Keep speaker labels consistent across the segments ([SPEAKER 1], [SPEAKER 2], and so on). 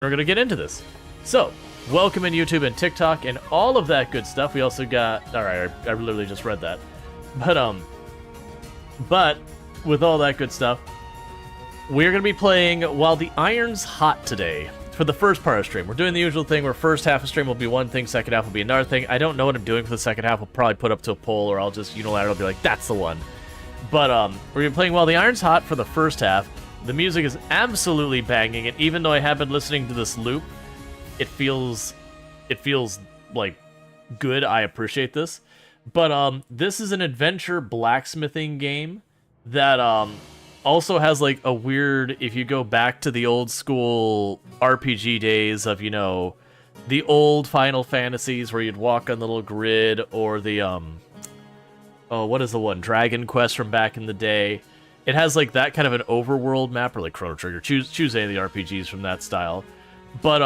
[SPEAKER 1] We're gonna get into this. So, welcome in YouTube and TikTok and all of that good stuff. We also got, alright, I literally just read that. But, with all that good stuff, we're gonna be playing While the Iron's Hot today. For the first part of stream. We're doing the usual thing where first half of stream will be one thing, second half will be another thing. I don't know what I'm doing for the second half. We'll probably put up to a poll, or I'll just unilaterally be like, that's the one. But, we're gonna be playing While the Iron's Hot for the first half. The music is absolutely banging, and even though I have been listening to this loop, it feels like good. I appreciate this. But this is an adventure blacksmithing game that also has like a weird, if you go back to the old school RPG days of, you know, the old Final Fantasies where you'd walk on the little grid, or the oh, what is the one? Dragon Quest from back in the day. It has like that kind of an overworld map, or like Chrono Trigger. Choose any of the RPGs from that style. But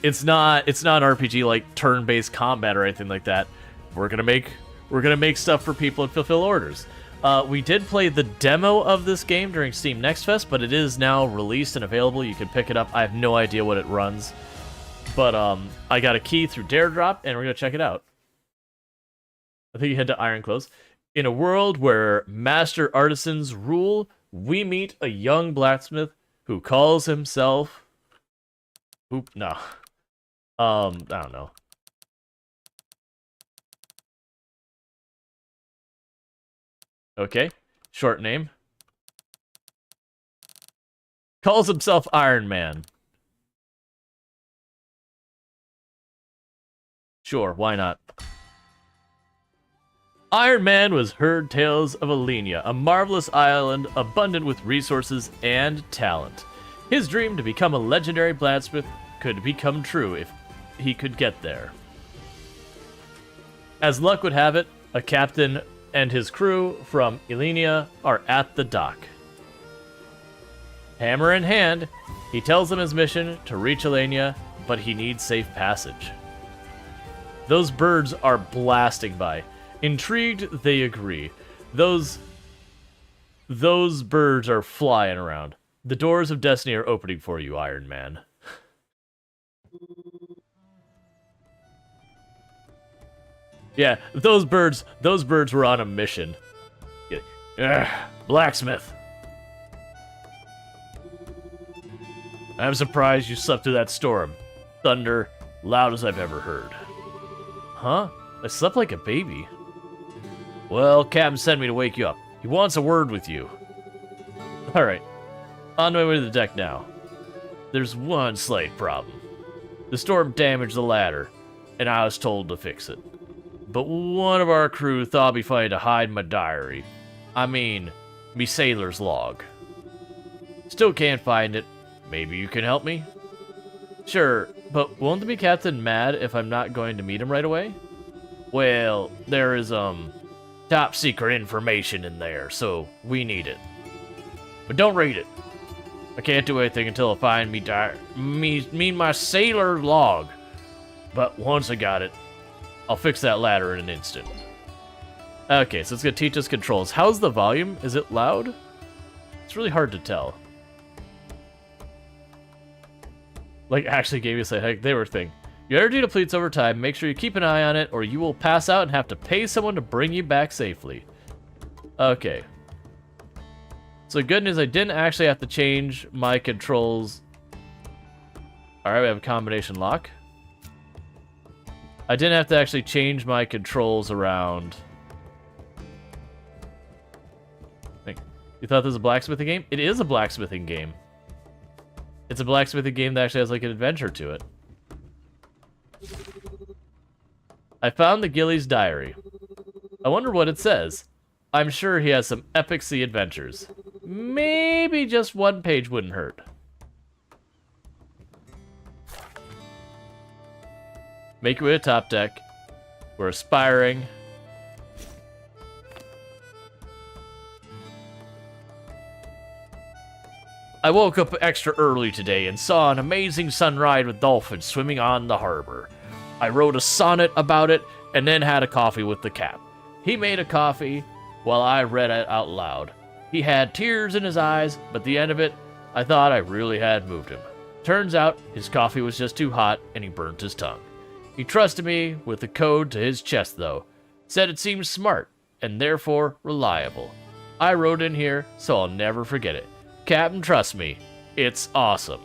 [SPEAKER 1] it's not an RPG like turn-based combat or anything like that. We're gonna make stuff for people and fulfill orders. We did play the demo of this game during Steam Next Fest, but it is now released and available. You can pick it up. I have no idea what it runs, but I got a key through Daredrop, and we're gonna check it out. I think you head to Ironclose. In a world where master artisans rule, we meet a young blacksmith who calls himself... I don't know. Okay, short name. Calls himself Iron Man. Sure, why not? Iron Man was heard tales of Alenia, a marvelous island abundant with resources and talent. His dream to become a legendary blacksmith could become true if he could get there. As luck would have it, a captain and his crew from Alenia are at the dock. Hammer in hand, he tells them his mission to reach Alenia, but he needs safe passage. Those birds are blasting by. Intrigued, they agree. Those birds are flying around. The doors of destiny are opening for you, Iron Man. Yeah, those birds were on a mission. Blacksmith. I'm surprised you slept through that storm. Thunder, loud as I've ever heard. Huh? I slept like a baby. Well, Captain sent me to wake you up. He wants a word with you. Alright. On my way to the deck now. There's one slight problem. The storm damaged the ladder, and I was told to fix it. But one of our crew thought it'd be funny to hide my diary. I mean, me sailor's log. Still can't find it. Maybe you can help me? Sure, but won't the captain mad if I'm not going to meet him right away? Well, there is, top secret information in there, so we need it. But don't read it. I can't do anything until I find my sailor log. But once I got it, I'll fix that ladder in an instant. Okay, so it's gonna teach us controls. How's the volume? Is it loud? It's really hard to tell. Like, actually gave us a heck, they were thing. Your energy depletes over time. Make sure you keep an eye on it, or you will pass out and have to pay someone to bring you back safely. Okay. So good news, I didn't actually have to change my controls. Alright, we have a combination lock. I didn't have to actually change my controls around. You thought this was a blacksmithing game? It is a blacksmithing game. It's a blacksmithing game that actually has like an adventure to it. I found the Gilly's diary. I wonder what it says. I'm sure he has some epic sea adventures. Maybe just one page wouldn't hurt. Make your way to top deck. We're aspiring. I woke up extra early today and saw an amazing sunrise with dolphins swimming on the harbor. I wrote a sonnet about it and then had a coffee with the cap. He made a coffee while I read it out loud. He had tears in his eyes, but at the end of it, I thought I really had moved him. Turns out his coffee was just too hot and he burnt his tongue. He trusted me with the code to his chest, though. Said it seemed smart and therefore reliable. I wrote in here, so I'll never forget it. Captain, trust me, it's awesome.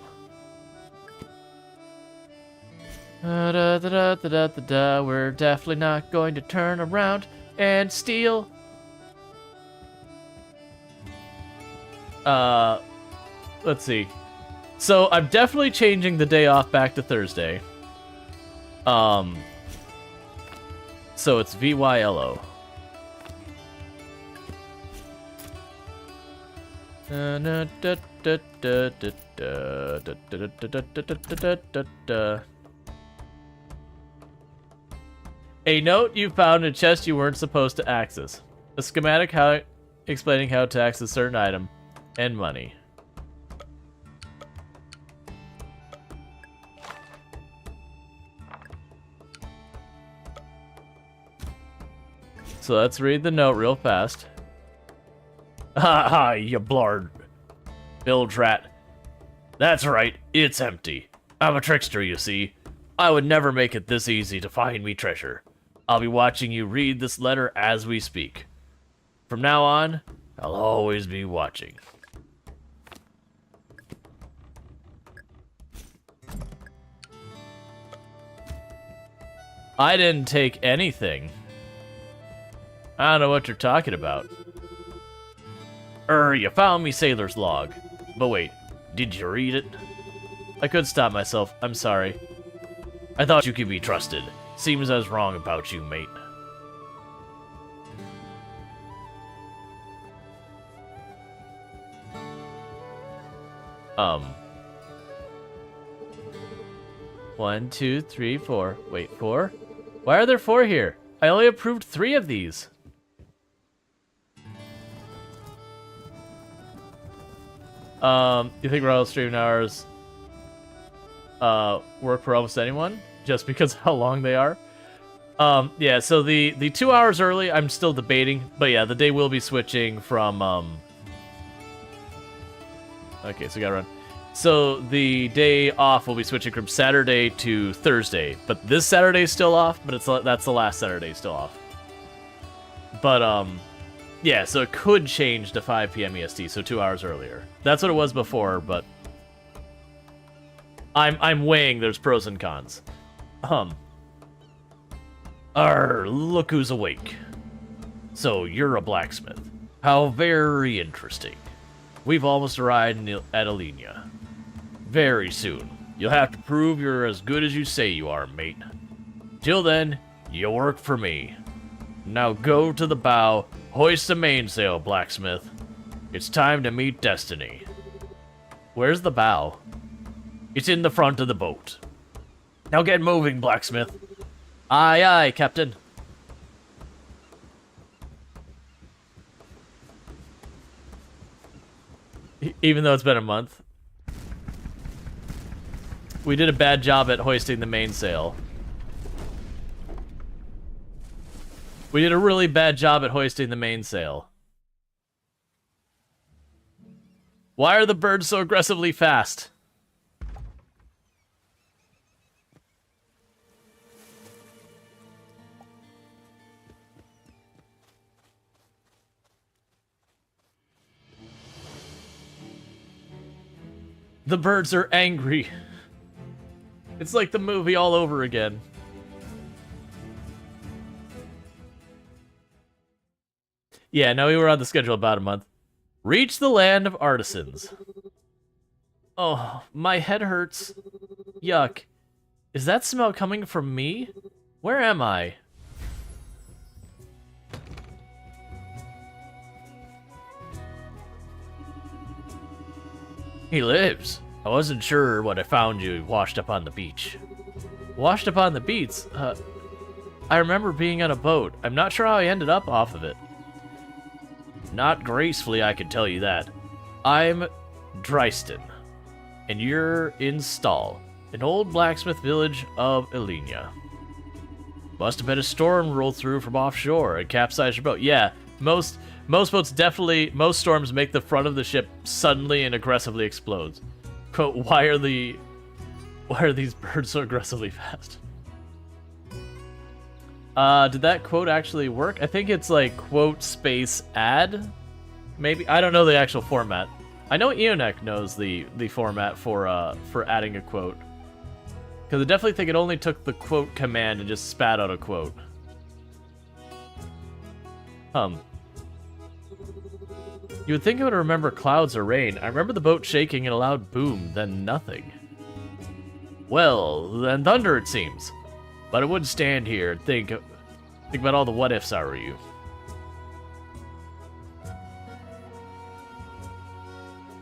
[SPEAKER 1] We're definitely not going to turn around and steal. Let's see. So I'm definitely changing the day off back to Thursday. So it's VYLO. A note you found in a chest you weren't supposed to access. A schematic explaining how to access certain item and money. So let's read the note real fast. Ha ha, you blard. Bilge rat. That's right, it's empty. I'm a trickster, you see. I would never make it this easy to find me treasure. I'll be watching you read this letter as we speak. From now on, I'll always be watching. I didn't take anything. I don't know what you're talking about. You found me sailor's log. But wait, did you read it? I couldn't stop myself, I'm sorry. I thought you could be trusted. Seems I was wrong about you, mate. One, two, three, four. Wait, 4? Why are there 4 here? I only approved 3 of these. You think Rual streaming hours work for almost anyone? Just because of how long they are? Yeah, so the 2 hours early, I'm still debating. But yeah, the day will be switching from, okay, so we gotta run. So the day off will be switching from Saturday to Thursday. But this Saturday is still off, but that's the last Saturday still off. But, yeah, so it could change to 5 p.m. EST, so 2 hours earlier. That's what it was before, but I'm weighing there's pros and cons. Look who's awake. So you're a blacksmith. How very interesting. We've almost arrived at Alenia. Very soon. You'll have to prove you're as good as you say you are, mate. Till then, you work for me. Now go to the bow, hoist the mainsail, blacksmith. It's time to meet destiny. Where's the bow? It's in the front of the boat. Now get moving, blacksmith. Aye, aye, captain. Even though it's been a month. We did a bad job at hoisting the mainsail. We did a really bad job at hoisting the mainsail. Why are the birds so aggressively fast? The birds are angry. It's like the movie all over again. Yeah, no, we were on the schedule about a month. Reach the land of artisans. Oh, my head hurts. Yuck. Is that smell coming from me? Where am I? He lives. I wasn't sure when I found you washed up on the beach. Washed up on the beach? I remember being on a boat. I'm not sure how I ended up off of it. Not gracefully, I can tell you that. I'm Dryston, and you're in Stall, an old blacksmith village of Alenia. Must have been a storm rolled through from offshore and capsized your boat. Yeah, most boats definitely, most storms make the front of the ship suddenly and aggressively explodes. But why are the Why are these birds so aggressively fast? Did that quote actually work? I think it's like quote space add. Maybe, I don't know the actual format. I know Eonek knows the format for adding a quote. Because I definitely think it only took the quote command and just spat out a quote. You would think I would remember clouds or rain. I remember the boat shaking and a loud boom, then nothing. Well, then thunder it seems. But I wouldn't stand here and think about all the what-ifs I were you.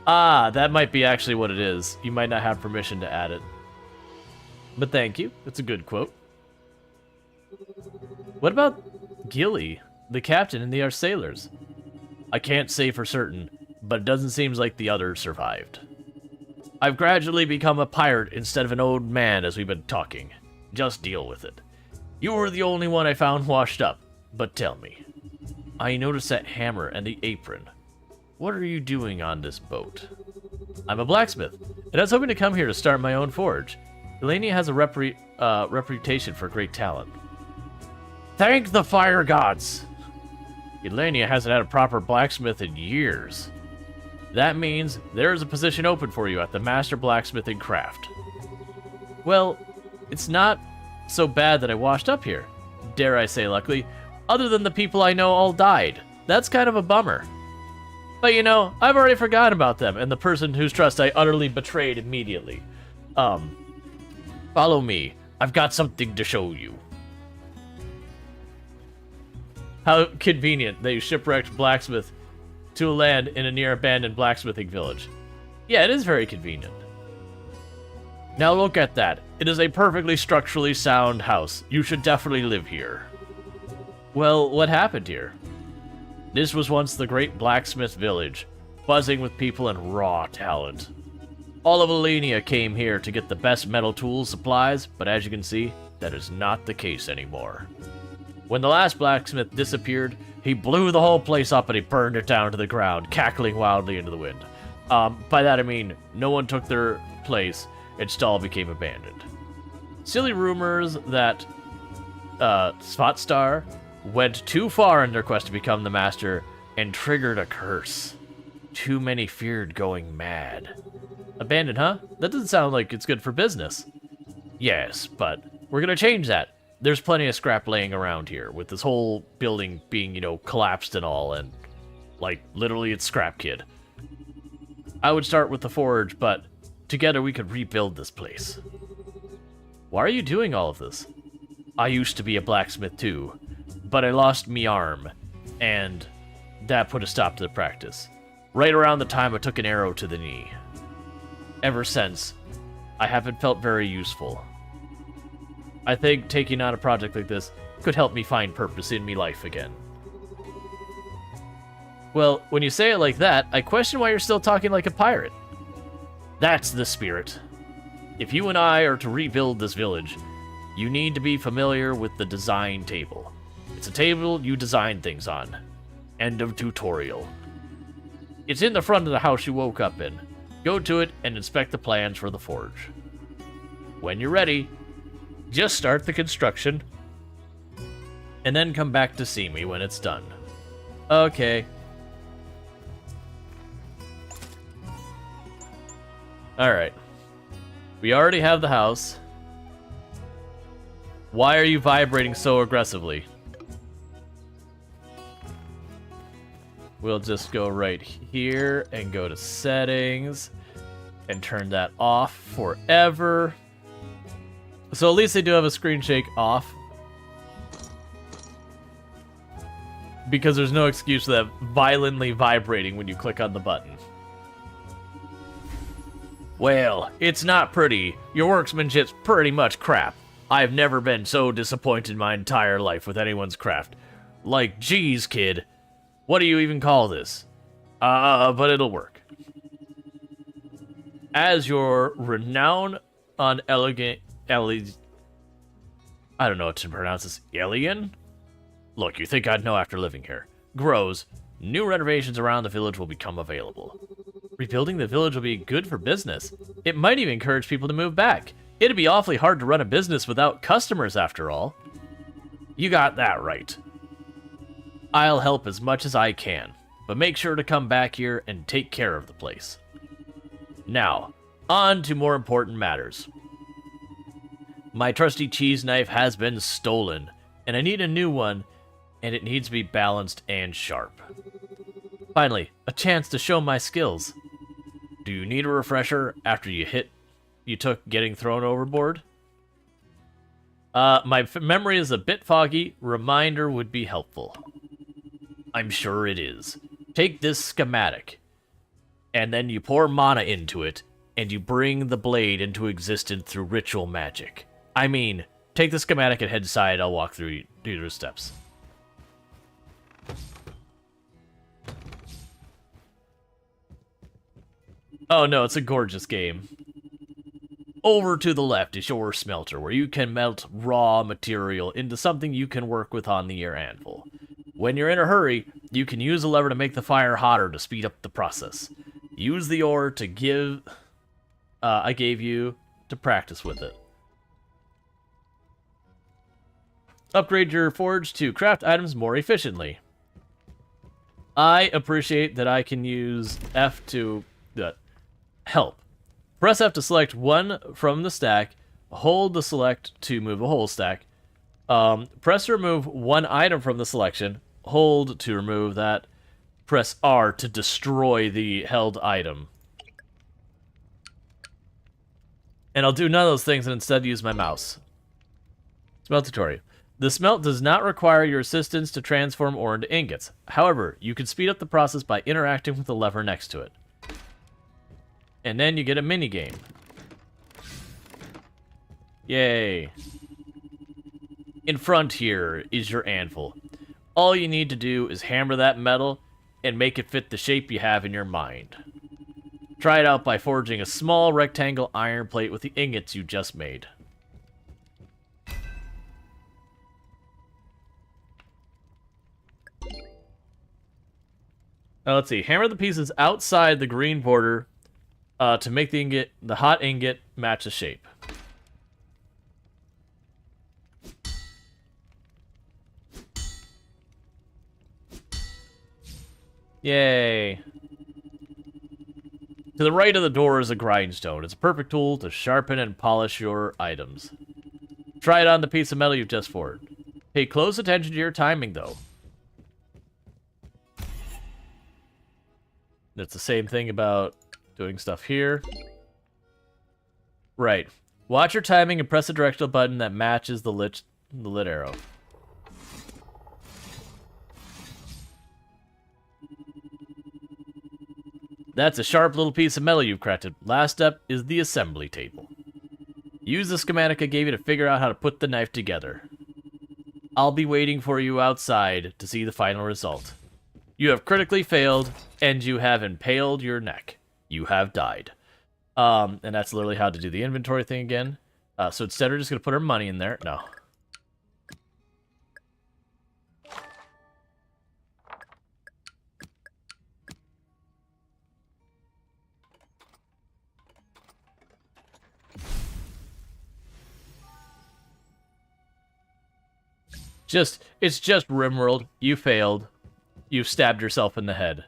[SPEAKER 1] Ah, that might be actually what it is. You might not have permission to add it. But thank you. It's a good quote. What about Gilly, the captain and the other sailors? I can't say for certain, but it doesn't seem like the others survived. I've gradually become a pirate instead of an old man as we've been talking. Just deal with it. You were the only one I found washed up, but tell me. I noticed that hammer and the apron. What are you doing on this boat? I'm a blacksmith, and I was hoping to come here to start my own forge. Elenia has a reputation for great talent. Thank the fire gods! Elenia hasn't had a proper blacksmith in years. That means there is a position open for you at the Master Blacksmithing Craft. Well, it's not so bad that I washed up here. Dare I say luckily, other than the people I know all died. That's kind of a bummer. But you know, I've already forgotten about them and the person whose trust I utterly betrayed immediately. Follow me. I've got something to show you. How convenient that you shipwrecked Blacksmith to a land in a near abandoned blacksmithing village. Yeah, it is very convenient. Now look at that. It is a perfectly structurally sound house. You should definitely live here. Well, what happened here? This was once the great blacksmith village, buzzing with people and raw talent. All of Elenia came here to get the best metal tools, supplies, but as you can see, that is not the case anymore. When the last blacksmith disappeared, he blew the whole place up and he burned it down to the ground, cackling wildly into the wind. By that I mean, no one took their place, and Stall became abandoned. Silly rumors that Svartstar went too far in their quest to become the master and triggered a curse. Too many feared going mad. Abandoned, huh? That doesn't sound like it's good for business. Yes, but we're gonna change that. There's plenty of scrap laying around here, with this whole building being, you know, collapsed and all, and, like, literally it's scrap kid. I would start with the forge, but together we could rebuild this place. Why are you doing all of this? I used to be a blacksmith too, but I lost me arm, and that put a stop to the practice. Right around the time I took an arrow to the knee. Ever since, I haven't felt very useful. I think taking on a project like this could help me find purpose in me life again. Well, when you say it like that, I question why you're still talking like a pirate. That's the spirit. If you and I are to rebuild this village, you need to be familiar with the design table. It's a table you design things on. End of tutorial. It's in the front of the house you woke up in. Go to it and inspect the plans for the forge. When you're ready, just start the construction, and then come back to see me when it's done. Okay. Alright. We already have the house. Why are you vibrating so aggressively? We'll just go right here and go to settings and turn that off forever. So at least they do have a screen shake off. Because there's no excuse for that violently vibrating when you click on the button. Well, it's not pretty. Your workmanship's pretty much crap. I've never been so disappointed in my entire life with anyone's craft. Like, geez, kid. What do you even call this? But it'll work. As your renown on elegant... I don't know what to pronounce this. Alien? Look, you think I'd know after living here. Grows. New renovations around the village will become available. Rebuilding the village will be good for business. It might even encourage people to move back. It'd be awfully hard to run a business without customers, after all. You got that right. I'll help as much as I can, but make sure to come back here and take care of the place. Now, on to more important matters. My trusty cheese knife has been stolen, and I need a new one, and it needs to be balanced and sharp. Finally, a chance to show my skills. Do you need a refresher after you took getting thrown overboard? My memory is a bit foggy. Reminder would be helpful. I'm sure it is. Take this schematic, and then you pour mana into it, and you bring the blade into existence through ritual magic. I mean, take the schematic and head inside. I'll walk through the steps. Oh no, it's a gorgeous game. Over to the left is your smelter, where you can melt raw material into something you can work with on your anvil. When you're in a hurry, you can use a lever to make the fire hotter to speed up the process. Use the ore I gave you to practice with it. Upgrade your forge to craft items more efficiently. I appreciate that I can use F to help. Press F to select one from the stack. Hold the select to move a whole stack. Press to remove one item from the selection. Hold to remove that. Press R to destroy the held item. And I'll do none of those things and instead use my mouse. Smelt tutorial. The smelt does not require your assistance to transform ore into ingots. However, you can speed up the process by interacting with the lever next to it. And then you get a minigame. Yay. In front here is your anvil. All you need to do is hammer that metal and make it fit the shape you have in your mind. Try it out by forging a small rectangle iron plate with the ingots you just made. Now let's see. Hammer the pieces outside the green border to make the hot ingot match the shape. Yay. To the right of the door is a grindstone. It's a perfect tool to sharpen and polish your items. Try it on the piece of metal you've just forged. Pay close attention to your timing, though. It's the same thing about doing stuff here. Right. Watch your timing and press the directional button that matches the lit arrow. That's a sharp little piece of metal you've crafted. Last step is the assembly table. Use the schematic I gave you to figure out how to put the knife together. I'll be waiting for you outside to see the final result. You have critically failed, and you have impaled your neck. You have died. And that's literally how to do the inventory thing again. So instead, we're just going to put our money in there. No. It's just RimWorld. You failed. You've stabbed yourself in the head.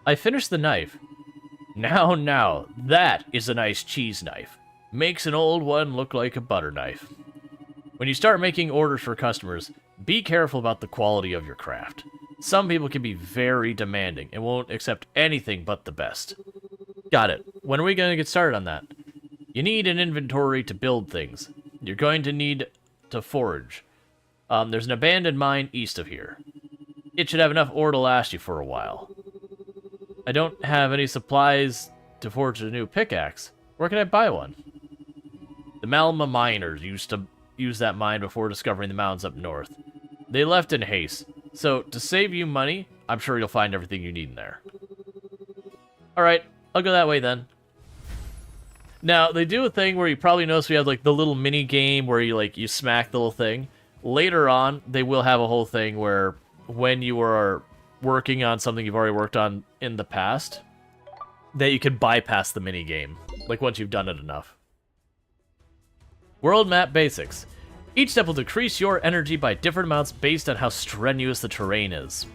[SPEAKER 1] I finished the knife. Now, that is a nice cheese knife. Makes an old one look like a butter knife. When you start making orders for customers, be careful about the quality of your craft. Some people can be very demanding and won't accept anything but the best. Got it. When are we going to get started on that? You need an inventory to build things. You're going to need to forge. There's an abandoned mine east of here. It should have enough ore to last you for a while. I don't have any supplies to forge a new pickaxe. Where can I buy one? The Malma miners used to use that mine before discovering the mountains up north. They left in haste, so to save you money, I'm sure you'll find everything you need in there. Alright, I'll go that way then. Now, they do a thing where you probably notice we have like the little mini game where you smack the little thing. Later on, they will have a whole thing where when you are working on something you've already worked on in the past, that you can bypass the minigame, like once you've done it enough. World map basics. Each step will decrease your energy by different amounts based on how strenuous the terrain is.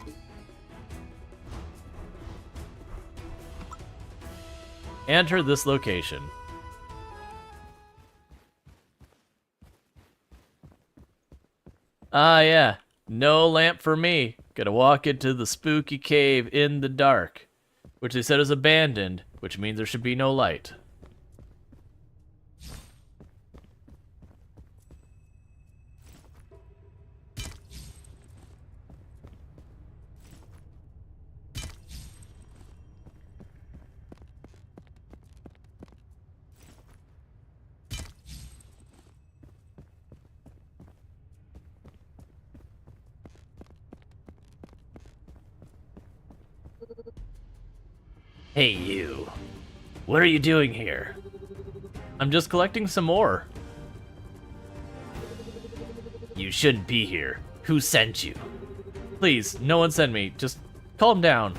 [SPEAKER 1] Enter this location. Ah, yeah. No lamp for me. Gotta walk into the spooky cave in the dark, which they said is abandoned, which means there should be no light. Hey, you. What are you doing here? I'm just collecting some ore. You shouldn't be here. Who sent you? Please, no one sent me. Just calm down.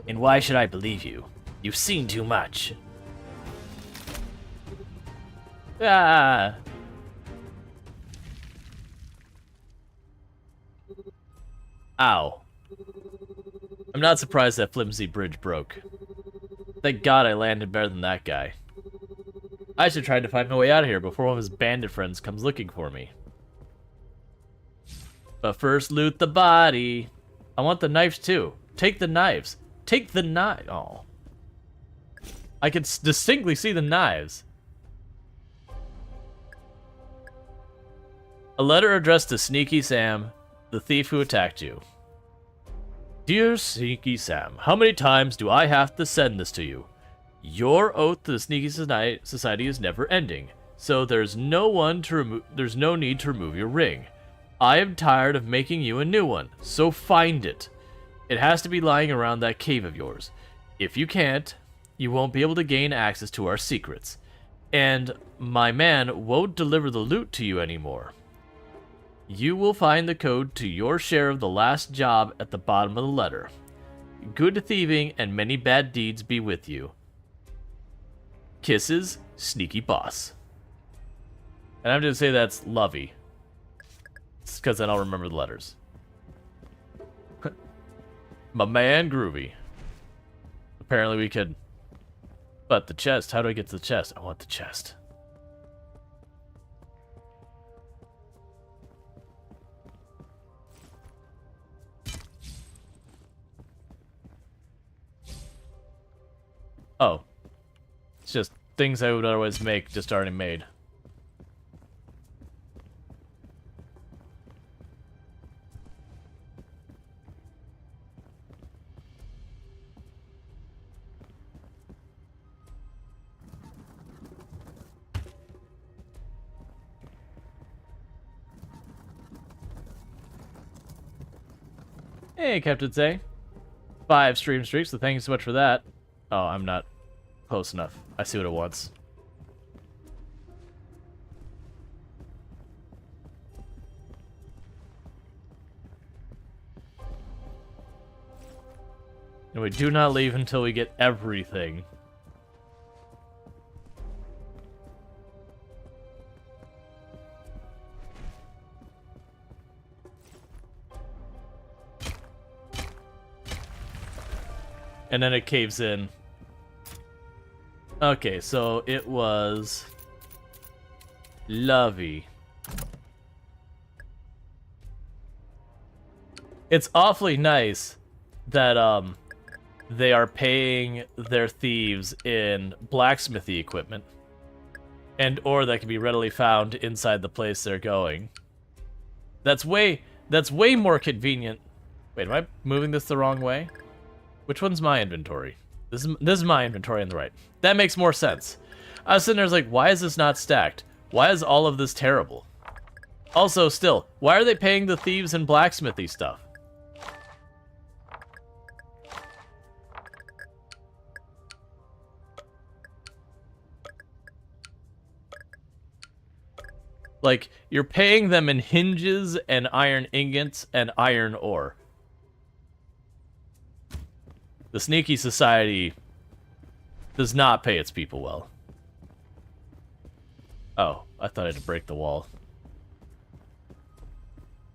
[SPEAKER 1] And why should I believe you? You've seen too much. Ah. Ow. I'm not surprised that flimsy bridge broke. Thank God I landed better than that guy. I should try to find my way out of here before one of his bandit friends comes looking for me. But first, loot the body. I want the knives too. Take the knives. Take the knife. Oh. I can distinctly see the knives. A letter addressed to Sneaky Sam, the thief who attacked you. Dear Sneaky Sam, how many times do I have to send this to you? Your oath to the Sneaky Society is never ending, so there's no need to remove your ring. I am tired of making you a new one, so find it. It has to be lying around that cave of yours. If you can't, you won't be able to gain access to our secrets, and my man won't deliver the loot to you anymore. You will find the code to your share of the last job at the bottom of the letter. Good thieving and many bad deeds be with you. Kisses, Sneaky Boss. And I'm going to say that's Lovey. It's because then I'll remember the letters. My man Groovy. Apparently we could... But the chest, how do I get to the chest? I want the chest. Oh. It's just things I would otherwise make, just already made. Hey, Captain Say. 5 stream streaks, so thank you so much for that. Oh, I'm not close enough. I see what it wants. And we do not leave until we get everything. And then it caves in. Okay, so it was... Lovey. It's awfully nice that, they are paying their thieves in blacksmithy equipment. And ore that can be readily found inside the place they're going. That's way more convenient. Wait, am I moving this the wrong way? Which one's my inventory? This is my inventory on the right. That makes more sense. I was sitting there, like, why is this not stacked? Why is all of this terrible? Also, still, why are they paying the thieves in blacksmithy stuff? Like, you're paying them in hinges and iron ingots and iron ore. The sneaky society does not pay its people well. Oh, I thought I had to break the wall.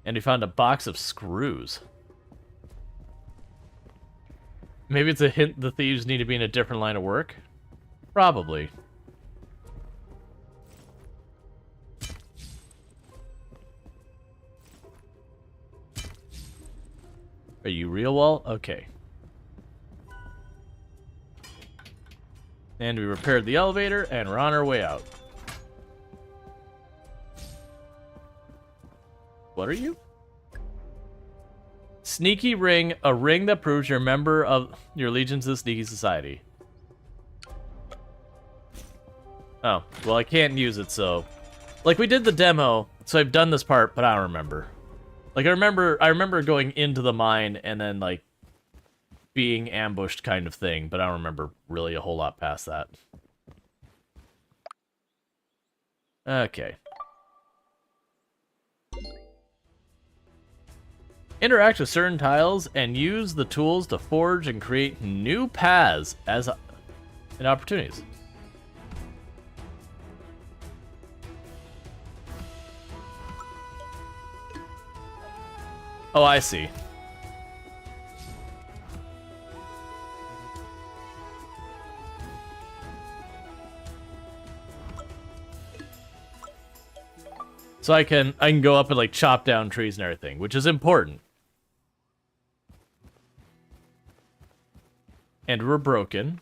[SPEAKER 1] And we found a box of screws. Maybe it's a hint the thieves need to be in a different line of work? Probably. Are you Rual? Okay. And we repaired the elevator, and we're on our way out. What are you? Sneaky ring, a ring that proves you're a member of your allegiance to the sneaky society. Oh, well, I can't use it, so... Like, we did the demo, so I've done this part, but I don't remember. Like, I remember going into the mine and then, like, being ambushed kind of thing, but I don't remember really a whole lot past that. Okay. Interact with certain tiles and use the tools to forge and create new paths and opportunities. Oh, I see. So I can go up and like chop down trees and everything, which is important. And we're broken.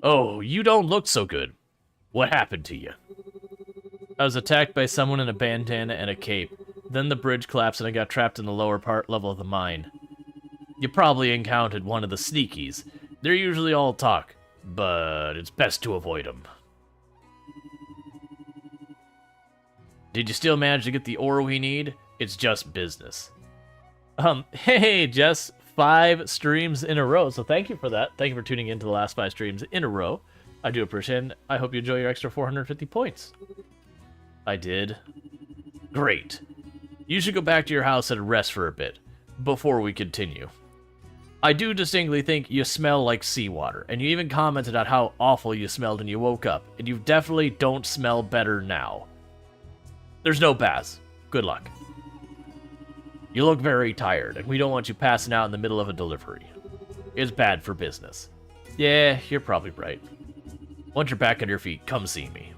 [SPEAKER 1] Oh, you don't look so good. What happened to you? I was attacked by someone in a bandana and a cape. Then the bridge collapsed and I got trapped in the lower level of the mine. You probably encountered one of the sneakies. They're usually all talk, but it's best to avoid them. Did you still manage to get the ore we need? It's just business. Hey, Jess, 5 streams in a row, so thank you for that. Thank you for tuning in to the last 5 streams in a row. I do appreciate it. I hope you enjoy your extra 450 points. I did. Great. You should go back to your house and rest for a bit before we continue. I do distinctly think you smell like seawater, and you even commented on how awful you smelled when you woke up, and you definitely don't smell better now. There's no baths. Good luck. You look very tired, and we don't want you passing out in the middle of a delivery. It's bad for business. Yeah, you're probably right. Once you're back on your feet, come see me.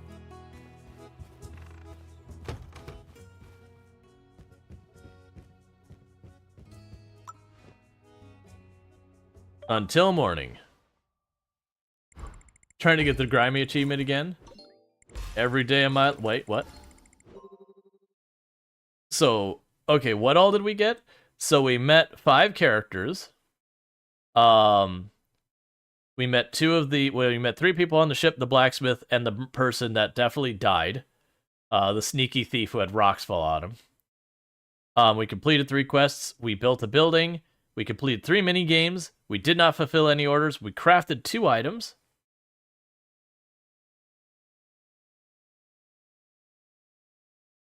[SPEAKER 1] Until morning. Trying to get the grimy achievement again. Every day of my... Wait, what? So, okay, what all did we get? So we met 5 characters. We met 3 people on the ship, the blacksmith, and the person that definitely died. The sneaky thief who had rocks fall on him. We completed 3 quests. We built a building. We completed 3 mini games. We did not fulfill any orders. We crafted 2 items.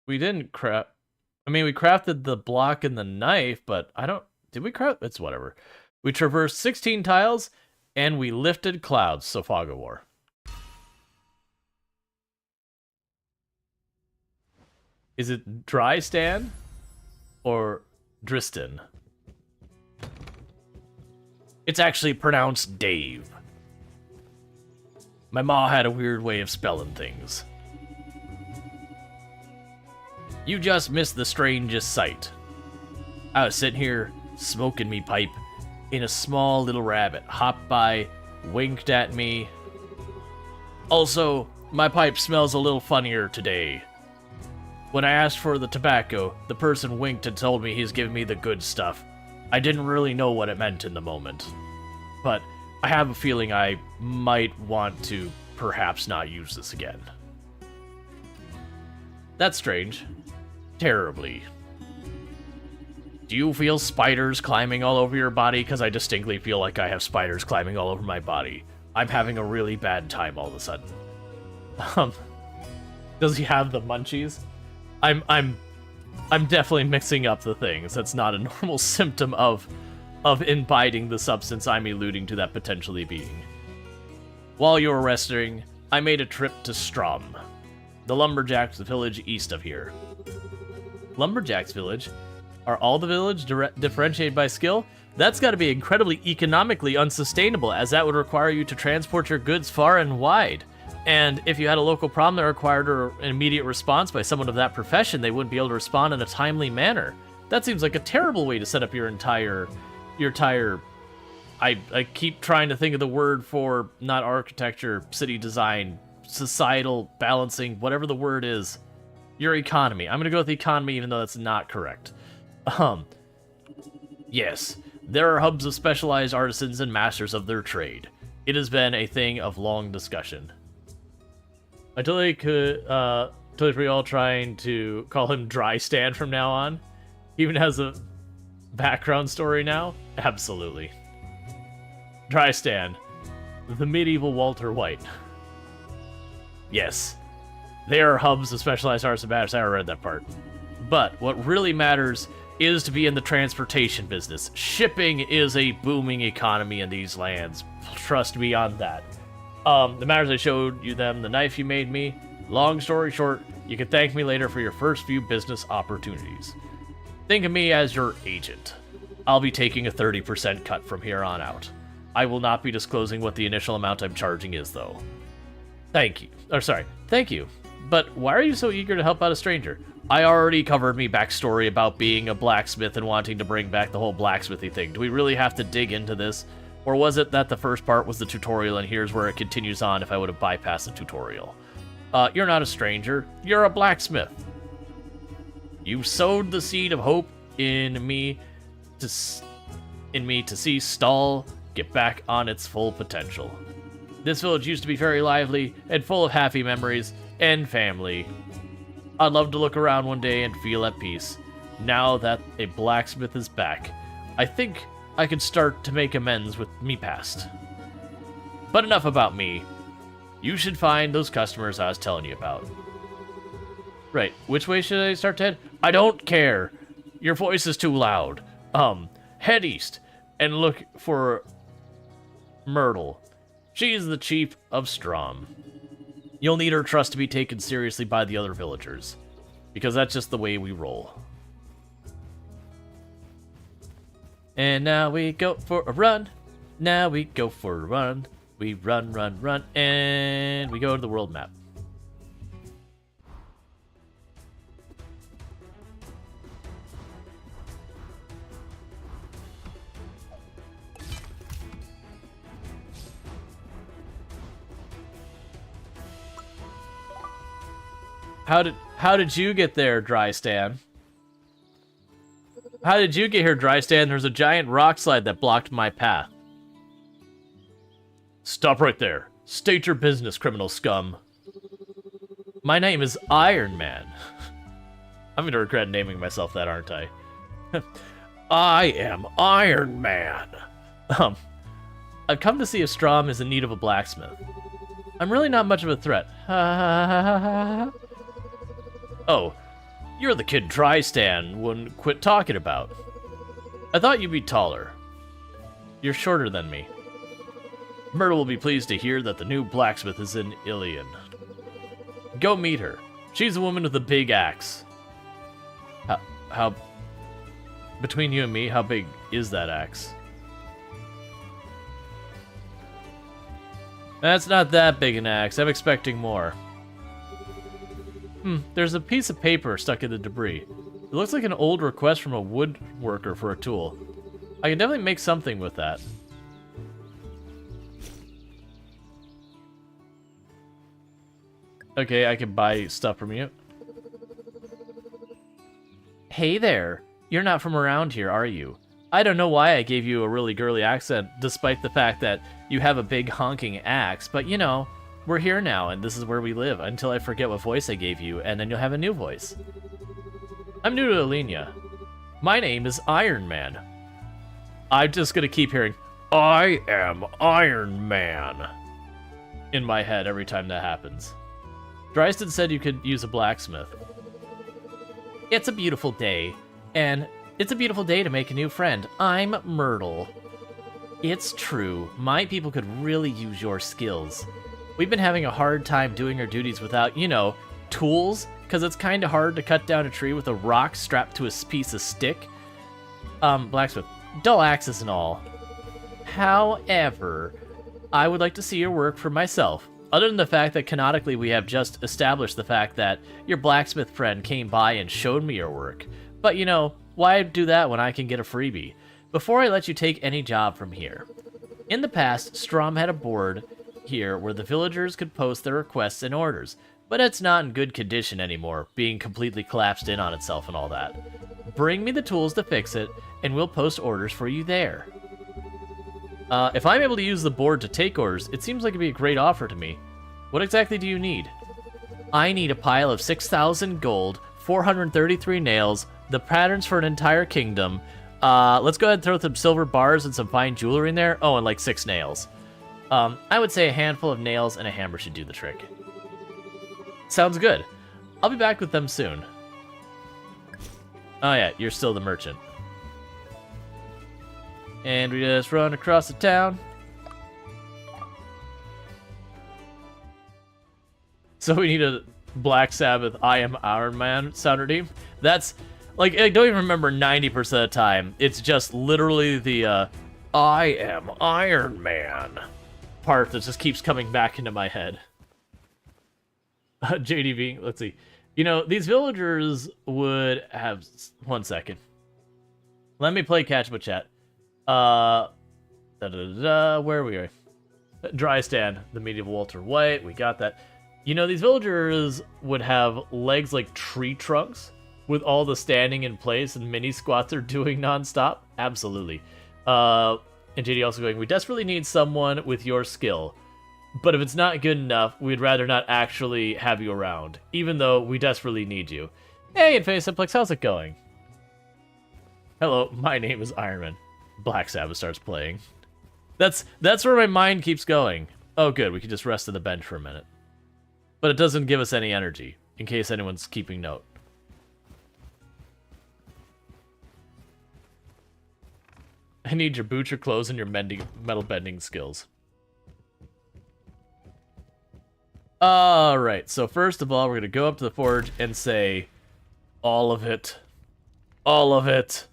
[SPEAKER 1] We didn't craft... I mean, we crafted the block and the knife, but I don't... Did we craft... It's whatever. We traversed 16 tiles, and we lifted clouds, so fog of war. Is it Dry Stan? Or Dristan? It's actually pronounced Dave. My ma had a weird way of spelling things. You just missed the strangest sight. I was sitting here, smoking me pipe, and a small little rabbit hopped by, winked at me. Also, my pipe smells a little funnier today. When I asked for the tobacco, the person winked and told me he's giving me the good stuff. I didn't really know what it meant in the moment. But I have a feeling I might want to perhaps not use this again. That's strange. Terribly. Do you feel spiders climbing all over your body? Because I distinctly feel like I have spiders climbing all over my body. I'm having a really bad time all of a sudden. Um, does he have the munchies? I'm definitely mixing up the things. That's not a normal symptom of imbibing the substance I'm alluding to that potentially being. While you were resting, I made a trip to Strom, the Lumberjacks village east of here. Lumberjacks village? Are all the village differentiated by skill? That's got to be incredibly economically unsustainable, as that would require you to transport your goods far and wide. And if you had a local problem that required an immediate response by someone of that profession, they wouldn't be able to respond in a timely manner. That seems like a terrible way to set up your entire... I keep trying to think of the word for not architecture, city design, societal balancing, whatever the word is. Your economy. I'm going to go with the economy even though that's not correct. Yes, there are hubs of specialized artisans and masters of their trade. It has been a thing of long discussion. I totally for y'all trying to call him Dry Stand from now on. He even has a background story now? Absolutely. Dry Stand. The medieval Walter White. Yes. They are hubs of specialized arts and masters. I read that part. But what really matters is to be in the transportation business. Shipping is a booming economy in these lands. Trust me on that. The matters I showed you them, the knife you made me. Long story short, you can thank me later for your first few business opportunities. Think of me as your agent. I'll be taking a 30% cut from here on out. I will not be disclosing what the initial amount I'm charging is, though. Thank you. Thank you. But why are you so eager to help out a stranger? I already covered me backstory about being a blacksmith and wanting to bring back the whole blacksmithy thing. Do we really have to dig into this? Or was it that the first part was the tutorial and here's where it continues on if I would have bypassed the tutorial? You're not a stranger. You're a blacksmith. You sowed the seed of hope in me to see Stall get back on its full potential. This village used to be very lively and full of happy memories and family. I'd love to look around one day and feel at peace. Now that a blacksmith is back, I think I could start to make amends with me past. But enough about me. You should find those customers I was telling you about. Right, which way should I start to head? I don't care. Your voice is too loud. Head east and look for Myrtle. She's the chief of Strom. You'll need her trust to be taken seriously by the other villagers, because that's just the way we roll. And now we go for a run. Now we go for a run. We run, run, run, and we go to the world map. How did you get there, Dry Stand? How did you get here, Dry Stand? There's a giant rock slide that blocked my path. Stop right there. State your business, criminal scum. My name is Iron Man. I'm gonna regret naming myself that, aren't I? I am Iron Man. I've come to see if Strom is in need of a blacksmith. I'm really not much of a threat. Oh, you're the kid Dry Stand wouldn't quit talking about. I thought you'd be taller. You're shorter than me. Myrtle will be pleased to hear that the new blacksmith is in Ilion. Go meet her. She's a woman with a big axe. How between you and me, how big is that axe? That's not that big an axe. I'm expecting more. There's a piece of paper stuck in the debris. It looks like an old request from a woodworker for a tool. I can definitely make something with that. Okay, I can buy stuff from you. Hey there. You're not from around here, are you? I don't know why I gave you a really girly accent, despite the fact that you have a big honking axe, but you know, we're here now, and this is where we live, until I forget what voice I gave you, and then you'll have a new voice. I'm new to Alenia. My name is Iron Man. I'm just gonna keep hearing, I am Iron Man. in my head every time that happens. Dryston said you could use a blacksmith. It's a beautiful day, and it's a beautiful day to make a new friend. I'm Myrtle. It's true, my people could really use your skills. We've been having a hard time doing our duties without, you know, tools, because it's kind of hard to cut down a tree with a rock strapped to a piece of stick. Blacksmith, dull axes and all. However, I would like to see your work for myself. Other than the fact that canonically we have just established the fact that your blacksmith friend came by and showed me your work. But you know, why do that when I can get a freebie? Before I let you take any job from here. In the past, Strom had a board here where the villagers could post their requests and orders, but it's not in good condition anymore, being completely collapsed in on itself and all that. Bring me the tools to fix it, and we'll post orders for you there. If I'm able to use the board to take orders, it seems like it'd be a great offer to me. What exactly do you need? I need a pile of 6,000 gold, 433 nails, the patterns for an entire kingdom. Let's go ahead and throw some silver bars and some fine jewelry in there. Oh, and like 6 nails. I would say a handful of nails and a hammer should do the trick. Sounds good. I'll be back with them soon. Oh yeah, you're still the merchant. And we just run across the town. So we need a Black Sabbath I Am Iron Man sound redeem. That's, like, I don't even remember 90% of the time. It's just literally the, I am Iron Man part that just keeps coming back into my head. JDV, let's see. You know, these villagers would have... One second. Let me play catch up with chat. Where are we? Dry stand, the medieval Walter White. We got that. You know, these villagers would have legs like tree trunks with all the standing in place and mini squats they're doing nonstop. Absolutely. And JD also going, we desperately need someone with your skill. But if it's not good enough, we'd rather not actually have you around, even though we desperately need you. Hey, Infinite Simplex, how's it going? Hello, my name is Iron Man. Black Sabbath starts playing. That's where my mind keeps going. Oh, good, we can just rest on the bench for a minute. But it doesn't give us any energy, in case anyone's keeping note. I need your boots, your clothes, and your metal bending skills. Alright, so first of all, we're going to go up to the forge and say, all of it. All of it.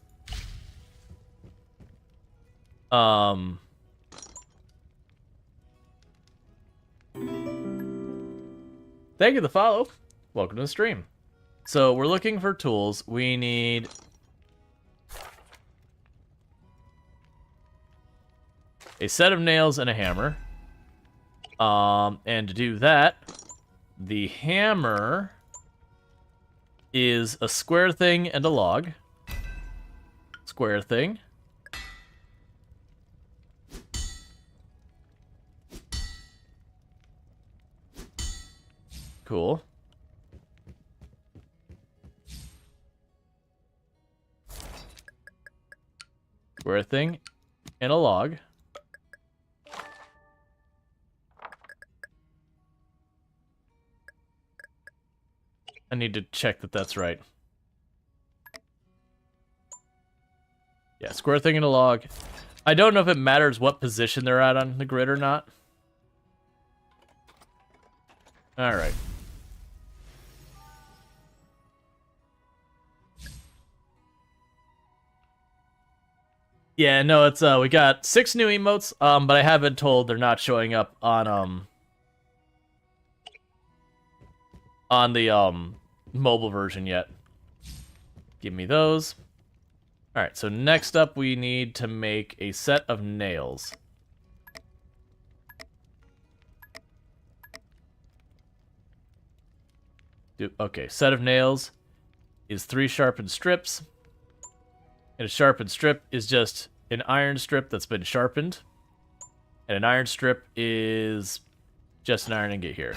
[SPEAKER 1] Thank you for the follow. Welcome to the stream. So we're looking for tools. We need a set of nails and a hammer. And to do that, the hammer is a square thing and a log. Square thing. Cool. Square thing and a log. I need to check that that's right. Yeah, square thing and a log. I don't know if it matters what position they're at on the grid or not. Alright. Yeah, no, it's we got 6 new emotes, but I have been told they're not showing up on the mobile version yet. Give me those. Alright, so next up we need to make a set of nails. Okay, set of nails is 3 sharpened strips. And a sharpened strip is just an iron strip that's been sharpened. And an iron strip is just an iron ingot here.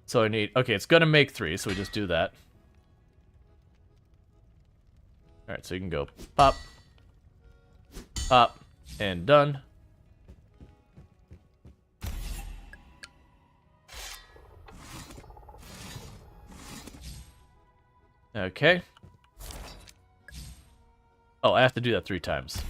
[SPEAKER 1] So I need... Okay, it's gonna make 3, so we just do that. Alright, so you can go pop, pop, and done. Okay. Oh, I have to do that 3 times.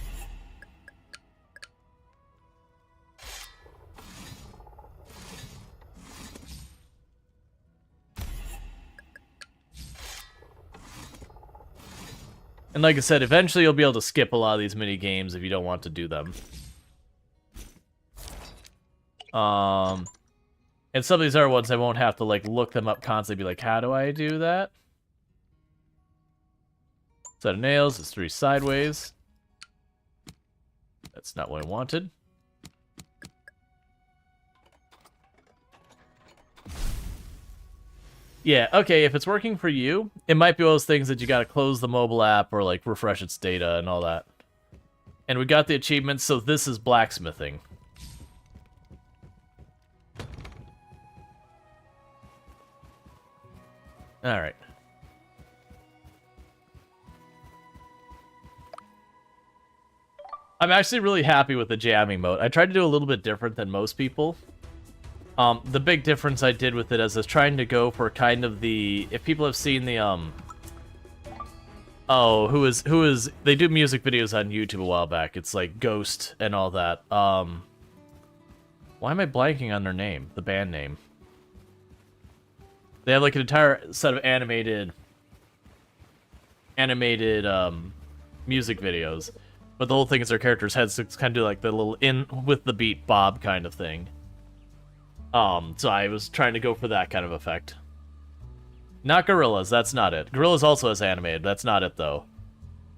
[SPEAKER 1] And like I said, eventually you'll be able to skip a lot of these mini games if you don't want to do them. And some of these other ones I won't have to like look them up constantly, be like, how do I do that? Set of nails is 3 sideways. That's not what I wanted. Yeah, okay, if it's working for you, it might be one of those things that you gotta close the mobile app or, like, refresh its data and all that. And we got the achievements, so this is blacksmithing. Alright. I'm actually really happy with the jamming mode. I tried to do a little bit different than most people. The big difference I did with it is I was trying to go for kind of the... If people have seen the, Oh, who is... They do music videos on YouTube a while back. It's like Ghost and all that. Why am I blanking on their name? The band name. They have like an entire set of animated music videos. But the whole thing is their characters' heads kind of do like the little in with the beat bob kind of thing. So I was trying to go for that kind of effect. Not Gorillas, that's not it. Gorillas also has animated, that's not it though.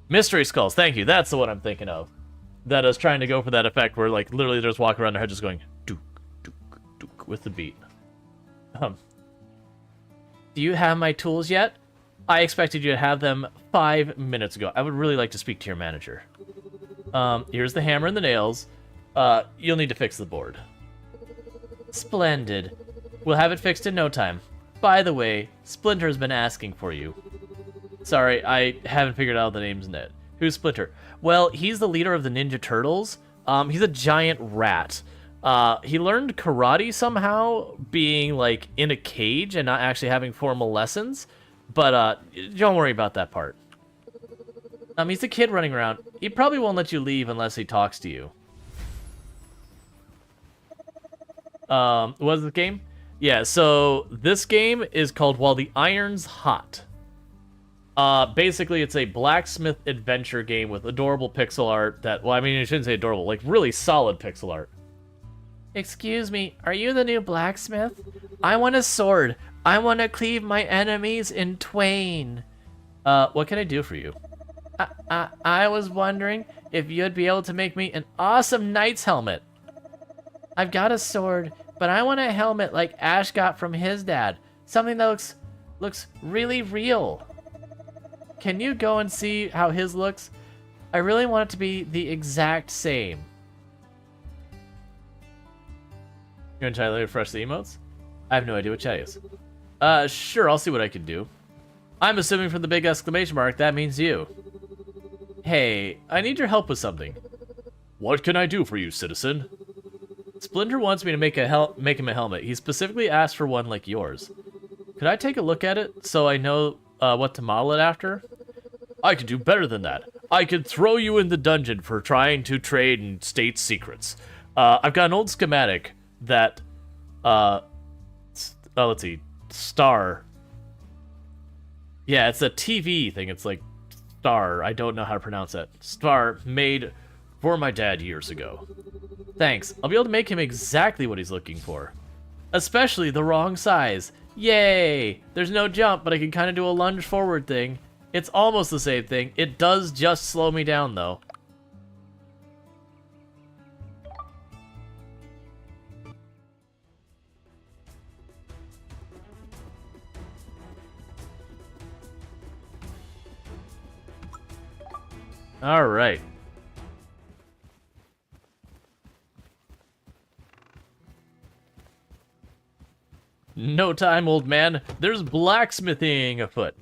[SPEAKER 1] Mystery Skulls, thank you, that's the one I'm thinking of. That I was trying to go for that effect where like literally they're just walking around their head just going dook, dook, dook with the beat. Do you have my tools yet? I expected you to have them 5 minutes ago. I would really like to speak to your manager. Here's the hammer and the nails. You'll need to fix the board. Splendid. We'll have it fixed in no time. By the way, Splinter's been asking for you. Sorry, I haven't figured out the names yet. Who's Splinter? Well, he's the leader of the Ninja Turtles. He's a giant rat. He learned karate somehow, being like in a cage and not actually having formal lessons. But don't worry about that part. He's a kid running around. He probably won't let you leave unless he talks to you. What was the game? Yeah, so this game is called While the Iron's Hot. Basically, it's a blacksmith adventure game with adorable pixel art that, well, I mean, I shouldn't say adorable, like really solid pixel art. Excuse me, are you the new blacksmith? I want a sword. I want to cleave my enemies in twain. What can I do for you? I was wondering if you'd be able to make me an awesome knight's helmet. I've got a sword, but I want a helmet like Ash got from his dad. Something that looks really real. Can you go and see how his looks? I really want it to be the exact same. You gonna try to refresh the emotes? I have no idea what chat is. Sure, I'll see what I can do. I'm assuming from the big exclamation mark, that means you. Hey, I need your help with something. What can I do for you, citizen? Splinter wants me to make him a helmet. He specifically asked for one like yours. Could I take a look at it so I know what to model it after? I could do better than that. I could throw you in the dungeon for trying to trade in state secrets. I've got an old schematic that, let's see, Star. Yeah, it's a TV thing. It's like Star. I don't know how to pronounce that. Star made for my dad years ago. Thanks. I'll be able to make him exactly what he's looking for. Especially the wrong size. Yay! There's no jump, but I can kind of do a lunge forward thing. It's almost the same thing. It does just slow me down, though. All right. No time, old man. There's blacksmithing afoot.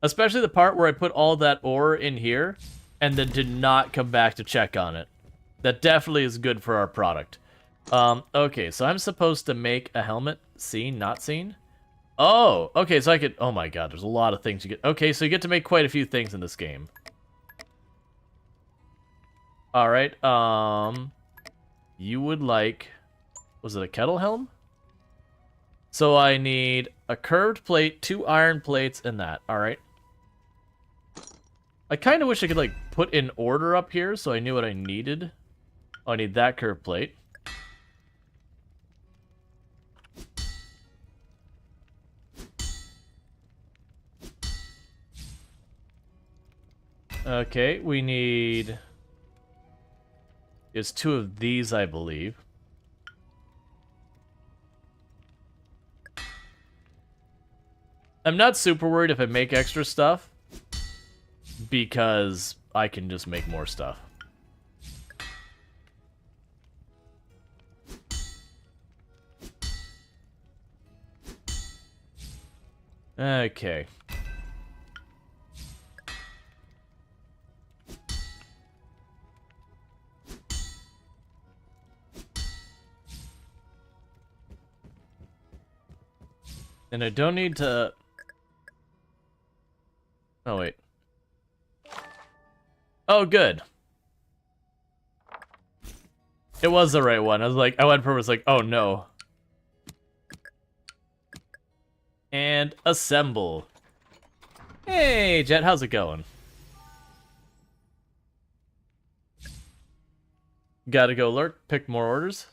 [SPEAKER 1] Especially the part where I put all that ore in here and then did not come back to check on it. That definitely is good for our product. Okay, so I'm supposed to make a helmet. Seen, not seen? Oh, okay, so I could... Oh my god, there's a lot of things you get... Okay, so you get to make quite a few things in this game. Alright, you would like... Was it a kettle helm? So I need a curved plate, 2 iron plates, and that. Alright. I kind of wish I could, like, put in order up here so I knew what I needed. Oh, I need that curved plate. Okay, we need... There's 2 of these, I believe. I'm not super worried if I make extra stuff, because I can just make more stuff. Okay. And I don't need to... Oh, wait. Oh, good. It was the right one. I was like, I went for it, was like, oh no. And assemble. Hey, Jet, how's it going? Gotta go lurk, pick more orders.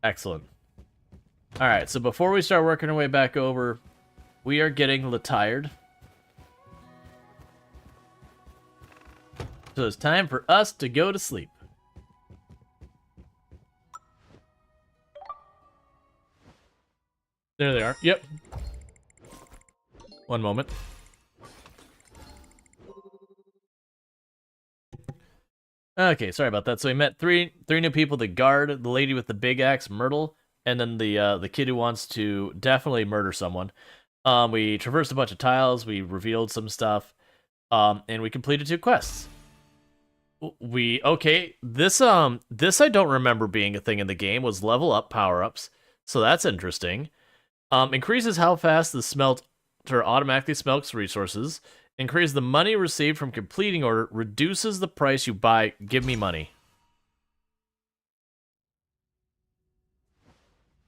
[SPEAKER 1] Excellent. Alright, so before we start working our way back over, we are getting tired. So it's time for us to go to sleep. There they are. Yep. One moment. Okay, sorry about that. So we met three new people: the guard, the lady with the big axe, Myrtle, and then the kid who wants to definitely murder someone. We traversed a bunch of tiles. We revealed some stuff, and we completed 2 quests. This I don't remember being a thing in the game. Was level up power-ups, so that's interesting. Increases how fast the smelter automatically smelts resources. Increases the money received from completing order. Reduces the price you buy. Give me money.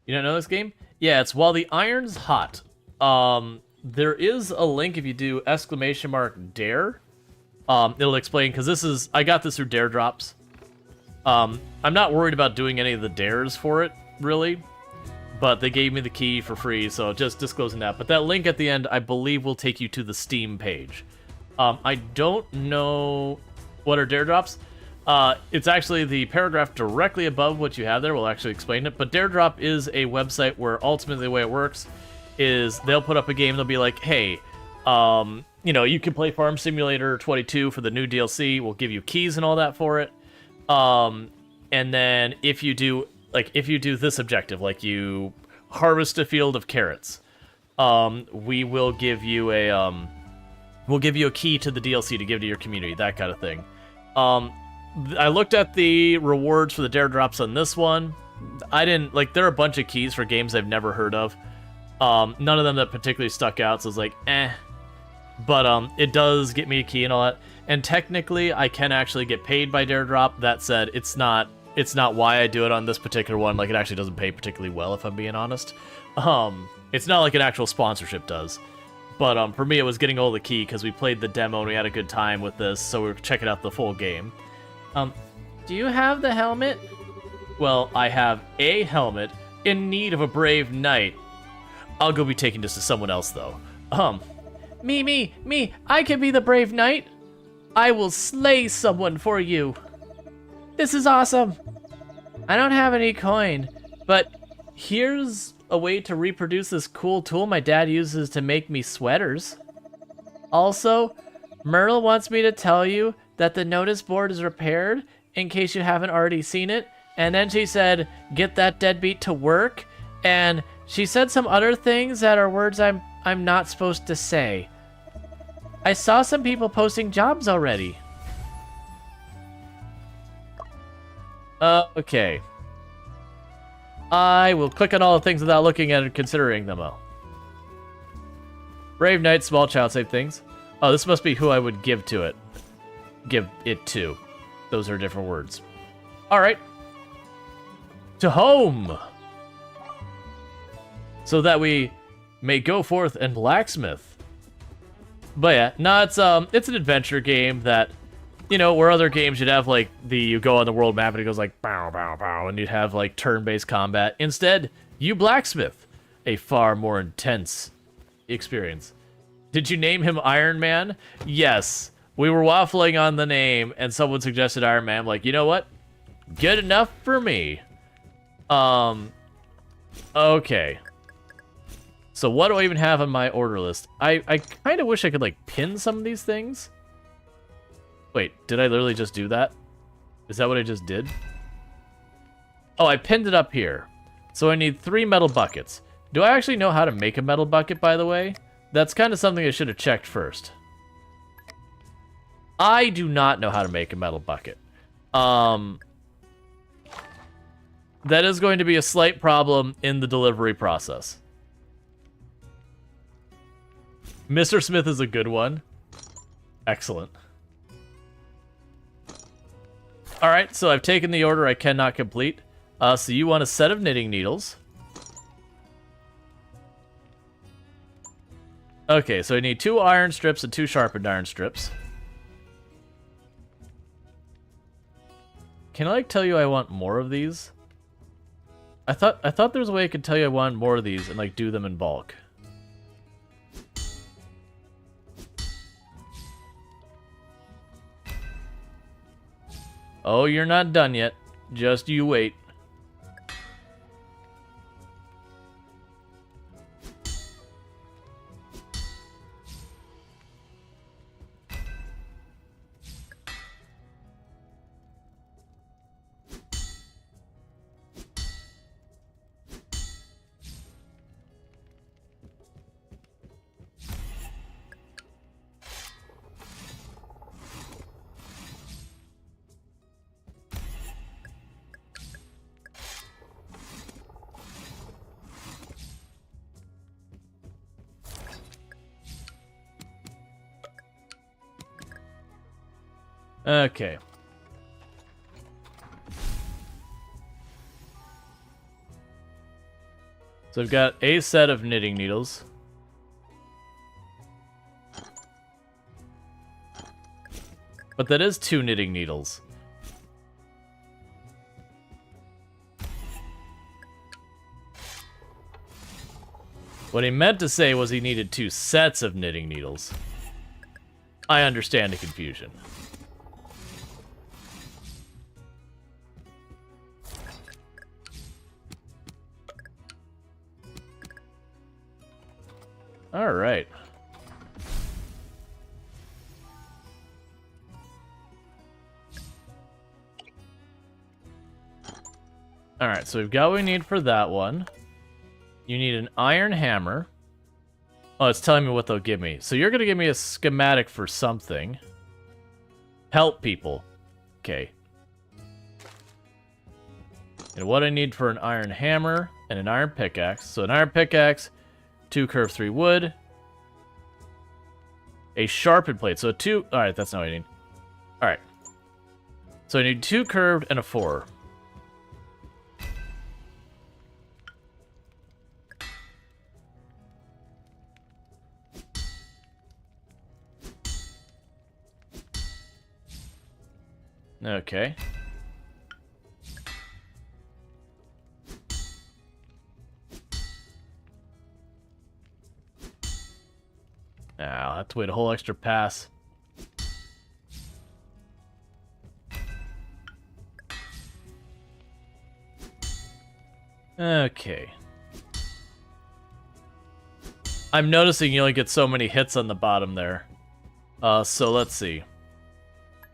[SPEAKER 1] You don't know this game? Yeah, it's While the Iron's Hot. There is a link if you do !dare. It'll explain, because I got this through dare drops. I'm not worried about doing any of the dares for it, really. But they gave me the key for free, so just disclosing that. But that link at the end, I believe, will take you to the Steam page. I don't know what are dare drops. It's actually the paragraph directly above what you have there. We'll actually explain it. But Dare Drop is a website where ultimately the way it works is they'll put up a game. They'll be like, hey, you know, you can play Farm Simulator 22 for the new DLC. We'll give you keys and all that for it. And then if you do this objective, like you harvest a field of carrots, we will give you a key to the DLC to give to your community, that kind of thing. I looked at the rewards for the Dare Drops on this one. There are a bunch of keys for games I've never heard of. None of them that particularly stuck out, so I was like, eh. But it does get me a key and all that. And technically, I can actually get paid by Dare Drop. That said, it's not why I do it on this particular one. Like, it actually doesn't pay particularly well, if I'm being honest. It's not like an actual sponsorship does. But for me, it was getting all the key because we played the demo and we had a good time with this, so we were checking out the full game. Do you have the helmet? Well, I have a helmet in need of a brave knight. I'll go be taking this to someone else, though. Me, I can be the brave knight. I will slay someone for you. This is awesome. I don't have any coin, but here's a way to reproduce this cool tool my dad uses to make me sweaters. Also, Myrtle wants me to tell you that the notice board is repaired in case you haven't already seen it. And then she said, get that deadbeat to work. And she said some other things that are words I'm not supposed to say. I saw some people posting jobs already. Okay. I will click on all the things without looking at and considering them all. Brave Knight, small child, same things. Oh, this must be who I would give to it. Give it to. Those are different words. All right. To home. So that we may go forth and blacksmith. But yeah, no, it's an adventure game that, you know, where other games you'd have like you go on the world map and it goes like bow bow bow and you'd have like turn-based combat. Instead, you blacksmith, a far more intense experience. Did you name him Iron Man? Yes. We were waffling on the name and someone suggested Iron Man. I'm like, you know what? Good enough for me. Okay. So what do I even have on my order list? I kind of wish I could like pin some of these things. Wait, did I literally just do that? Is that what I just did? Oh, I pinned it up here. So I need 3 metal buckets. Do I actually know how to make a metal bucket, by the way? That's kind of something I should have checked first. I do not know how to make a metal bucket. That is going to be a slight problem in the delivery process. Mr. Smith is a good one. Excellent. Alright, so I've taken the order I cannot complete. So you want a set of knitting needles. Okay, so I need 2 iron strips and 2 sharpened iron strips. Can I like tell you I want more of these? I thought there was a way I could tell you I want more of these and like do them in bulk. Oh, you're not done yet. Just you wait. Okay. So I've got a set of knitting needles. But that is 2 knitting needles. What he meant to say was he needed 2 sets of knitting needles. I understand the confusion. All right. All right, so we've got what we need for that one. You need an iron hammer. Oh, it's telling me what they'll give me. So you're going to give me a schematic for something. Help people. Okay. And what I need for an iron hammer and an iron pickaxe. So an iron pickaxe, 2 curved 3 wood, a sharpened plate. So 2. All right, that's not what I need. All right. So I need 2 curved and a 4. Okay. Now I'll have to wait a whole extra pass. Okay. I'm noticing you only get so many hits on the bottom there. So let's see.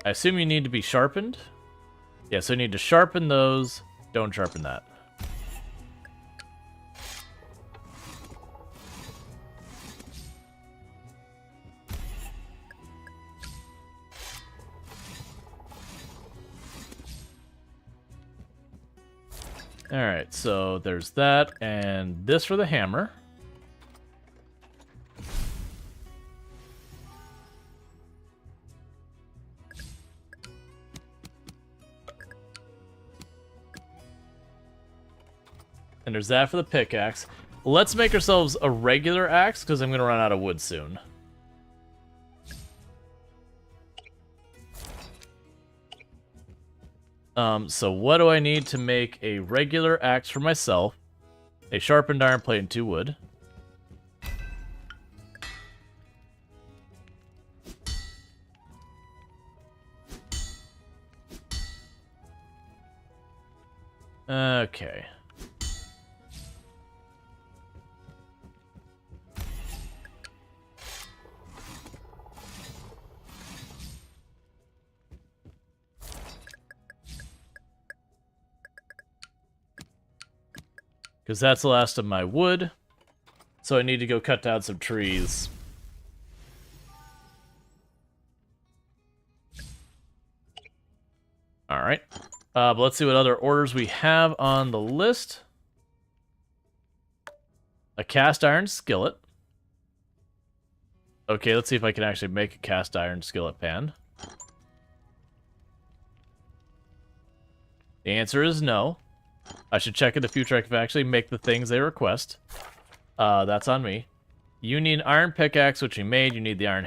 [SPEAKER 1] I assume you need to be sharpened? Yeah, so you need to sharpen those. Don't sharpen that. Alright, so there's that, and this for the hammer. And there's that for the pickaxe. Let's make ourselves a regular axe, because I'm going to run out of wood soon. So what do I need to make a regular axe for myself? A sharpened iron plate and 2 wood. Okay. Because that's the last of my wood. So I need to go cut down some trees. Alright. But let's see what other orders we have on the list. A cast iron skillet. Okay, let's see if I can actually make a cast iron skillet pan. The answer is no. I should check in the future I can actually make the things they request. That's on me. You need an iron pickaxe, which you made. You need the iron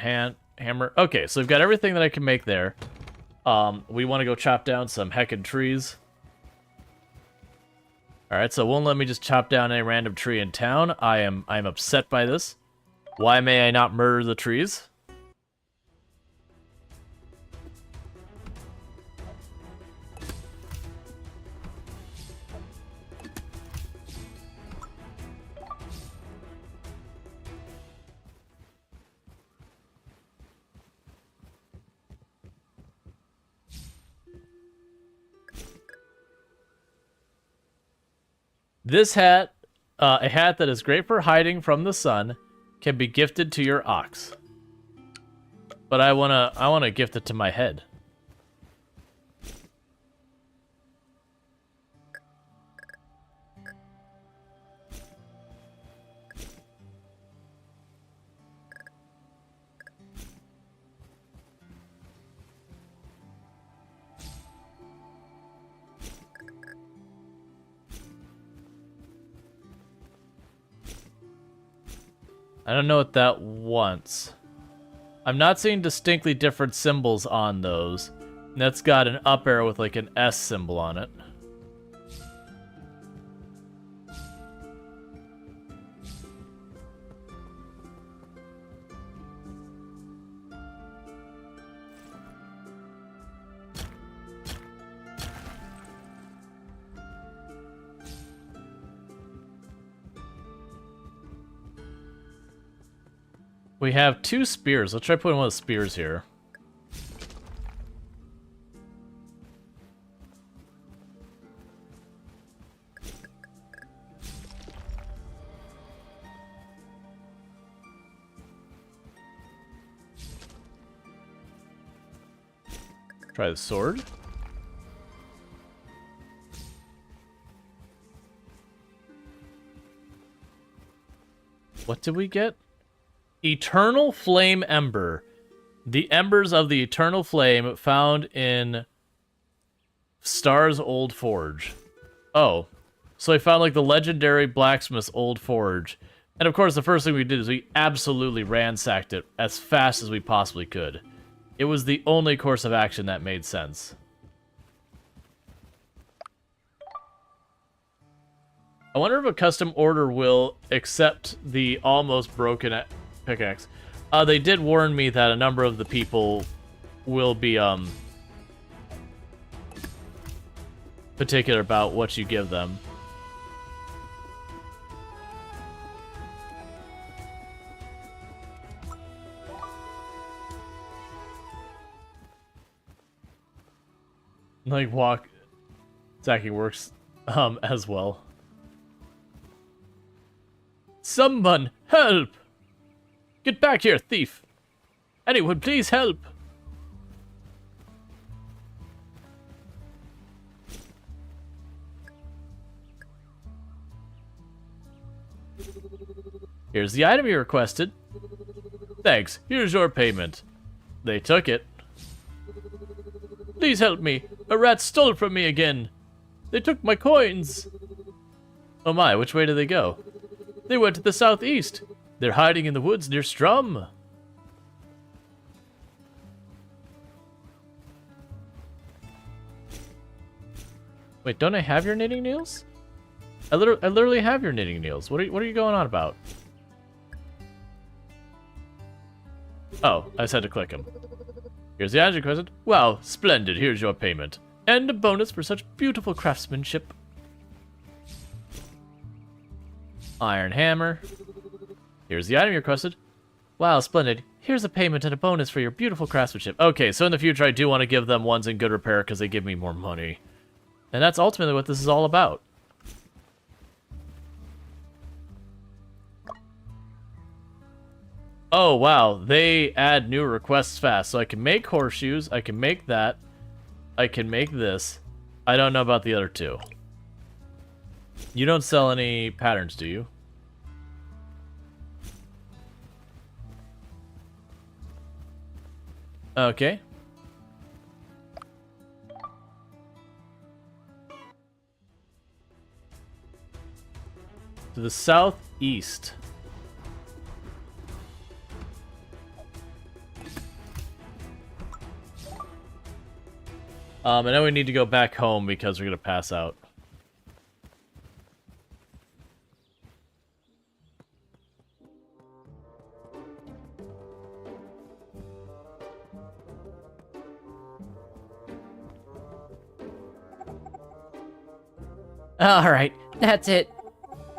[SPEAKER 1] hammer. Okay, so we've got everything that I can make there. We want to go chop down some heckin' trees. Alright, so it won't let me just chop down any random tree in town. I'm upset by this. Why may I not murder the trees? This hat, a hat that is great for hiding from the sun, can be gifted to your ox. But I wanna gift it to my head. I don't know what that wants. I'm not seeing distinctly different symbols on those. That's got an up arrow with like an S symbol on it. We have 2 spears. Let's try putting one of the spears here. Try the sword. What did we get? Eternal Flame Ember. The embers of the Eternal Flame found in Star's old forge. Oh. So I found like the legendary Blacksmith's old forge. And of course the first thing we did is we absolutely ransacked it as fast as we possibly could. It was the only course of action that made sense. I wonder if a custom order will accept the almost broken pickaxe. They did warn me that a number of the people will be particular about what you give them. Like walk attacking works as well. Someone help! Get back here, thief! Anyone, please help! Here's the item you requested. Thanks, here's your payment. They took it. Please help me. A rat stole from me again. They took my coins. Oh my, which way did they go? They went to the southeast. They're hiding in the woods near Strum. Wait, don't I have your knitting needles? I literally have your knitting needles. What are you going on about? Oh, I just had to click them. Here's the answer question. Wow, splendid. Here's your payment. And a bonus for such beautiful craftsmanship. Iron hammer. Here's the item you requested. Wow, splendid. Here's a payment and a bonus for your beautiful craftsmanship. Okay, so in the future I do want to give them ones in good repair because they give me more money. And that's ultimately what this is all about. Oh, wow. They add new requests fast. So I can make horseshoes. I can make that. I can make this. I don't know about the other two. You don't sell any patterns, do you? Okay. To the southeast. I know we need to go back home because we're gonna pass out.
[SPEAKER 2] Alright, that's it.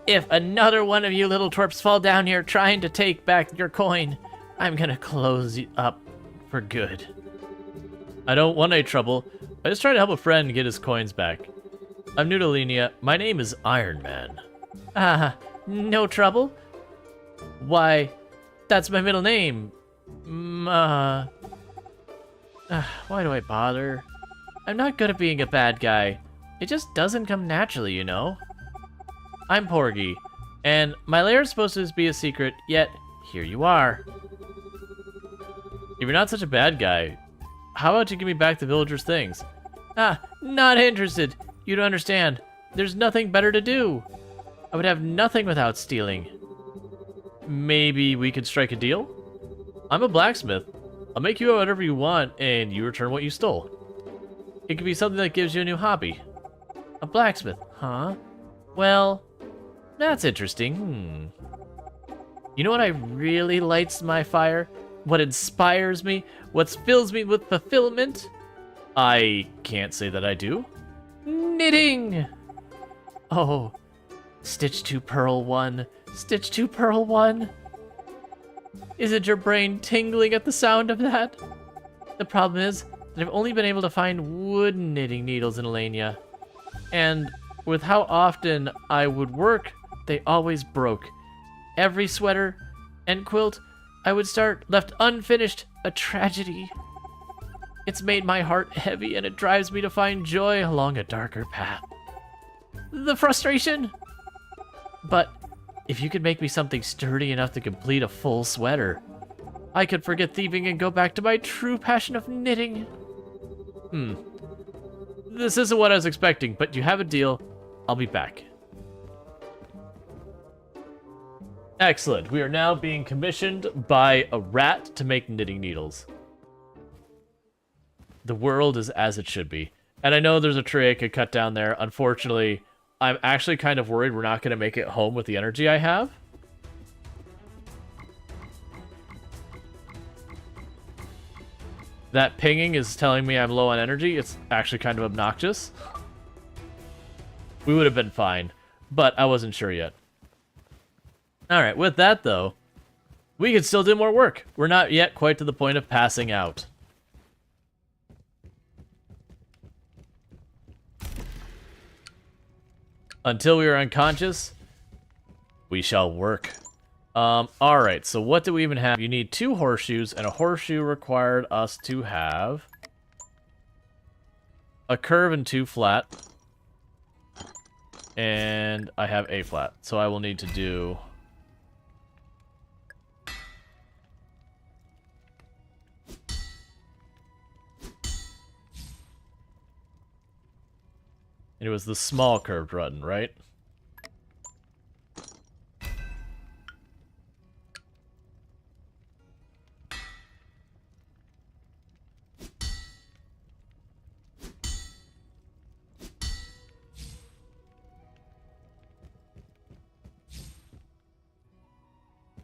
[SPEAKER 2] If another one of you little twerps fall down here trying to take back your coin, I'm gonna close you up for good.
[SPEAKER 1] I don't want any trouble. I just tried to help a friend get his coins back. I'm new to Lenia. My name is Iron Man.
[SPEAKER 2] No trouble? Why, that's my middle name.
[SPEAKER 1] Why do I bother?
[SPEAKER 2] I'm not good at being a bad guy. It just doesn't come naturally, you know?
[SPEAKER 1] I'm Porgy, and my lair is supposed to be a secret, yet here you are. If you're not such a bad guy, how about you give me back the villagers' things?
[SPEAKER 2] Not interested. You don't understand. There's nothing better to do. I would have nothing without stealing.
[SPEAKER 1] Maybe we could strike a deal? I'm a blacksmith. I'll make you whatever you want, and you return what you stole. It could be something that gives you a new hobby.
[SPEAKER 2] A blacksmith, huh? Well, that's interesting. You know what I really lights my fire? What inspires me? What fills me with fulfillment?
[SPEAKER 1] I can't say that I do.
[SPEAKER 2] Knitting! Oh, stitch 2 purl 1, stitch 2 purl 1. Isn't your brain tingling at the sound of that? The problem is that I've only been able to find wood knitting needles in Alania. And with how often I would work, they always broke. Every sweater and quilt I would start left unfinished, a tragedy. It's made my heart heavy and it drives me to find joy along a darker path. The frustration! But if you could make me something sturdy enough to complete a full sweater, I could forget thieving and go back to my true passion of knitting.
[SPEAKER 1] This isn't what I was expecting, but you have a deal. I'll be back. Excellent. We are now being commissioned by a rat to make knitting needles. The world is as it should be. And I know there's a tree I could cut down there. Unfortunately, I'm actually kind of worried we're not going to make it home with the energy I have. That pinging is telling me I'm low on energy. It's actually kind of obnoxious. We would have been fine, but I wasn't sure yet. Alright, with that though, we can still do more work. We're not yet quite to the point of passing out. Until we are unconscious, we shall work. Alright, so what do we even have? You need 2 horseshoes, and a horseshoe required us to have a curve and 2 flat. And I have a flat, so I will need to do... It was the small curved button, right?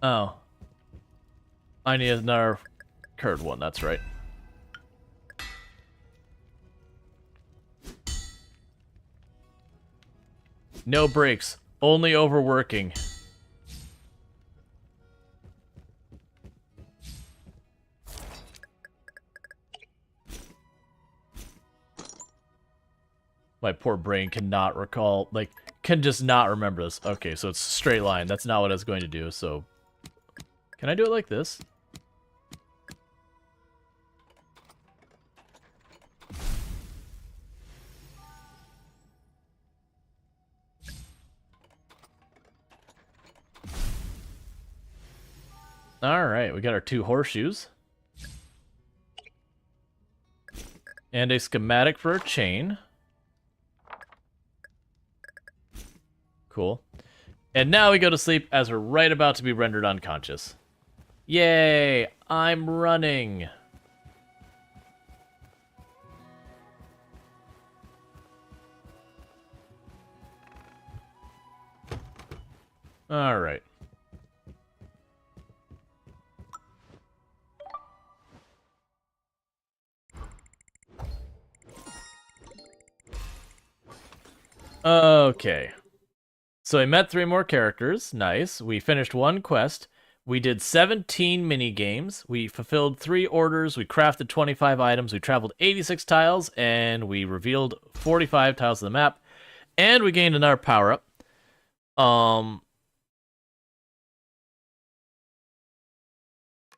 [SPEAKER 1] Oh. I need another curved one, that's right. No breaks, only overworking. My poor brain cannot recall, like, can just not remember this. Okay, so it's a straight line. That's not what I was going to do, so... Can I do it like this? Alright, we got our 2 horseshoes. And a schematic for a chain. Cool. And now we go to sleep as we're right about to be rendered unconscious. Yay! I'm running! Alright. Okay. So I met 3 more characters. Nice. We finished 1 quest. We did 17 mini games. We fulfilled 3 orders. We crafted 25 items. We traveled 86 tiles, and we revealed 45 tiles of the map. And we gained another power-up.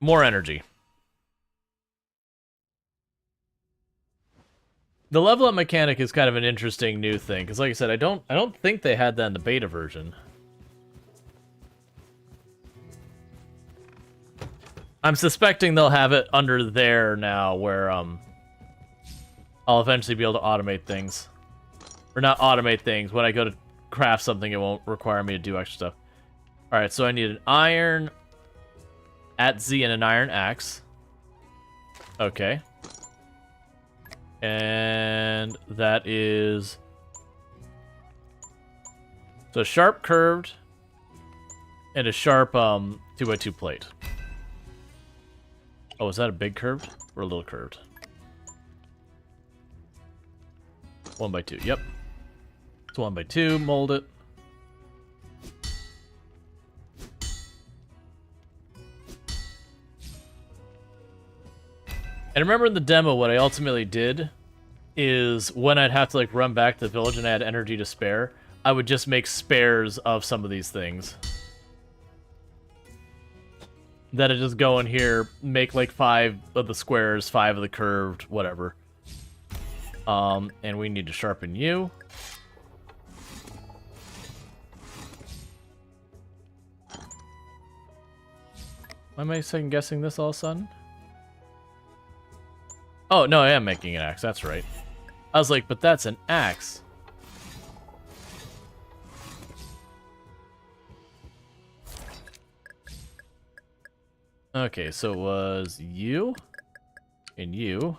[SPEAKER 1] More energy. The level up mechanic is kind of an interesting new thing, because like I said, I don't think they had that in the beta version. I'm suspecting they'll have it under there now, where I'll eventually be able to automate things. Or not automate things. When I go to craft something, it won't require me to do extra stuff. Alright, so I need an iron at Z and an iron axe. Okay. And that is... So sharp curved and a sharp 2x2 plate. Oh, is that a big curved or a little curved? 1x2, yep. It's 1x2, mold it. And remember in the demo, what I ultimately did is when I'd have to like run back to the village and I had energy to spare, I would just make spares of some of these things. Then I just go in here, make like 5 of the squares, 5 of the curved, whatever. And we need to sharpen you. Why am I second guessing this all of a sudden? Oh, no, I am making an axe. That's right. I was like, but that's an axe. Okay, so it was you and you.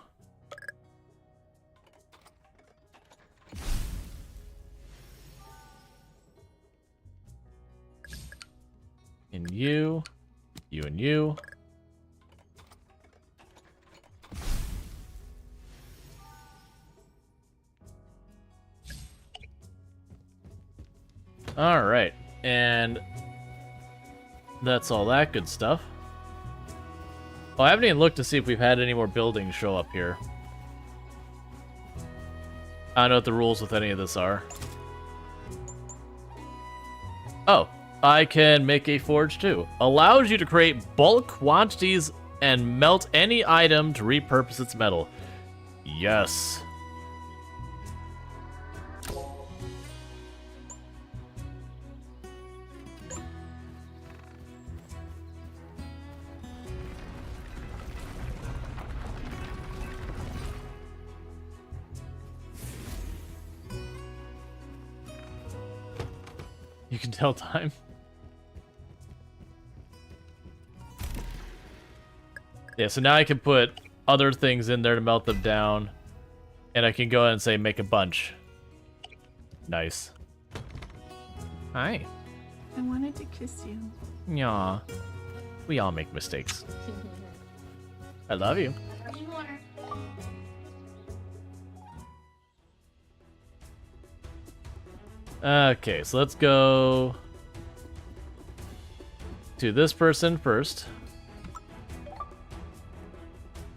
[SPEAKER 1] And you and you. Alright, and that's all that good stuff. Oh, I haven't even looked to see if we've had any more buildings show up here. I don't know what the rules with any of this are. Oh, I can make a forge too. Allows you to create bulk quantities and melt any item to repurpose its metal. Yes. You can tell time. Yeah, so now I can put other things in there to melt them down. And I can go ahead and say make a bunch. Nice.
[SPEAKER 2] Hi.
[SPEAKER 3] I wanted to kiss you.
[SPEAKER 2] Yaw.
[SPEAKER 1] We all make mistakes. I love you. Okay, so let's go to this person first.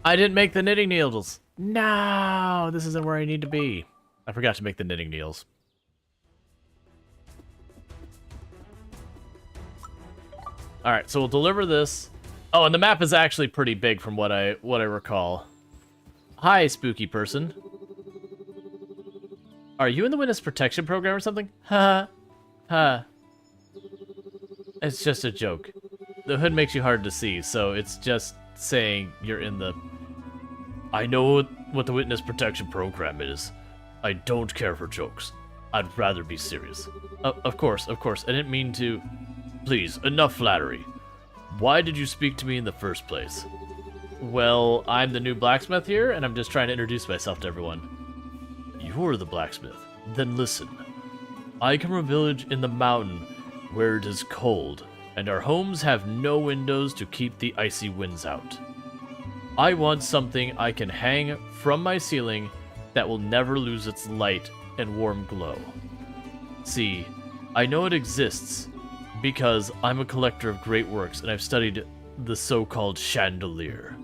[SPEAKER 1] I didn't make the knitting needles. No, this isn't where I need to be. I forgot to make the knitting needles. Alright, so we'll deliver this. Oh, and the map is actually pretty big from what I recall. Hi, spooky person. Are you in the witness protection program or something? Ha. Ha. It's just a joke. The hood makes you hard to see, so it's just saying you're in the... I know what the witness protection program is. I don't care for jokes. I'd rather be serious. Of course. I didn't mean to... Please, enough flattery. Why did you speak to me in the first place? Well, I'm the new blacksmith here, and I'm just trying to introduce myself to everyone. You're the blacksmith. Then listen. I come from a village in the mountain where it is cold, and our homes have no windows to keep the icy winds out. I want something I can hang from my ceiling that will never lose its light and warm glow. See, I know it exists because I'm a collector of great works and I've studied the so-called chandelier.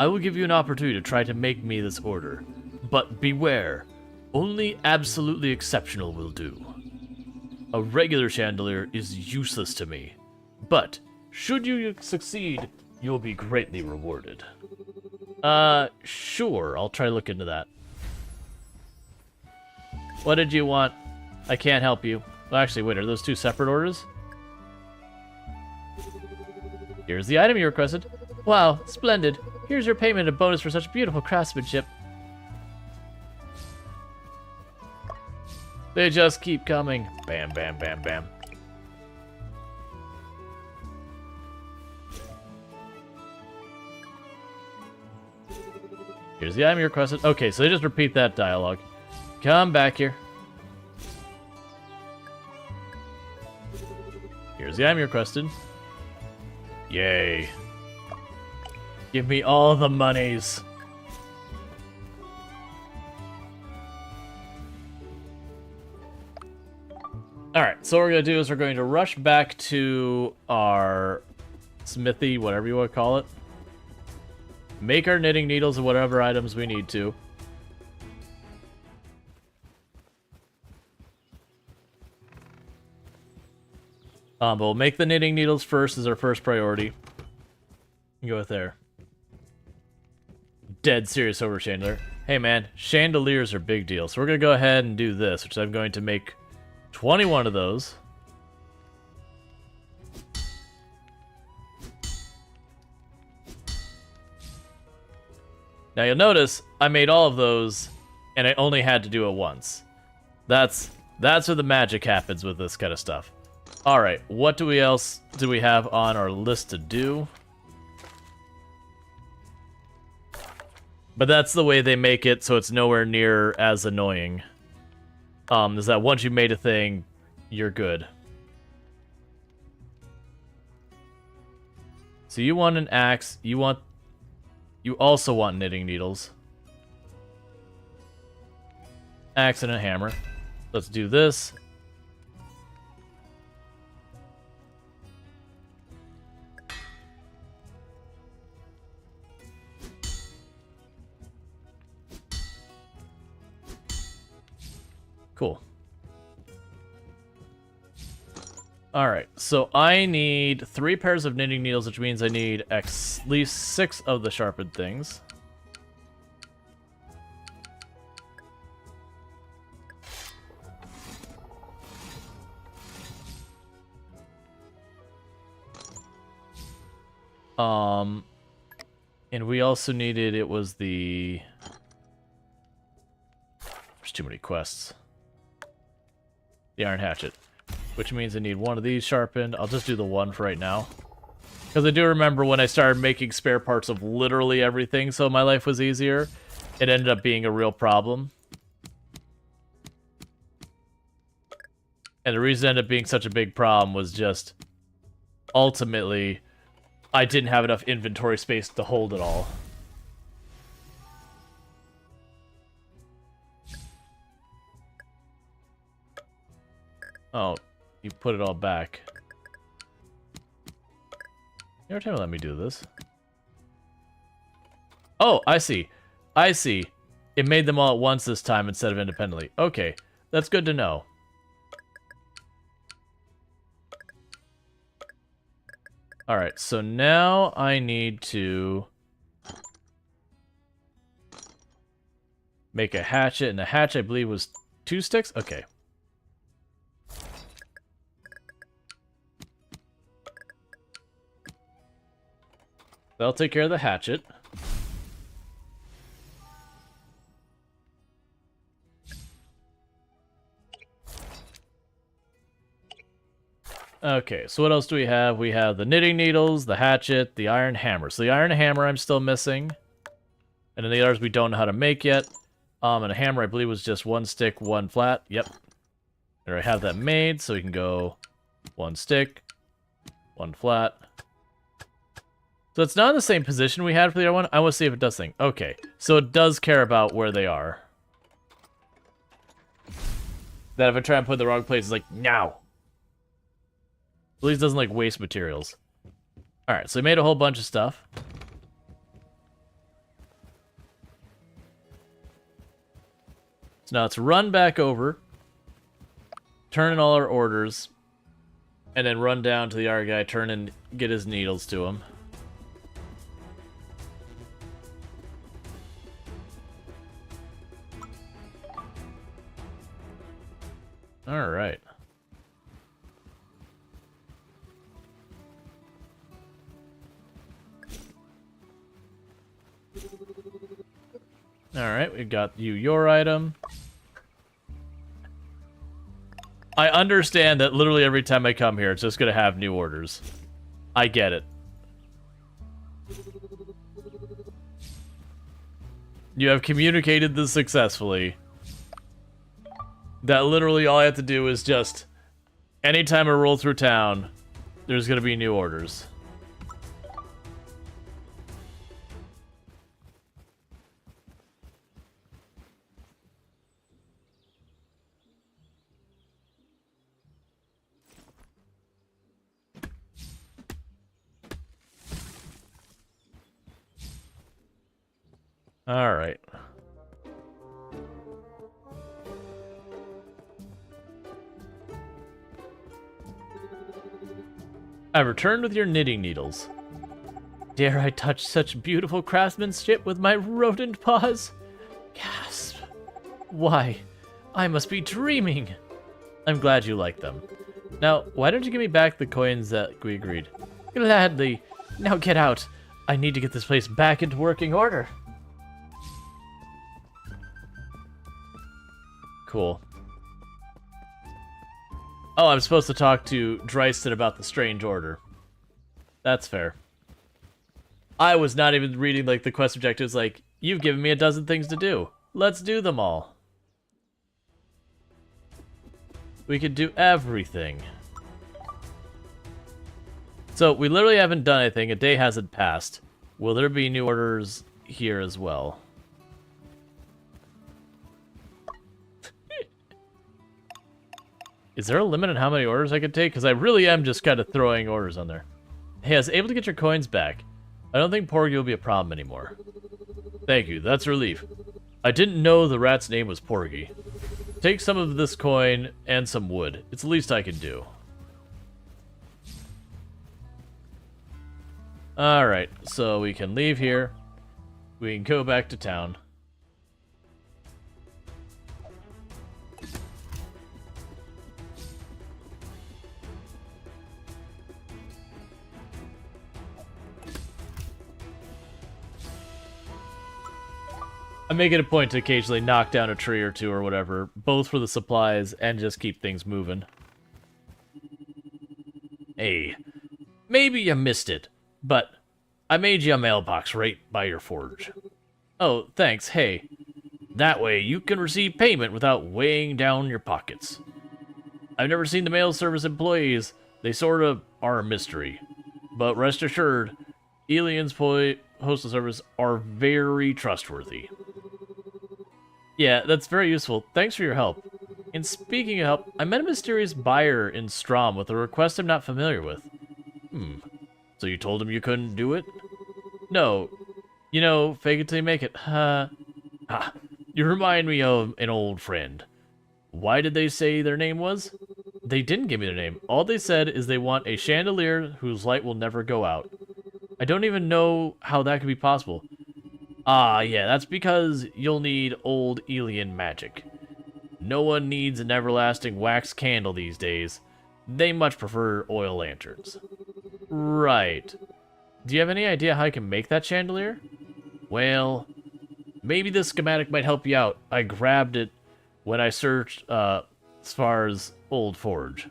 [SPEAKER 1] I will give you an opportunity to try to make me this order, but beware, only absolutely exceptional will do. A regular chandelier is useless to me, but should you succeed, you'll be greatly rewarded. Sure, I'll try to look into that. What did you want? I can't help you. Well, actually, wait, are those two separate orders? Here's the item you requested. Wow, splendid. Here's your payment and bonus for such beautiful craftsmanship. They just keep coming. Bam, bam, bam, bam. Here's the item you requested. Okay, so they just repeat that dialogue. Come back here. Here's the item you requested. Yay. Give me all the monies. Alright, so what we're going to do is we're going to rush back to our smithy, whatever you want to call it. Make our knitting needles and whatever items we need to. But we'll make the knitting needles first as our first priority. Go with there. Dead serious over chandelier. Hey man, chandeliers are big deal. So we're going to go ahead and do this, which I'm going to make 21 of those. Now you'll notice I made all of those and I only had to do it once. That's where the magic happens with this kind of stuff. Alright, what else do we have on our list to do? But that's the way they make it so it's nowhere near as annoying. Is that once you made a thing, you're good. So you want an axe, you also want knitting needles. Axe and a hammer. Let's do this. Cool. Alright, so I need 3 pairs of knitting needles, which means I need at least 6 of the sharpened things. And we also needed, it was the... There's too many quests. The iron hatchet. Which means I need one of these sharpened. I'll just do the one for right now. Because I do remember when I started making spare parts of literally everything so my life was easier, it ended up being a real problem. And the reason it ended up being such a big problem was just... Ultimately, I didn't have enough inventory space to hold it all. Oh, you put it all back. You ever trying to let me do this? Oh, I see. I see. It made them all at once this time instead of independently. Okay, that's good to know. Alright, so now I need to make a hatchet, and the hatchet I believe was 2 sticks? Okay. That'll take care of the hatchet. Okay, so what else do we have? We have the knitting needles, the hatchet, the iron hammer. So the iron hammer I'm still missing. And then the others we don't know how to make yet. And a hammer I believe was just 1 stick, 1 flat. Yep. There I have that made, so we can go 1 stick, 1 flat. So it's not in the same position we had for the other one. I want to see if it does thing. Okay, so it does care about where they are. That if I try and put it in the wrong place, it's like, no! At least it doesn't, like, waste materials. Alright, so we made a whole bunch of stuff. So now let's run back over, turn in all our orders, and then run down to the other guy, turn and get his needles to him. Alright. Alright, we got you your item. I understand that literally every time I come here, it's just gonna have new orders. I get it. You have communicated this successfully. That literally all I have to do is just... anytime I roll through town, there's gonna be new orders. Alright. I returned with your knitting needles. Dare I touch such beautiful craftsmanship with my rodent paws? Gasp. Why, I must be dreaming. I'm glad you like them. Now, why don't you give me back the coins that we agreed? Gladly. Now get out. I need to get this place back into working order. Cool. Oh, I'm supposed to talk to Dryston about the strange order. That's fair. I was not even reading, like, the quest objectives, like, you've given me a dozen things to do. Let's do them all. We could do everything. So, we literally haven't done anything. A day hasn't passed. Will there be new orders here as well? Is there a limit on how many orders I could take? Because I really am just kind of throwing orders on there. Hey, I was able to get your coins back. I don't think Porgy will be a problem anymore. Thank you, that's a relief. I didn't know the rat's name was Porgy. Take some of this coin and some wood. It's the least I can do. Alright, so we can leave here. We can go back to town. I make it a point to occasionally knock down a tree or two or whatever, both for the supplies and just keep things moving. Hey, maybe you missed it, but I made you a mailbox right by your forge. Oh, thanks, hey. That way you can receive payment without weighing down your pockets. I've never seen the mail service employees. They sort of are a mystery. But rest assured, Alien's postal service are very trustworthy. Yeah, that's very useful. Thanks for your help. And speaking of help, I met a mysterious buyer in Strom with a request I'm not familiar with. So you told him you couldn't do it? No. You know, fake it till you make it. You remind me of an old friend. Why did they say their name was? They didn't give me their name. All they said is they want a chandelier whose light will never go out. I don't even know how that could be possible. Ah, yeah, that's because you'll need old alien magic. No one needs an everlasting wax candle these days. They much prefer oil lanterns. Right. Do you have any idea how I can make that chandelier? Well, maybe this schematic might help you out. I grabbed it when I searched as far as Old Forge.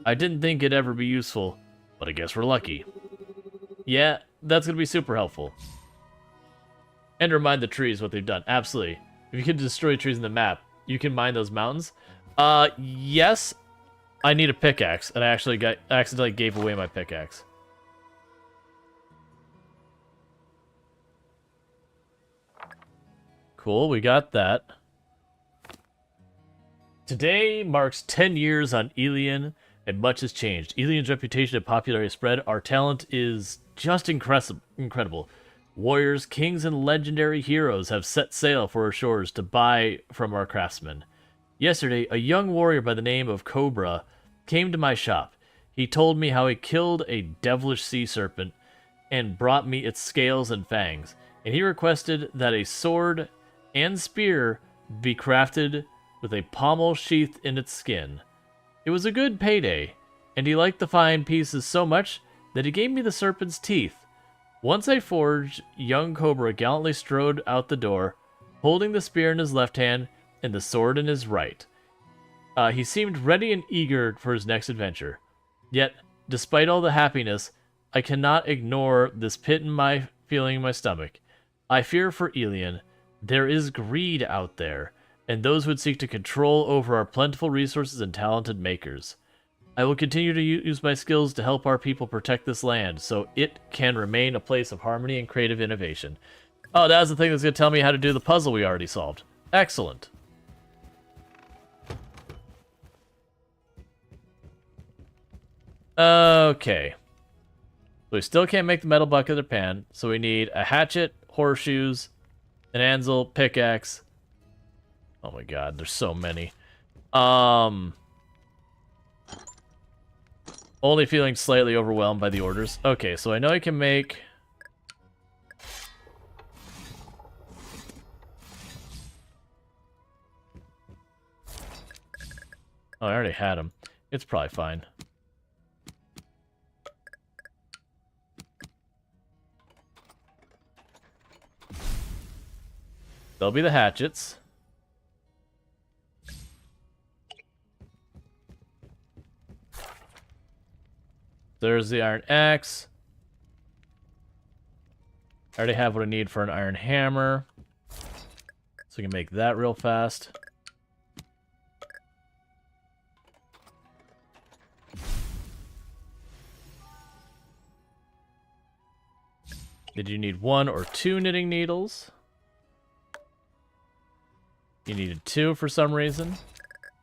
[SPEAKER 1] I didn't think it'd ever be useful, but I guess we're lucky. Yeah, that's going to be super helpful. And remind the trees what they've done. Absolutely. If you can destroy trees in the map, you can mine those mountains. Yes, I need a pickaxe, and I accidentally gave away my pickaxe. Cool, we got that. Today marks 10 years on Elian, and much has changed. Elian's reputation and popularity spread. Our talent is just incredible. Warriors, kings, and legendary heroes have set sail for our shores to buy from our craftsmen. Yesterday, a young warrior by the name of Cobra came to my shop. He told me how he killed a devilish sea serpent and brought me its scales and fangs, and he requested that a sword and spear be crafted with a pommel sheathed in its skin. It was a good payday, and he liked the fine pieces so much that he gave me the serpent's teeth. Once I forged, young Cobra gallantly strode out the door, holding the spear in his left hand and the sword in his right. He seemed ready and eager for his next adventure. Yet, despite all the happiness, I cannot ignore this pit in my feeling in my stomach. I fear for Elian. There is greed out there, and those who would seek to control over our plentiful resources and talented makers. I will continue to use my skills to help our people protect this land, so it can remain a place of harmony and creative innovation. Oh, that was the thing that's going to tell me how to do the puzzle we already solved. Excellent. Okay. We still can't make the metal bucket or pan, so we need a hatchet, horseshoes, an anvil, pickaxe. Oh my god, there's so many. Only feeling slightly overwhelmed by the orders. Okay, so I know I can make... Oh, I already had them. It's probably fine. They'll be the hatchets. There's the iron axe. I already have what I need for an iron hammer. So we can make that real fast. Did you need 1 or 2 knitting needles? You needed 2 for some reason.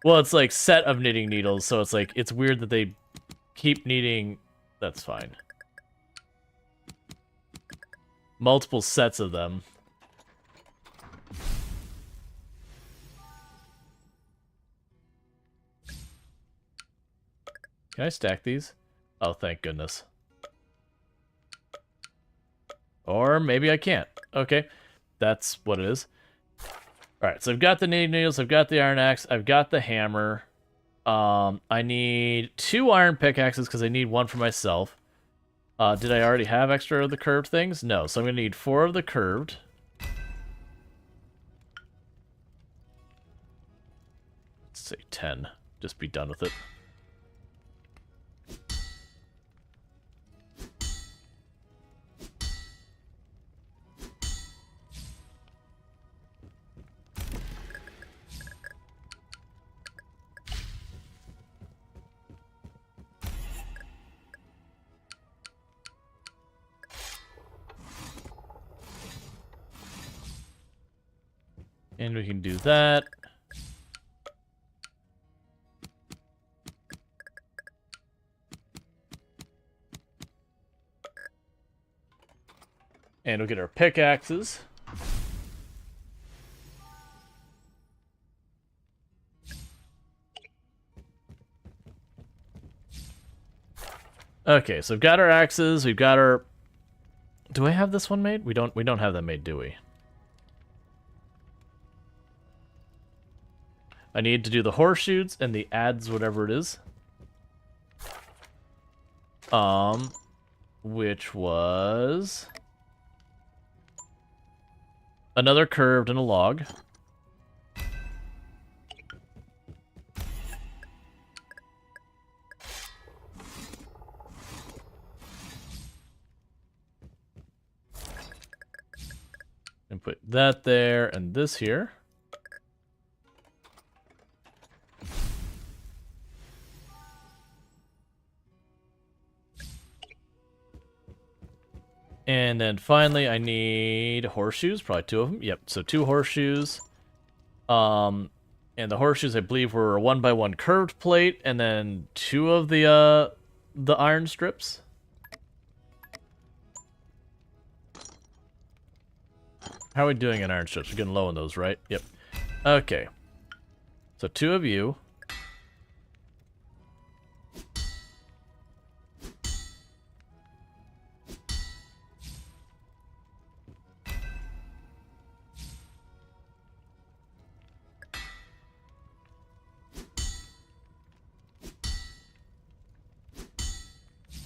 [SPEAKER 1] Well, it's like set of knitting needles, so it's like, it's weird that they keep needing... That's fine. Multiple sets of them. Can I stack these? Oh, thank goodness. Or maybe I can't. Okay, that's what it is. Alright, so I've got the knitting needles, I've got the iron axe, I've got the hammer. I need 2 iron pickaxes because I need 1 for myself. Did I already have extra of the curved things? No, so I'm going to need 4 of the curved. Let's say 10. Just be done with it. And we can do that. And we'll get our pickaxes. Okay, so we've got our axes, we've got our... Do I have this one made? We don't have that made, do we? I need to do the horseshoes and the adze, whatever it is. Which was... another curved and a log. And put that there and this here. And then finally, I need horseshoes, probably 2 of them. Yep, so 2 horseshoes. And the horseshoes, I believe, were a 1x1 curved plate, and then 2 of the iron strips. How are we doing in iron strips? We're getting low on those, right? Yep. Okay. So 2 of you.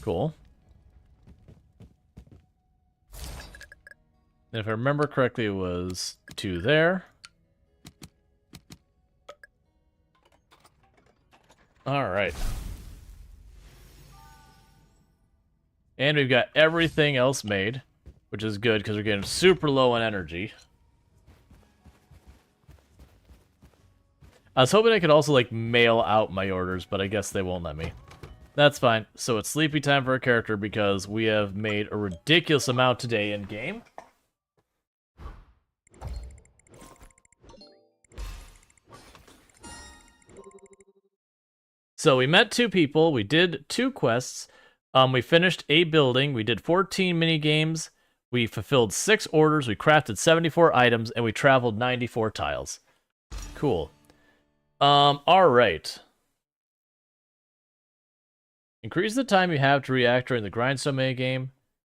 [SPEAKER 1] Cool. And if I remember correctly, it was 2 there. Alright. And we've got everything else made, which is good because we're getting super low on energy. I was hoping I could also, like, mail out my orders, but I guess they won't let me. That's fine. So it's sleepy time for our character because we have made a ridiculous amount today in-game. So we met 2 people, we did 2 quests, we finished a building, we did 14 mini-games, we fulfilled 6 orders, we crafted 74 items, and we traveled 94 tiles. Cool. Alright. Increase the time you have to react during the grindstone minigame.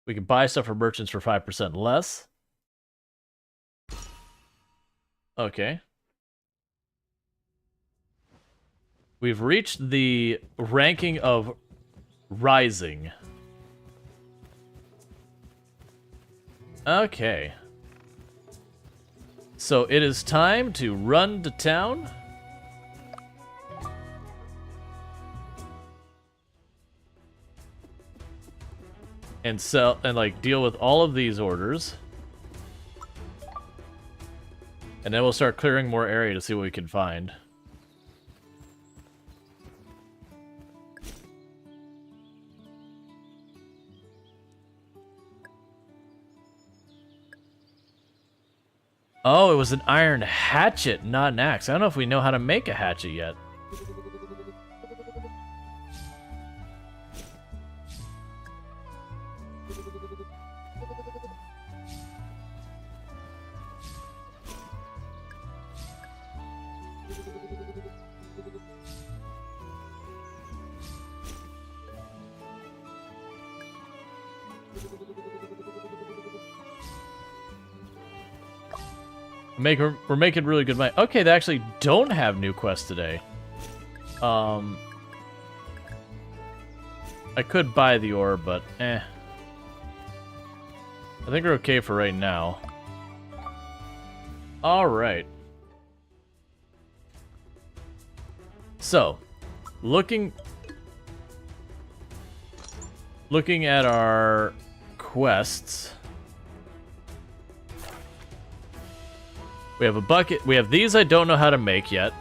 [SPEAKER 1] We can buy stuff from merchants for 5% less. Okay. We've reached the ranking of Rising. Okay. So it is time to run to town. And sell and like deal with all of these orders. And then we'll start clearing more area to see what we can find. Oh, it was an iron hatchet, not an axe. I don't know if we know how to make a hatchet yet. We're making really good money. Okay, they actually don't have new quests today. I could buy the ore, but I think we're okay for right now. Alright. So, looking at our quests. We have a bucket. We have these I don't know how to make yet.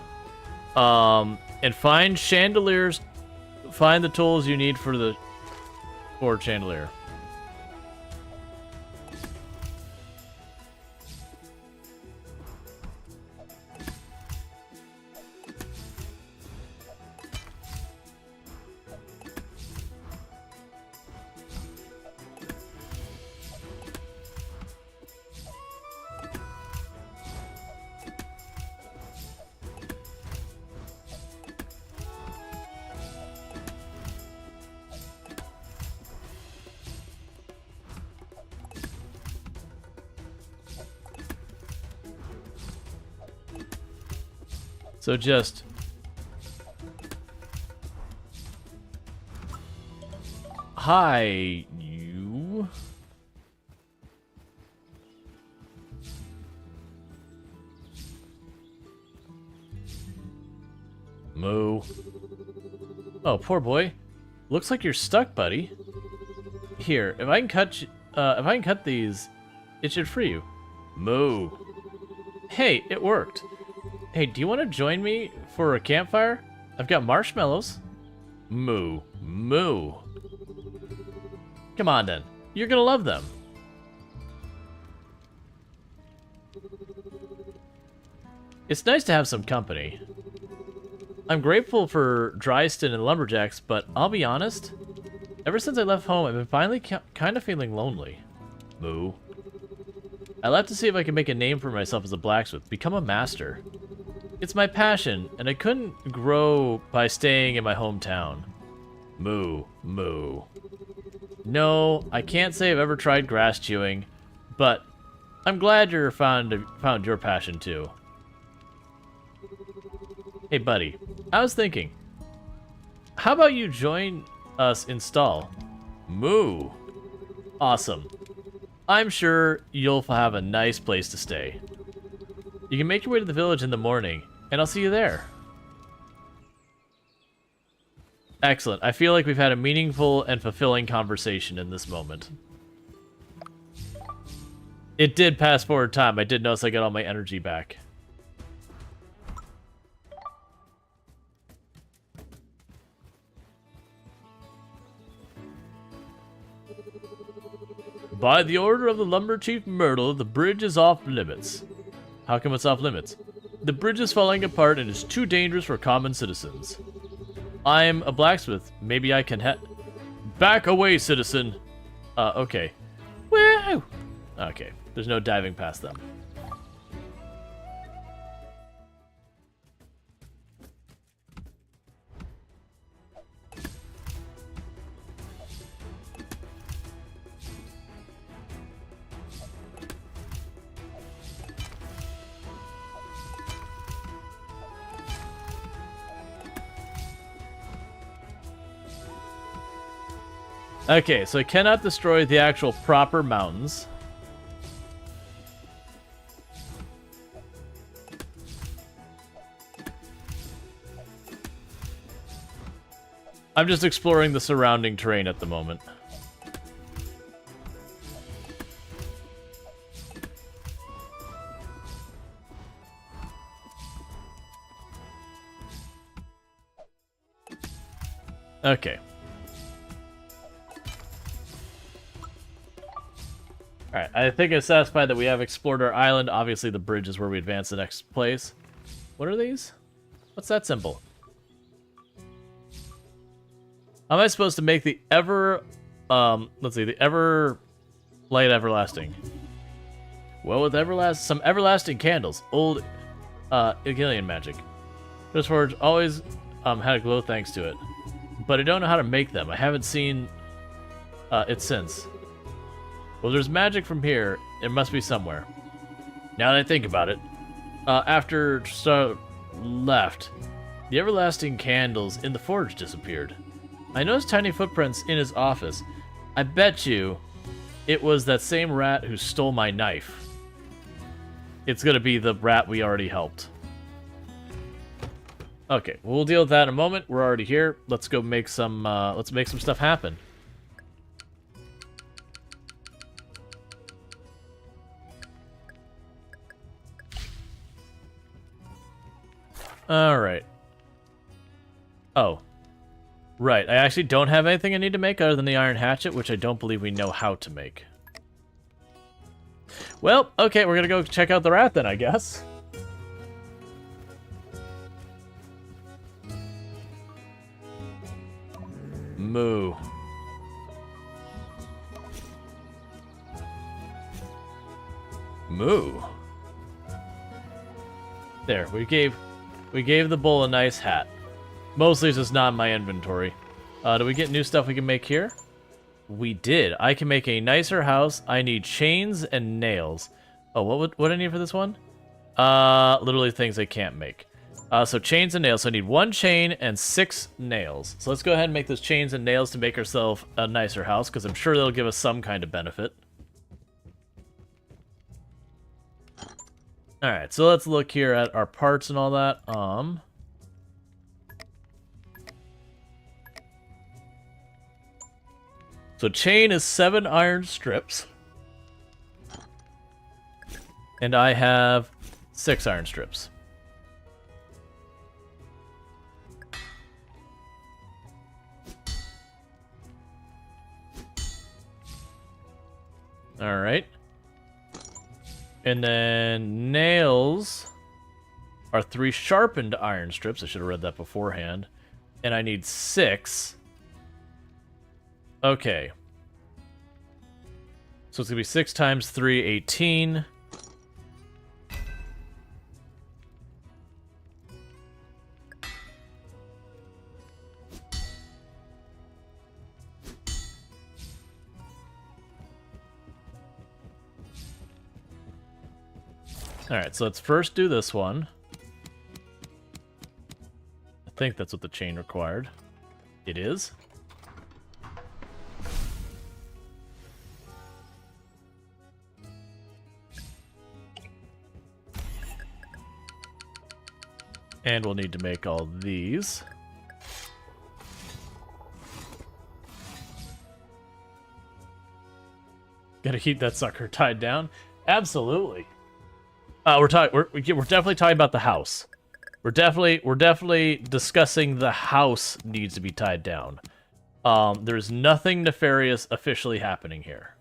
[SPEAKER 1] And find chandeliers. Find the tools you need for the chandelier. So just... Hi, you. Moo. Oh, poor boy. Looks like you're stuck, buddy. Here, if I can cut these, it should free you. Moo. Hey, it worked. Hey, do you want to join me for a campfire? I've got marshmallows. Moo. Moo. Come on, then. You're gonna love them. It's nice to have some company. I'm grateful for Dryston and Lumberjacks, but I'll be honest, ever since I left home, I've been finally kind of feeling lonely. Moo. I left to see if I could make a name for myself as a blacksmith, become a master. It's my passion, and I couldn't grow by staying in my hometown. Moo. Moo. No, I can't say I've ever tried grass chewing, but I'm glad you found your passion too. Hey, buddy. I was thinking, how about you join us in Stall? Moo. Awesome. I'm sure you'll have a nice place to stay. You can make your way to the village in the morning, and I'll see you there. Excellent. I feel like we've had a meaningful and fulfilling conversation in this moment. It did pass forward time. I did notice I got all my energy back. By the order of the Lumber Chief Myrtle, the bridge is off limits. How come it's off limits? The bridge is falling apart and is too dangerous for common citizens. I'm a blacksmith. Maybe I can Back away, citizen! Okay. Woo! Okay, there's no diving past them. Okay, so I cannot destroy the actual proper mountains. I'm just exploring the surrounding terrain at the moment. Okay. Alright, I think I'm satisfied that we have explored our island. Obviously, the bridge is where we advance the next place. What are these? What's that symbol? How am I supposed to make the let's see, the ever light everlasting? Well, with some everlasting candles. Old, Igilian magic. This forge always, had a glow thanks to it. But I don't know how to make them. I haven't seen, it since. Well, there's magic from here. It must be somewhere. Now that I think about it, after Star left, the everlasting candles in the forge disappeared. I noticed tiny footprints in his office. I bet you it was that same rat who stole my knife. It's gonna be the rat we already helped. Okay, we'll deal with that in a moment. We're already here. Let's go make some, let's make some stuff happen. Alright. Oh. Right, I actually don't have anything I need to make other than the iron hatchet, which I don't believe we know how to make. Well, okay, we're gonna go check out the rat then, I guess. Moo. Moo. There, we gave the bull a nice hat. Mostly it's just not in my inventory. Do we get new stuff we can make here? We did. I can make a nicer house. I need chains and nails. Oh, what do I need for this one? Literally things I can't make. So chains and nails. So I need 1 chain and 6 nails. So let's go ahead and make those chains and nails to make ourselves a nicer house, because I'm sure they'll give us some kind of benefit. Alright, so let's look here at our parts and all that. So chain is 7 iron strips. And I have 6 iron strips. Alright. And then nails are 3 sharpened iron strips. I should have read that beforehand. And I need 6. Okay. So it's going to be 6 times 3, 18. Alright, so let's first do this one. I think that's what the chain required. It is. And we'll need to make all these. Gotta keep that sucker tied down. Absolutely. We're definitely talking about the house. We're definitely discussing the house needs to be tied down. There's nothing nefarious officially happening here.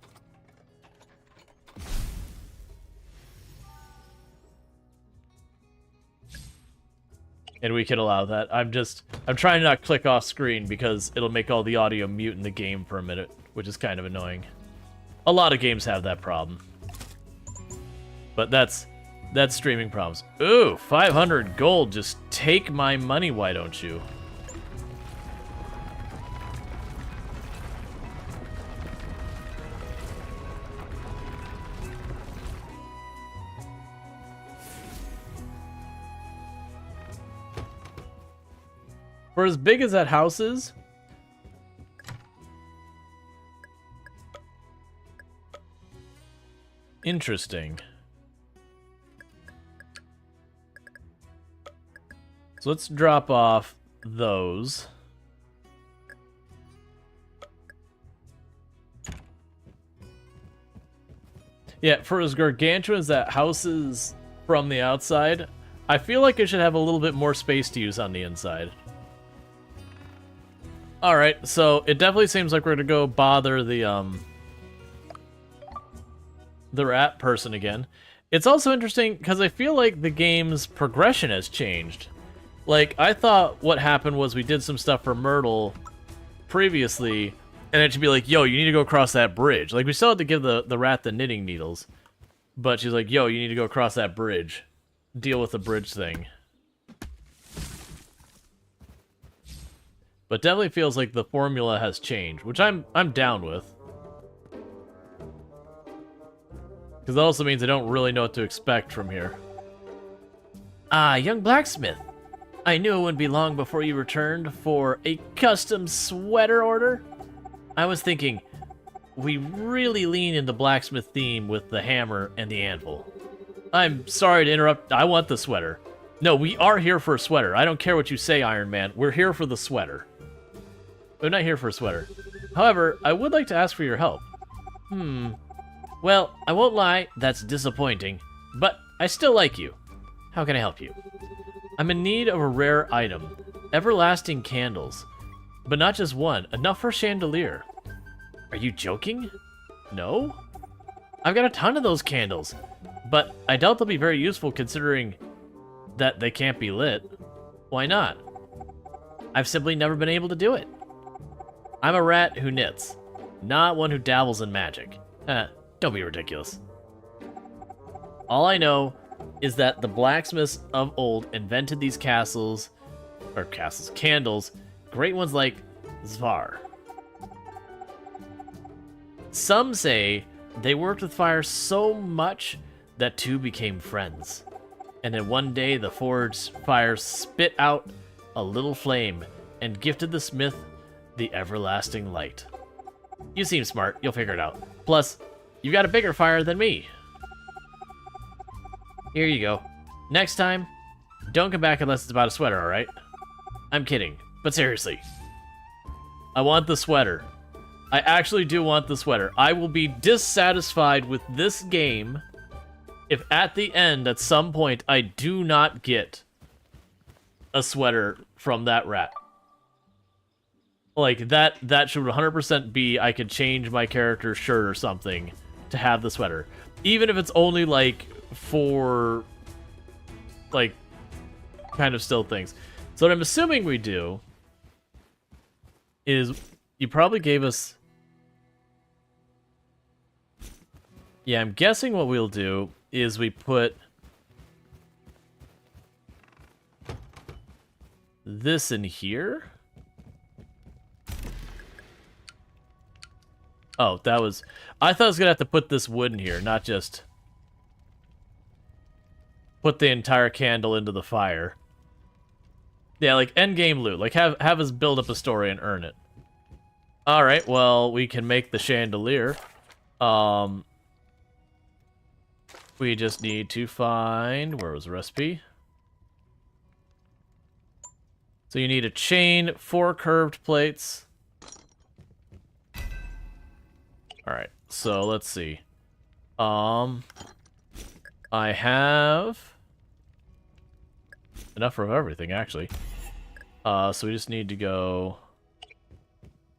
[SPEAKER 1] And we can allow that. I'm trying to not click off screen because it'll make all the audio mute in the game for a minute, which is kind of annoying. A lot of games have that problem. But that's streaming problems. Ooh, 500 gold. Just take my money, why don't you? For as big as that house is, interesting. So let's drop off those. Yeah, for as gargantuan as that house is from the outside, I feel like it should have a little bit more space to use on the inside. Alright, so it definitely seems like we're gonna go bother the rat person again. It's also interesting because I feel like the game's progression has changed. Like, I thought what happened was we did some stuff for Myrtle previously, and it should be like, yo, you need to go across that bridge. Like, we still had to give the rat the knitting needles, but she's like, yo, you need to go across that bridge. Deal with the bridge thing. But definitely feels like the formula has changed, which I'm down with. Because that also means I don't really know what to expect from here. Ah, young blacksmith. I knew it wouldn't be long before you returned for a custom sweater order. I was thinking, we really lean into blacksmith theme with the hammer and the anvil. I'm sorry to interrupt. I want the sweater. No, we are here for a sweater. I don't care what you say, Iron Man. We're here for the sweater. We're not here for a sweater. However, I would like to ask for your help. Well, I won't lie, that's disappointing. But I still like you. How can I help you? I'm in need of a rare item. Everlasting candles. But not just one, enough for a chandelier. Are you joking? No? I've got a ton of those candles. But I doubt they'll be very useful considering that they can't be lit. Why not? I've simply never been able to do it. I'm a rat who knits, not one who dabbles in magic. Don't be ridiculous. All I know is that the blacksmiths of old invented these candles, great ones like Zvar. Some say they worked with fire so much that two became friends. And then one day the forge fire spit out a little flame and gifted the smith the everlasting light. You seem smart. You'll figure it out. Plus, you've got a bigger fire than me. Here you go. Next time, don't come back unless it's about a sweater, alright? I'm kidding, but seriously. I want the sweater. I actually do want the sweater. I will be dissatisfied with this game if at the end, at some point, I do not get a sweater from that rat. Like, that should 100% be I could change my character's shirt or something to have the sweater. Even if it's only, like, for, like, kind of still things. So what I'm assuming we do is you probably gave us... Yeah, I'm guessing what we'll do is we put this in here. Oh, that was... I thought I was going to have to put this wood in here, not just put the entire candle into the fire. Yeah, like endgame loot. Like have us build up a story and earn it. Alright, well, we can make the chandelier. We just need to find... Where was the recipe? So you need a chain, 4 curved plates. Alright, so let's see. I have enough of everything, actually. So we just need to go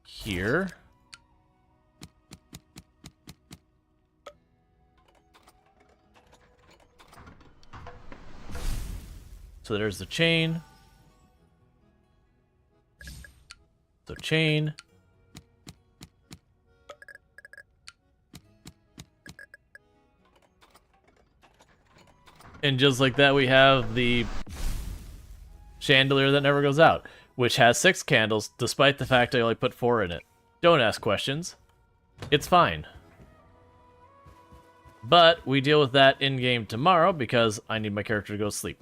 [SPEAKER 1] here. So there's the chain. So chain. And just like that, we have the chandelier that never goes out, which has 6 candles, despite the fact I only put 4 in it. Don't ask questions. It's fine. But we deal with that in-game tomorrow because I need my character to go sleep.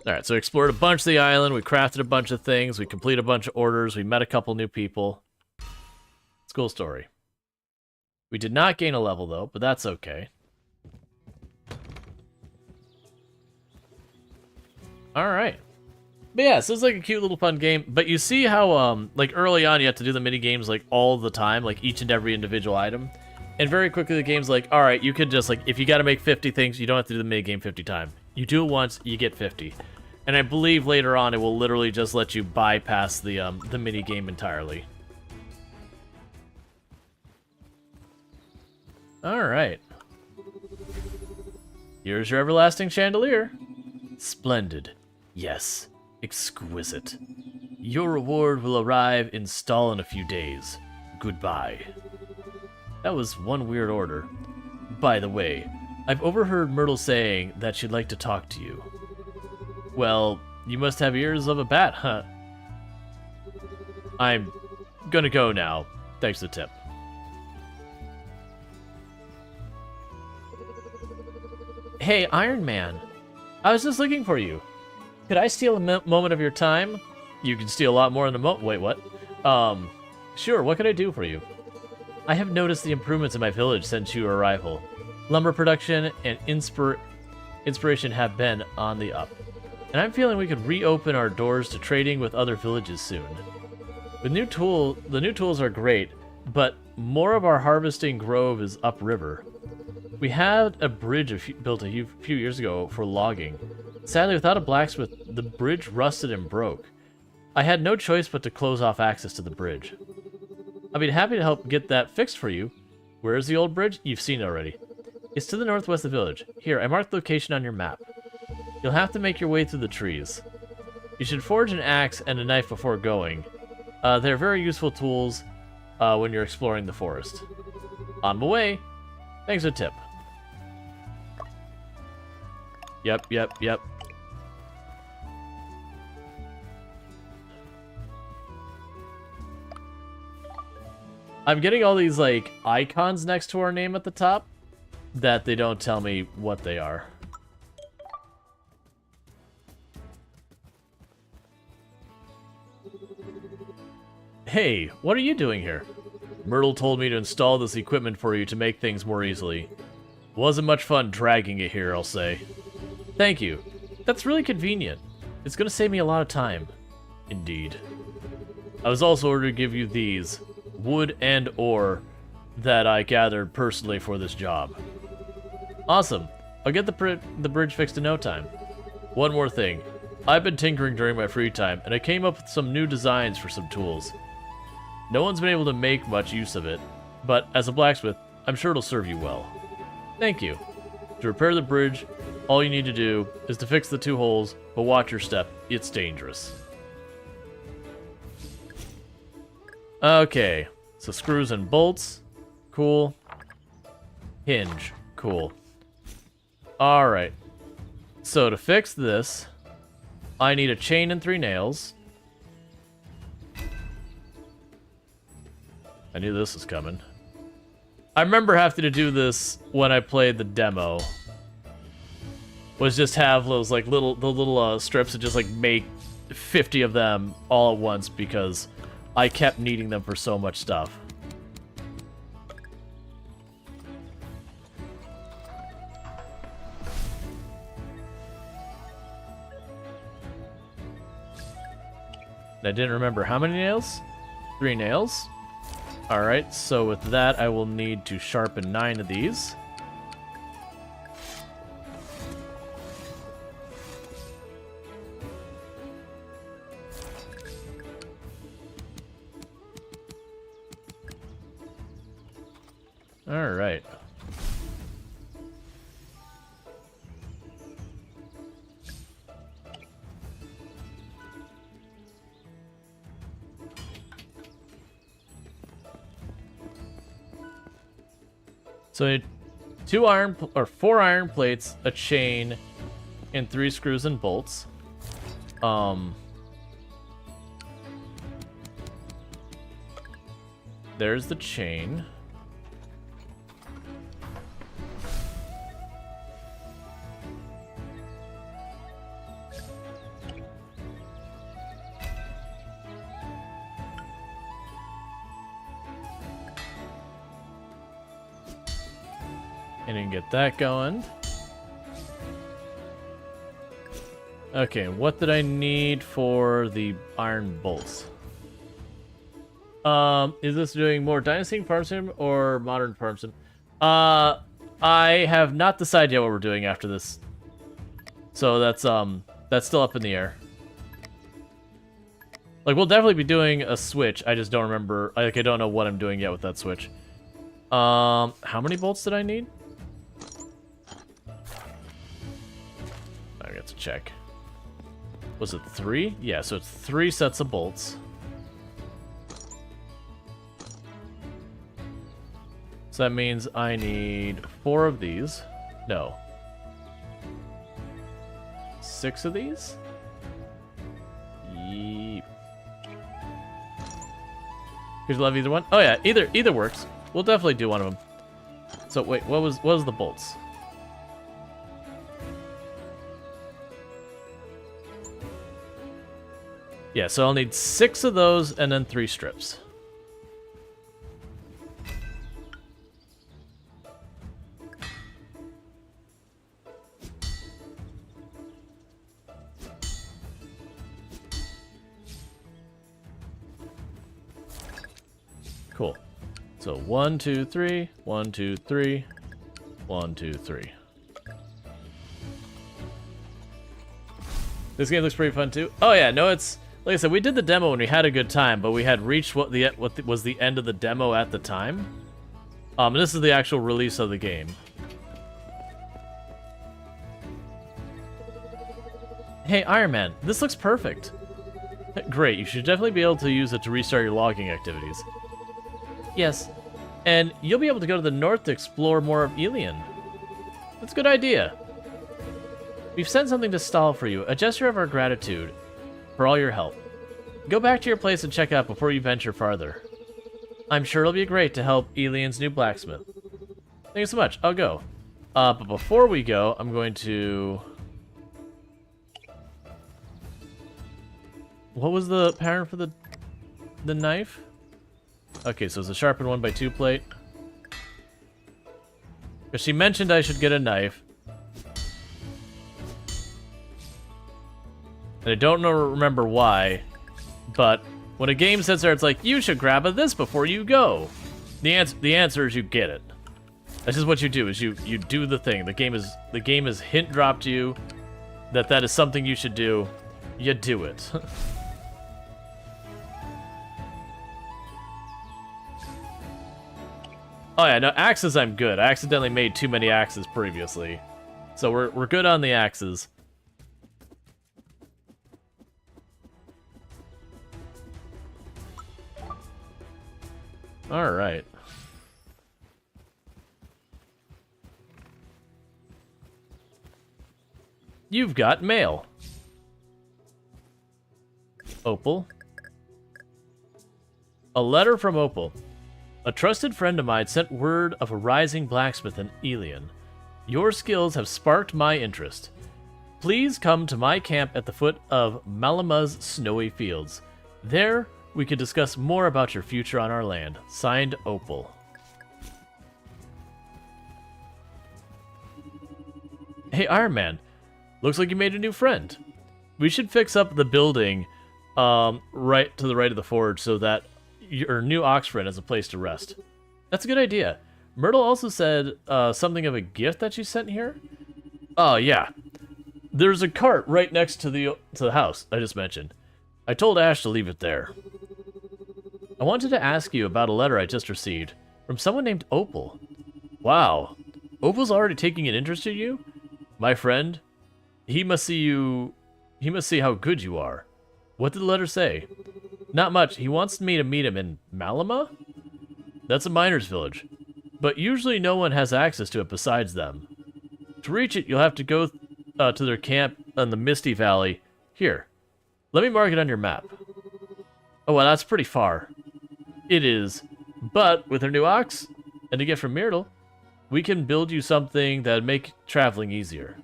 [SPEAKER 1] Alright, so we explored a bunch of the island, we crafted a bunch of things, we completed a bunch of orders, we met a couple new people. It's a cool story. We did not gain a level, though, but that's okay. Alright. But yeah, so it's like a cute little fun game, but you see how, like, early on you have to do the mini-games, like, all the time, like, each and every individual item. And very quickly the game's like, alright, you could just, like, if you gotta make 50 things, you don't have to do the mini-game 50 times. You do it once, you get 50. And I believe later on it will literally just let you bypass the mini-game entirely. Alright. Here's your everlasting chandelier. Splendid. Yes. Exquisite. Your reward will arrive in stall in a few days. Goodbye. That was one weird order. By the way, I've overheard Myrtle saying that she'd like to talk to you. Well, you must have ears of a bat, huh? I'm gonna go now. Thanks for the tip. Hey, Iron Man. I was just looking for you. Could I steal a moment of your time? You can steal a lot more in a moment. Wait, what? Sure, what can I do for you? I have noticed the improvements in my village since your arrival. Lumber production and inspiration have been on the up. And I'm feeling we could reopen our doors to trading with other villages soon. The new tools are great, but more of our harvesting grove is upriver. We had a bridge built a few years ago for logging. Sadly, without a blacksmith, the bridge rusted and broke. I had no choice but to close off access to the bridge. I'd be happy to help get that fixed for you. Where is the old bridge? You've seen it already. It's to the northwest of the village. Here, I marked the location on your map. You'll have to make your way through the trees. You should forge an axe and a knife before going. They're very useful tools when you're exploring the forest. On my way. Thanks for the tip. Yep. I'm getting all these, like, icons next to our name at the top that they don't tell me what they are. Hey, what are you doing here? Myrtle told me to install this equipment for you to make things more easily. Wasn't much fun dragging it here, I'll say. Thank you. That's really convenient. It's gonna save me a lot of time. Indeed. I was also ordered to give you these, wood and ore, that I gathered personally for this job. Awesome. I'll get the bridge fixed in no time. One more thing. I've been tinkering during my free time, and I came up with some new designs for some tools. No one's been able to make much use of it, but as a blacksmith, I'm sure it'll serve you well. Thank you. To repair the bridge, all you need to do is to fix the 2 holes, but watch your step. It's dangerous. Okay, so screws and bolts. Cool. Hinge. Cool. Alright. So to fix this, I need a chain and 3 nails. I knew this was coming. I remember having to do this when I played the demo. Was just have those like little strips and just like make 50 of them all at once because I kept needing them for so much stuff. I didn't remember how many nails? 3 nails. Alright, so with that I will need to sharpen 9 of these. Alright. So I need 4 iron plates, a chain, and 3 screws and bolts. There's the chain. And then get that going. Okay, what did I need for the iron bolts? Is this doing more Dynasty Farm Sim or Modern Farm Sim? I have not decided yet what we're doing after this. So that's still up in the air. Like, we'll definitely be doing a switch. I just don't remember. Like, I don't know what I'm doing yet with that switch. How many bolts did I need? I got to check. Was it 3? Yeah, so it's 3 sets of bolts. So that means I need 4 of these. No. 6 of these? Yeep. Could you love either one? Oh yeah, either works. We'll definitely do one of them. So wait, what was the bolts? Yeah, so I'll need 6 of those and then 3 strips. Cool. So 1, 2, 3, 1, 2, 3, 1, 2, 3. This game looks pretty fun too. Oh yeah, no, it's like I said, we did the demo and we had a good time, but we had reached what was the end of the demo at the time. And this is the actual release of the game. Hey, Iron Man, this looks perfect. Great, you should definitely be able to use it to restart your logging activities. Yes, and you'll be able to go to the north to explore more of Elian. That's a good idea. We've sent something to Stahl for you, a gesture of our gratitude for all your help. Go back to your place and check out before you venture farther. I'm sure it'll be great to help Elian's new blacksmith. Thank you so much. I'll go. But before we go, I'm going to... What was the pattern for the knife? Okay, so it's a sharpened 1x2 plate. Because she mentioned I should get a knife. And I don't remember why, but when a game sits there, it's like, you should grab this before you go. The answer is you get it. That's just what you do, is you do the thing. The game is hint dropped you that is something you should do. You do it. Oh yeah, no, axes I'm good. I accidentally made too many axes previously. So we're good on the axes. All right. You've got mail. Opal. A letter from Opal. A trusted friend of mine sent word of a rising blacksmith in Elian. Your skills have sparked my interest. Please come to my camp at the foot of Malama's snowy fields. There, we could discuss more about your future on our land. Signed, Opal. Hey, Iron Man. Looks like you made a new friend. We should fix up the building right to the right of the forge so that your new ox friend has a place to rest. That's a good idea. Myrtle also said something of a gift that she sent here? Oh, yeah. There's a cart right next to the house I just mentioned. I told Ash to leave it there. I wanted to ask you about a letter I just received from someone named Opal. Wow. Opal's already taking an interest in you? My friend, he must see how good you are. What did the letter say? Not much. He wants me to meet him in Malama? That's a miner's village, but usually no one has access to it besides them. To reach it, you'll have to go to their camp in the Misty Valley. Here, let me mark it on your map. Oh, well, that's pretty far. It is, but with her new ox and a gift from Myrtle, we can build you something that'd make traveling easier.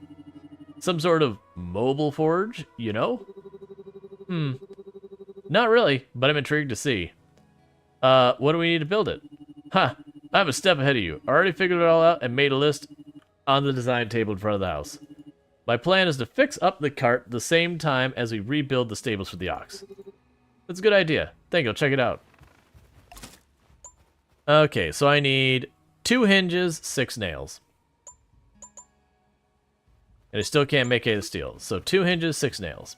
[SPEAKER 1] Some sort of mobile forge, you know? Not really, but I'm intrigued to see. What do we need to build it? Ha! I'm a step ahead of you. I already figured it all out and made a list on the design table in front of the house. My plan is to fix up the cart the same time as we rebuild the stables for the ox. That's a good idea. Thank you, I'll check it out. Okay, so I need 2 hinges, 6 nails. And I still can't make any of the steel. So 2 hinges, 6 nails.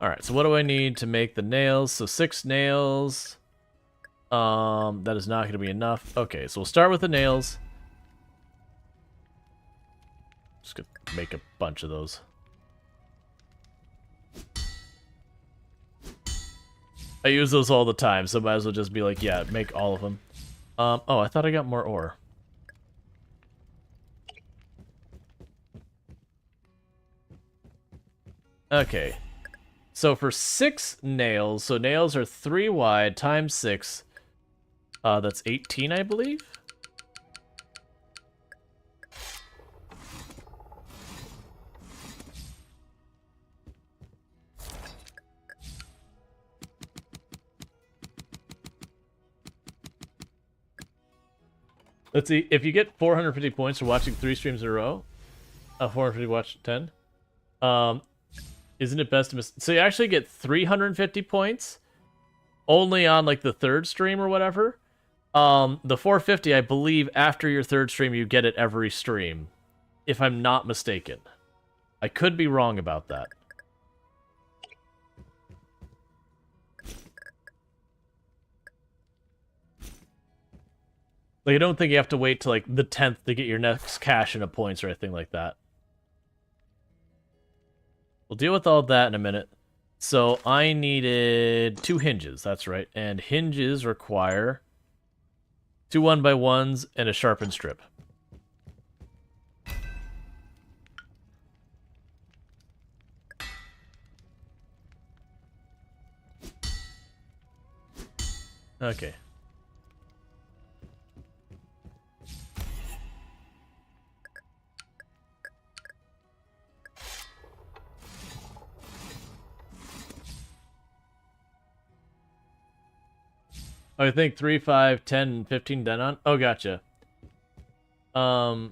[SPEAKER 1] Alright, so what do I need to make the nails? So 6 nails. That is not going to be enough. Okay, so we'll start with the nails. Just gonna make a bunch of those. I use those all the time, so might as well just be like, yeah, make all of them. Oh, I thought I got more ore. Okay. So for 6 nails, so nails are 3 wide times 6. That's 18, I believe. Let's see, if you get 450 points for watching 3 streams in a row, 450 watch 10, isn't it best to miss? So you actually get 350 points only on like the 3rd stream or whatever. The 450, I believe, after your 3rd stream, you get it every stream, if I'm not mistaken. I could be wrong about that. Like, I don't think you have to wait till, like, the 10th to get your next cash into points or anything like that. We'll deal with all that in a minute. So, I needed 2 hinges, that's right. And hinges require 2 1x1s and a sharpened strip. Okay. I think 3, 5, 10, 15 denon. Oh, gotcha. What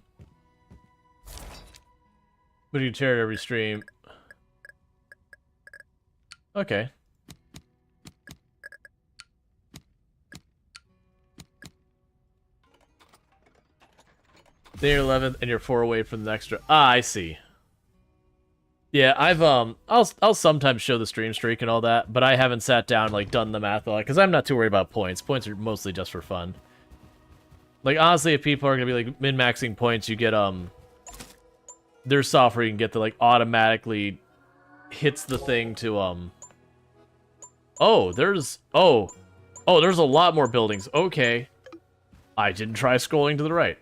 [SPEAKER 1] do you tear every stream? Okay. Then you're 11th and you're 4 away from the next. Ah, I see. Yeah, I'll sometimes show the stream streak and all that, but I haven't sat down like done the math a lot because I'm not too worried about points. Points are mostly just for fun. Like honestly, if people are gonna be like min-maxing points, you get there's software you can get that like automatically hits the thing to oh, there's there's a lot more buildings. Okay. I didn't try scrolling to the right.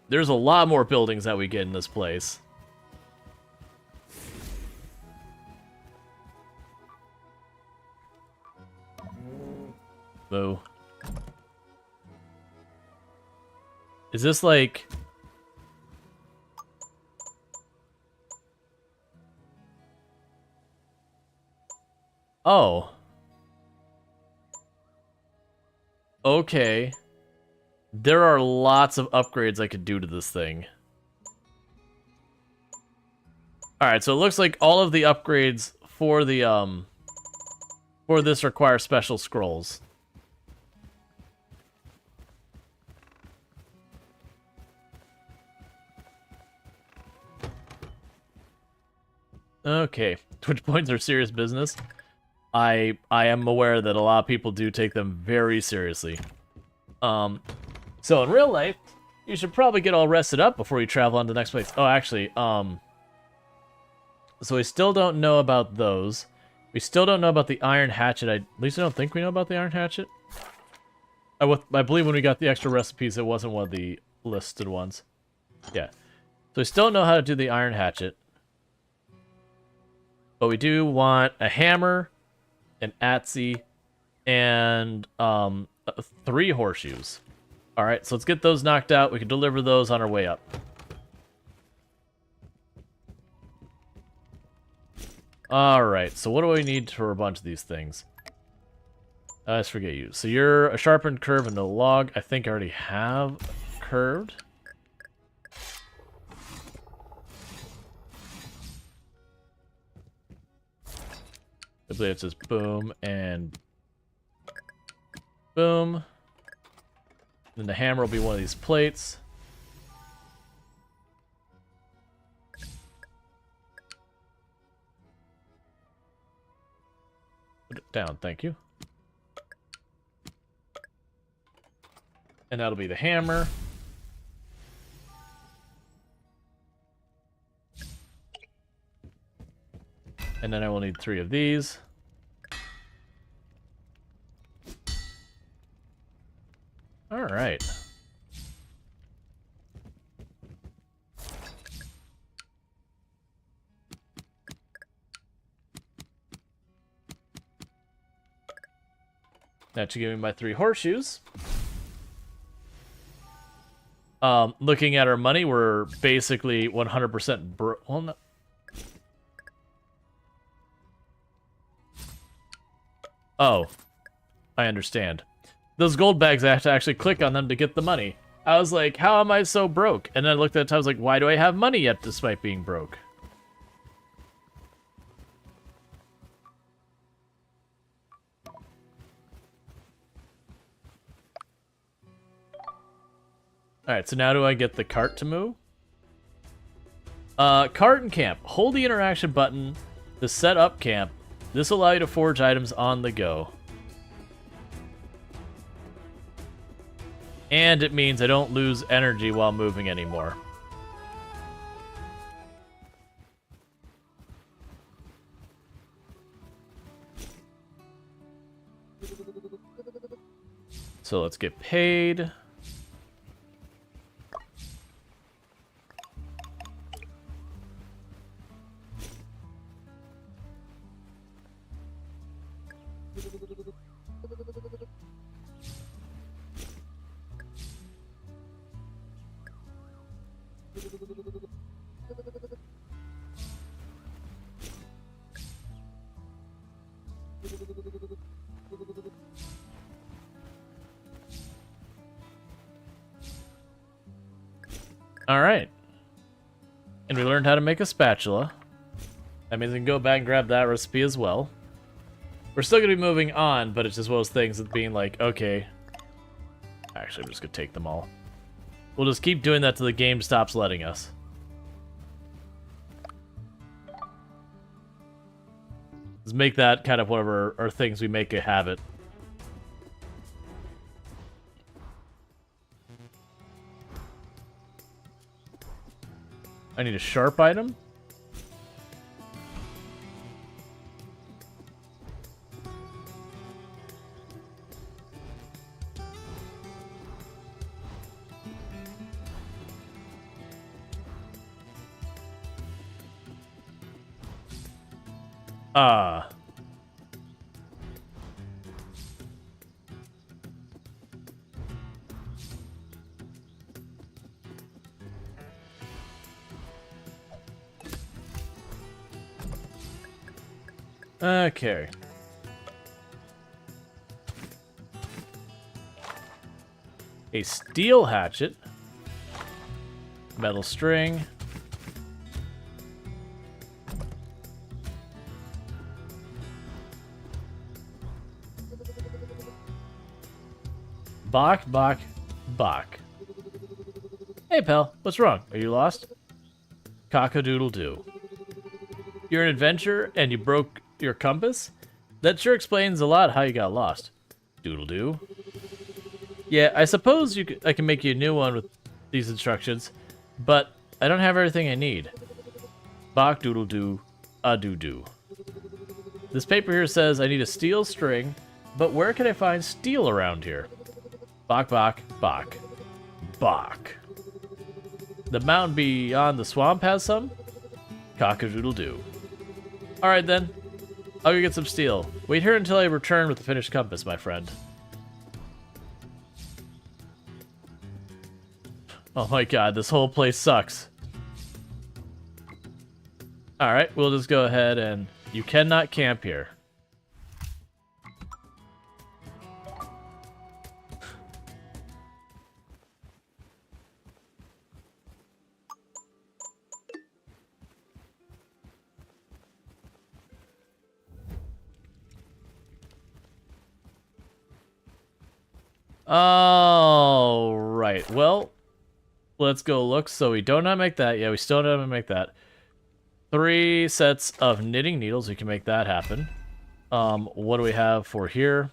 [SPEAKER 1] There's a lot more buildings that we get in this place. Boo. Is this like... Oh. Okay. There are lots of upgrades I could do to this thing. Alright, so it looks like all of the upgrades for the, for this require special scrolls. Okay. Twitch points are serious business. I am aware that a lot of people do take them very seriously. So in real life, you should probably get all rested up before you travel on to the next place. Oh, actually, so we still don't know about those. We still don't know about the iron hatchet. At least I don't think we know about the iron hatchet. I believe when we got the extra recipes, it wasn't one of the listed ones. Yeah. So we still don't know how to do the iron hatchet. But we do want a hammer, an Atsy, and 3 horseshoes. Alright, so let's get those knocked out. We can deliver those on our way up. Alright, so what do we need for a bunch of these things? Let's forget you. So you're a sharpened curve and a log. I think I already have curved. I believe it says boom and boom. Then the hammer will be one of these plates. Put it down, thank you. And that'll be the hammer. And then I will need 3 of these. All right. That should give me my 3 horseshoes. Looking at our money, we're basically 100% broke. Well, no. Oh, I understand. Those gold bags, I have to actually click on them to get the money. I was like, how am I so broke? And then I looked at it, I was like, why do I have money yet despite being broke? Alright, so now do I get the cart to move? Cart and camp. Hold the interaction button to set up camp. This will allow you to forge items on the go. And it means I don't lose energy while moving anymore. So let's get paid. Alright. And we learned how to make a spatula. That means we can go back and grab that recipe as well. We're still going to be moving on, but it's just one of those things of being like, okay. Actually, I'm just going to take them all. We'll just keep doing that till the game stops letting us. Let's make that kind of one of our things we make a habit. I need a sharp item. Okay. A steel hatchet. Metal string. Bach, Bach, Bach. Hey, pal. What's wrong? Are you lost? Cock-a-doodle-doo. You're an adventurer and you broke your compass? That sure explains a lot how you got lost. Doodle-doo. Yeah, I suppose I can make you a new one with these instructions, but I don't have everything I need. Bach doodle-doo, a-doo-doo. This paper here says I need a steel string, but where can I find steel around here? Bach, Bach, Bach. Bach. The mountain beyond the swamp has some? Cock-a-doodle-doo. Alright then. I'll go get some steel. Wait here until I return with the finished compass, my friend. Oh my god, this whole place sucks. Alright, we'll just go ahead and... You cannot camp here. Oh, right. Well, let's go look. So we don't not make that. Yeah, we still don't make that. 3 sets of knitting needles. We can make that happen. What do we have for here?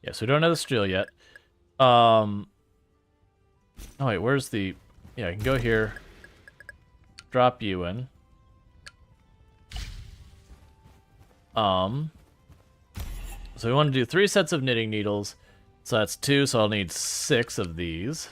[SPEAKER 1] Yeah, so we don't have the steel yet. Oh, wait, where's the... Yeah, I can go here. Drop you in. So we want to do 3 sets of knitting needles. So that's 2, so I'll need 6 of these.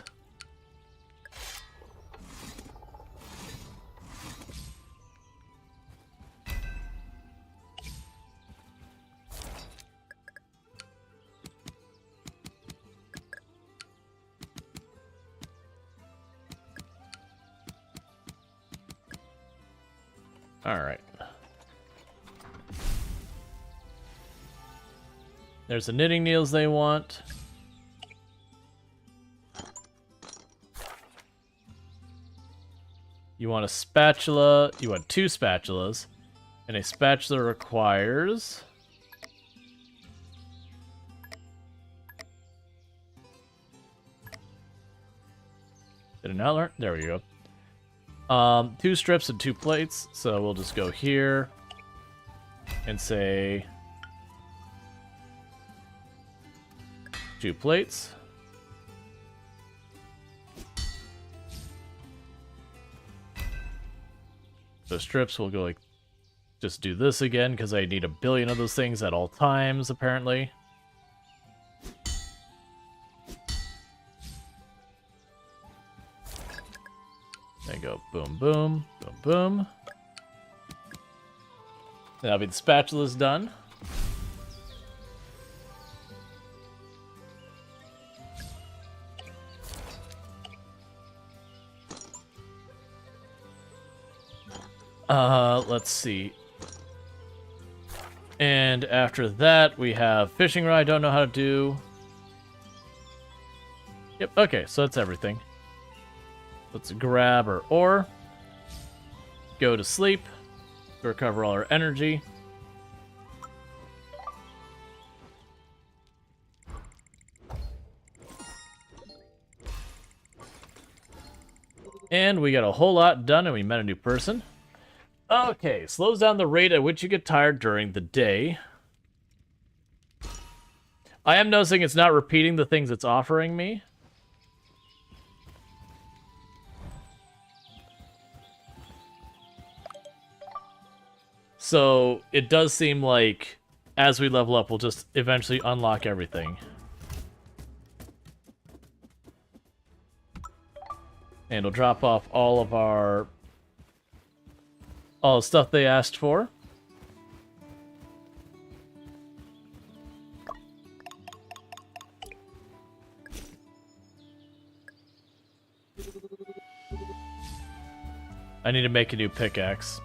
[SPEAKER 1] All right. There's the knitting needles they want. You want a spatula. You want 2 spatulas. And a spatula requires... Did it not learn? There we go. 2 strips and 2 plates. So we'll just go here and say 2 plates. So strips will go like, just do this again because I need a billion of those things at all times apparently. There you go. Boom, boom, boom, boom. That'll be the spatula's done. Let's see. And after that, we have fishing rod I don't know how to do. Yep, Okay, so that's everything. Let's grab our ore. Go to sleep. Recover all our energy. And we got a whole lot done, and we met a new person. Okay, slows down the rate at which you get tired during the day. I am noticing it's not repeating the things it's offering me. So it does seem like as we level up, we'll just eventually unlock everything. And we'll drop off all the stuff they asked for. I need to make a new pickaxe.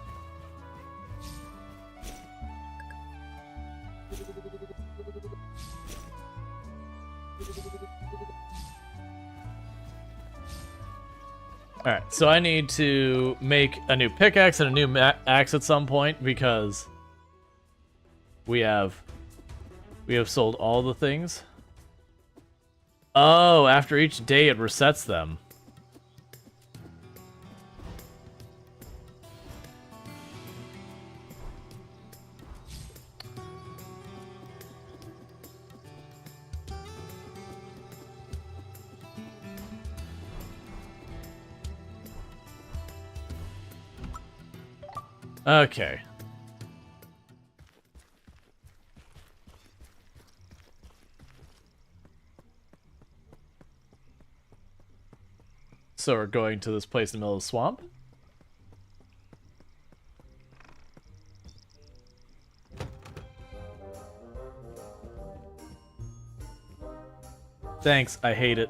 [SPEAKER 1] Alright, so I need to make a new pickaxe and a new axe at some point because we have sold all the things. Oh, after each day it resets them. Okay. So we're going to this place in the middle of the swamp. Thanks, I hate it.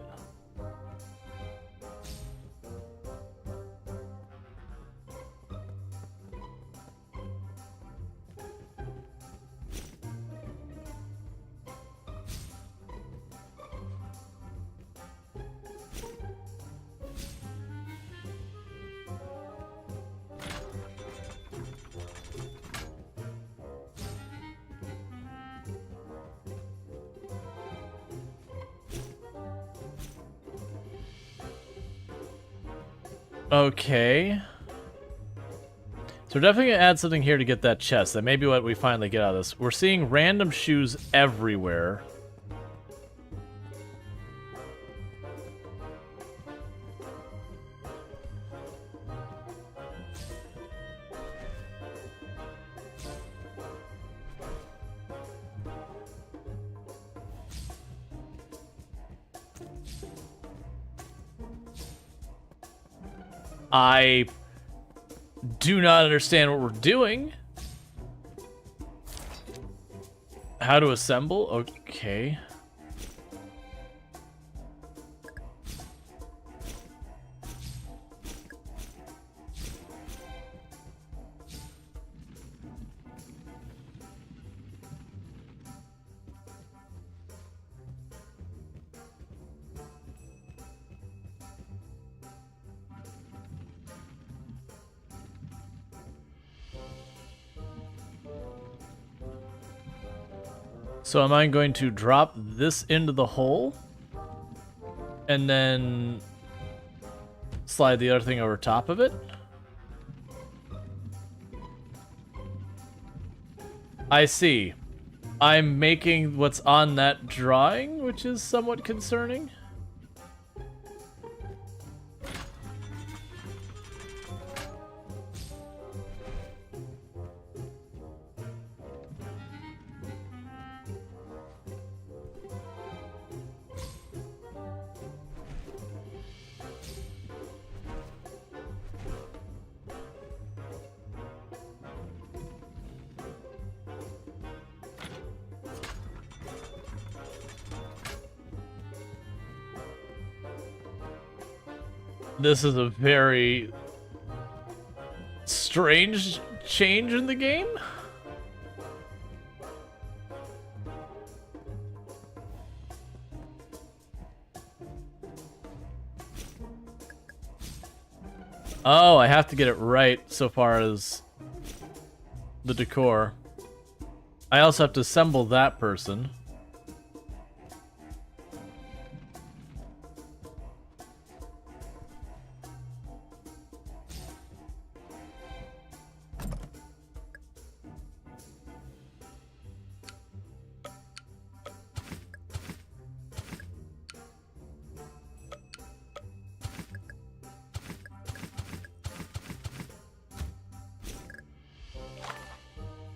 [SPEAKER 1] Okay. So we're definitely gonna add something here to get that chest. That may be what we finally get out of this. We're seeing random shoes everywhere. I do not understand what we're doing. How to assemble? Okay. So am I going to drop this into the hole and then slide the other thing over top of it? I see. I'm making what's on that drawing, which is somewhat concerning. This is a very strange change in the game. Oh, I have to get it right so far as the decor. I also have to assemble that person.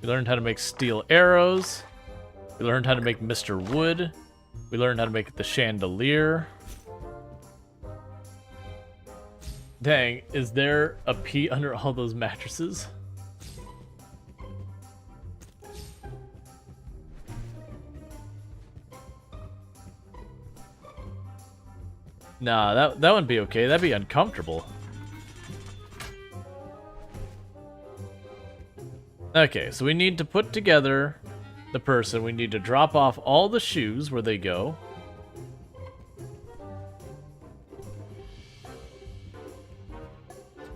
[SPEAKER 1] We learned how to make steel arrows. We learned how to make Mr. Wood. We learned how to make the chandelier. Dang, is there a pea under all those mattresses? Nah, that wouldn't be okay. That'd be uncomfortable. Okay, so we need to put together the person. We need to drop off all the shoes where they go.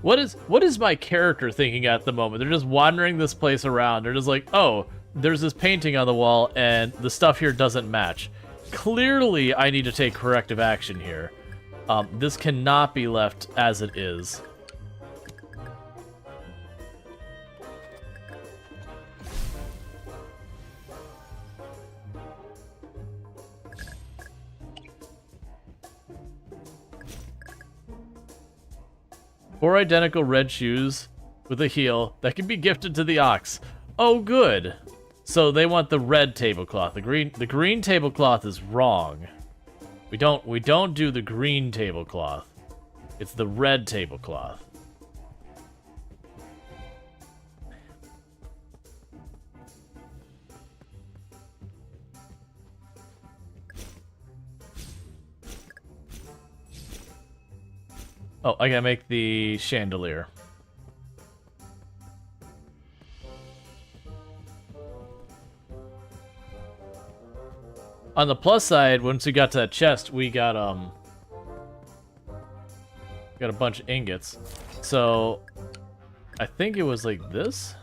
[SPEAKER 1] What is my character thinking at the moment? They're just wandering this place around. They're just like, oh, there's this painting on the wall and the stuff here doesn't match. Clearly, I need to take corrective action here. This cannot be left as it is. Four identical red shoes with a heel that can be gifted to the ox. Oh, good. So they want the red tablecloth. The green tablecloth is wrong. We don't do the green tablecloth. It's the red tablecloth. Oh, I gotta make the chandelier. On the plus side, once we got to that chest, we got a bunch of ingots. So I think it was like this.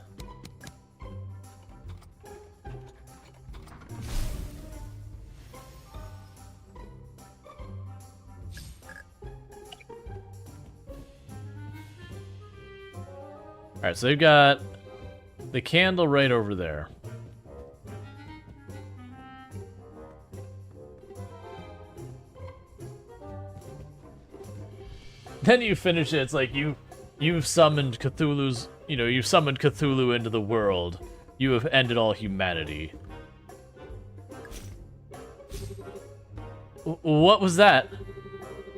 [SPEAKER 1] Alright, so they've got the candle right over there. Then you finish it, it's like you've summoned Cthulhu's, you've summoned Cthulhu into the world. You have ended all humanity. What was that?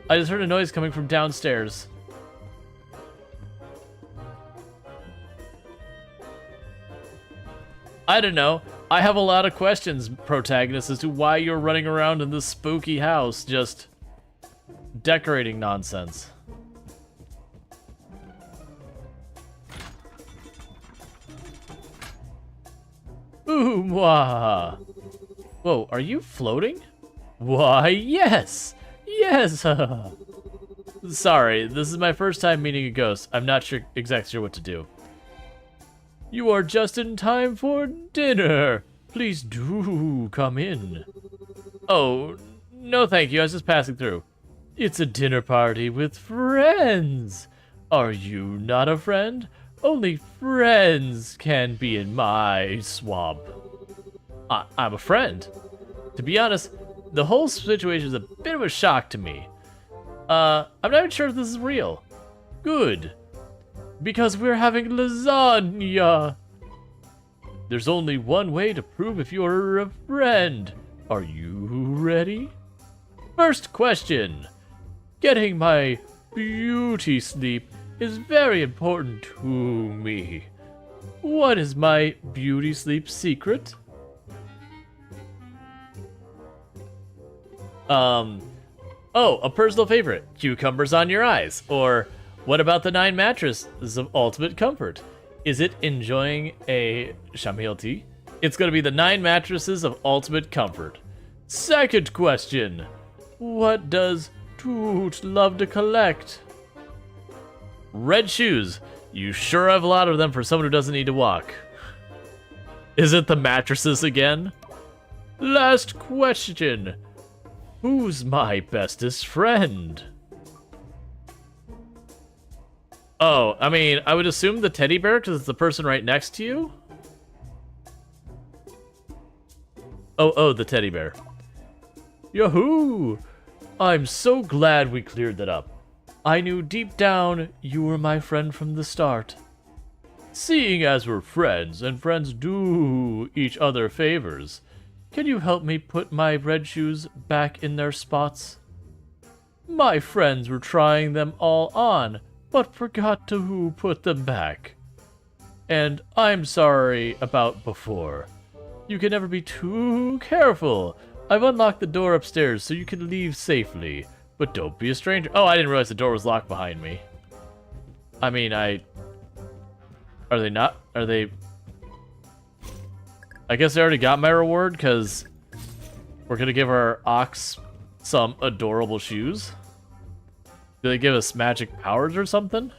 [SPEAKER 1] I just heard a noise coming from downstairs. I don't know. I have a lot of questions, protagonist, as to why you're running around in this spooky house just decorating nonsense. Ooh, mwah. Whoa, are you floating? Why, yes! Yes! Sorry, this is my first time meeting a ghost. I'm not exactly sure what to do. You are just in time for dinner. Please do come in. Oh, no thank you. I was just passing through. It's a dinner party with friends. Are you not a friend? Only friends can be in my swamp. I'm a friend. To be honest, the whole situation is a bit of a shock to me. I'm not even sure if this is real. Good. Because we're having lasagna. There's only one way to prove if you're a friend. Are you ready? First question. Getting my beauty sleep is very important to me. What is my beauty sleep secret? Oh, a personal favorite. Cucumbers on your eyes. Or what about the 9 mattresses of ultimate comfort? Is it enjoying a chamomile tea? It's going to be the 9 mattresses of ultimate comfort. Second question. What does Toot love to collect? Red shoes. You sure have a lot of them for someone who doesn't need to walk. Is it the mattresses again? Last question. Who's my bestest friend? Oh, I mean, I would assume the teddy bear because it's the person right next to you. Oh, the teddy bear. Yahoo! I'm so glad we cleared that up. I knew deep down you were my friend from the start. Seeing as we're friends, and friends do each other favors, can you help me put my red shoes back in their spots? My friends were trying them all on, but forgot to who put them back. And I'm sorry about before. You can never be too careful. I've unlocked the door upstairs so you can leave safely, but don't be a stranger. Oh, I didn't realize the door was locked behind me. I mean, are they not? Are they? I guess I already got my reward because we're gonna give our ox some adorable shoes. Do they give us magic powers or something?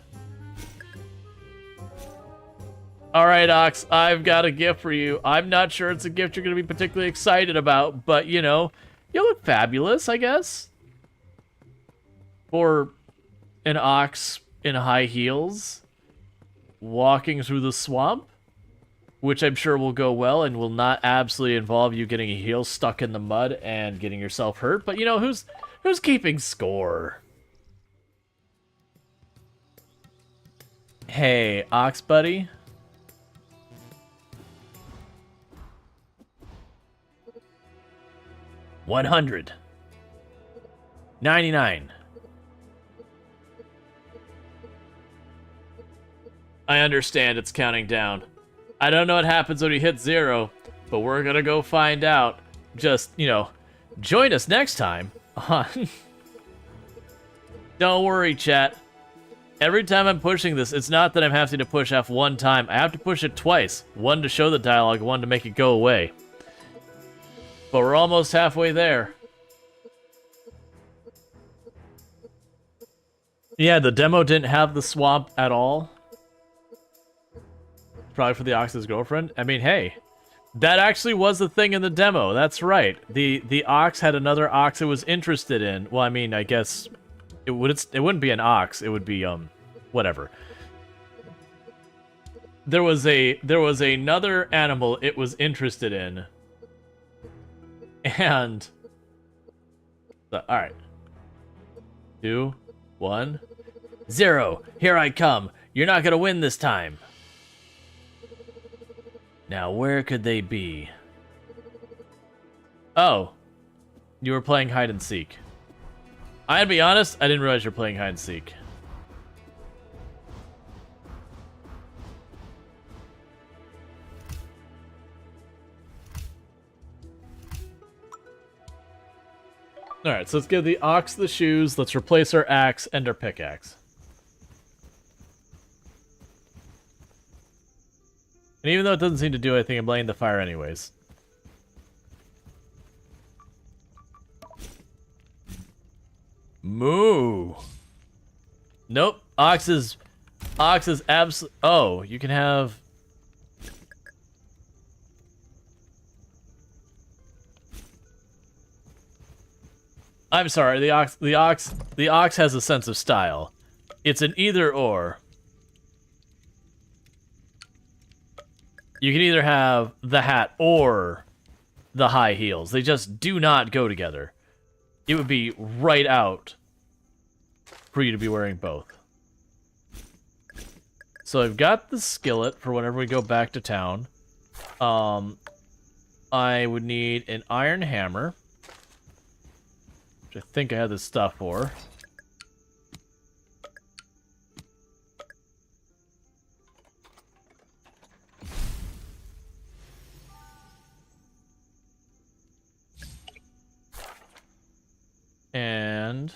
[SPEAKER 1] Alright, Ox, I've got a gift for you. I'm not sure it's a gift you're going to be particularly excited about, but, you know, you look fabulous, I guess. For an ox in high heels walking through the swamp, which I'm sure will go well and will not absolutely involve you getting a heel stuck in the mud and getting yourself hurt. But, you know, who's keeping score? Hey, Ox buddy. $100. $99. I understand it's counting down. I don't know what happens when we hit 0, but we're gonna go find out. Just, you know, join us next time on... Don't worry, chat. Every time I'm pushing this, it's not that I'm having to push F one time. I have to push it twice. One to show the dialogue, one to make it go away. But we're almost halfway there. Yeah, the demo didn't have the swamp at all. Probably for the Ox's girlfriend. I mean, hey, that actually was the thing in the demo. That's right. The Ox had another Ox it was interested in. Well, I mean, I guess it wouldn't be an Ox. It would be whatever. There was another animal it was interested in. And all right. 2, 1, 0. Here I come. You're not gonna win this time. Now, where could they be? Oh, you were playing hide and seek. I'd be honest, I didn't realize you're playing hide and seek. Alright, so let's give the ox the shoes, let's replace our axe and our pickaxe. And even though it doesn't seem to do anything, I'm laying the fire anyways. Moo! Nope, ox is absolute. Oh, you can have... I'm sorry, the ox has a sense of style. It's an either or. You can either have the hat or the high heels. They just do not go together. It would be right out for you to be wearing both. So I've got the skillet for whenever we go back to town. I would need an iron hammer, which I think I have the stuff for. And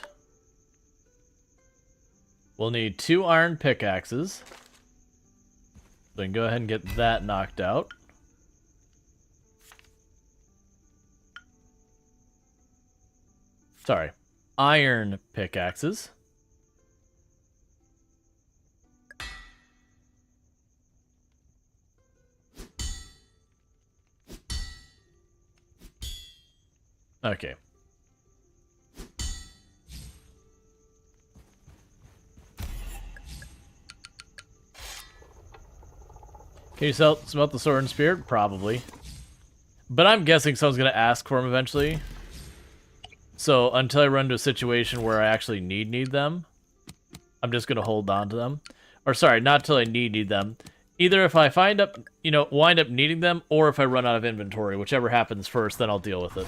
[SPEAKER 1] we'll need 2 iron pickaxes. So we can go ahead and get that knocked out. Sorry, iron pickaxes. Okay. Can you smelt the sword and spear? Probably. But I'm guessing someone's going to ask for them eventually. So until I run into a situation where I actually need them, I'm just going to hold on to them. Or sorry, not till I need them. Either if I wind up needing them, or if I run out of inventory. Whichever happens first, then I'll deal with it.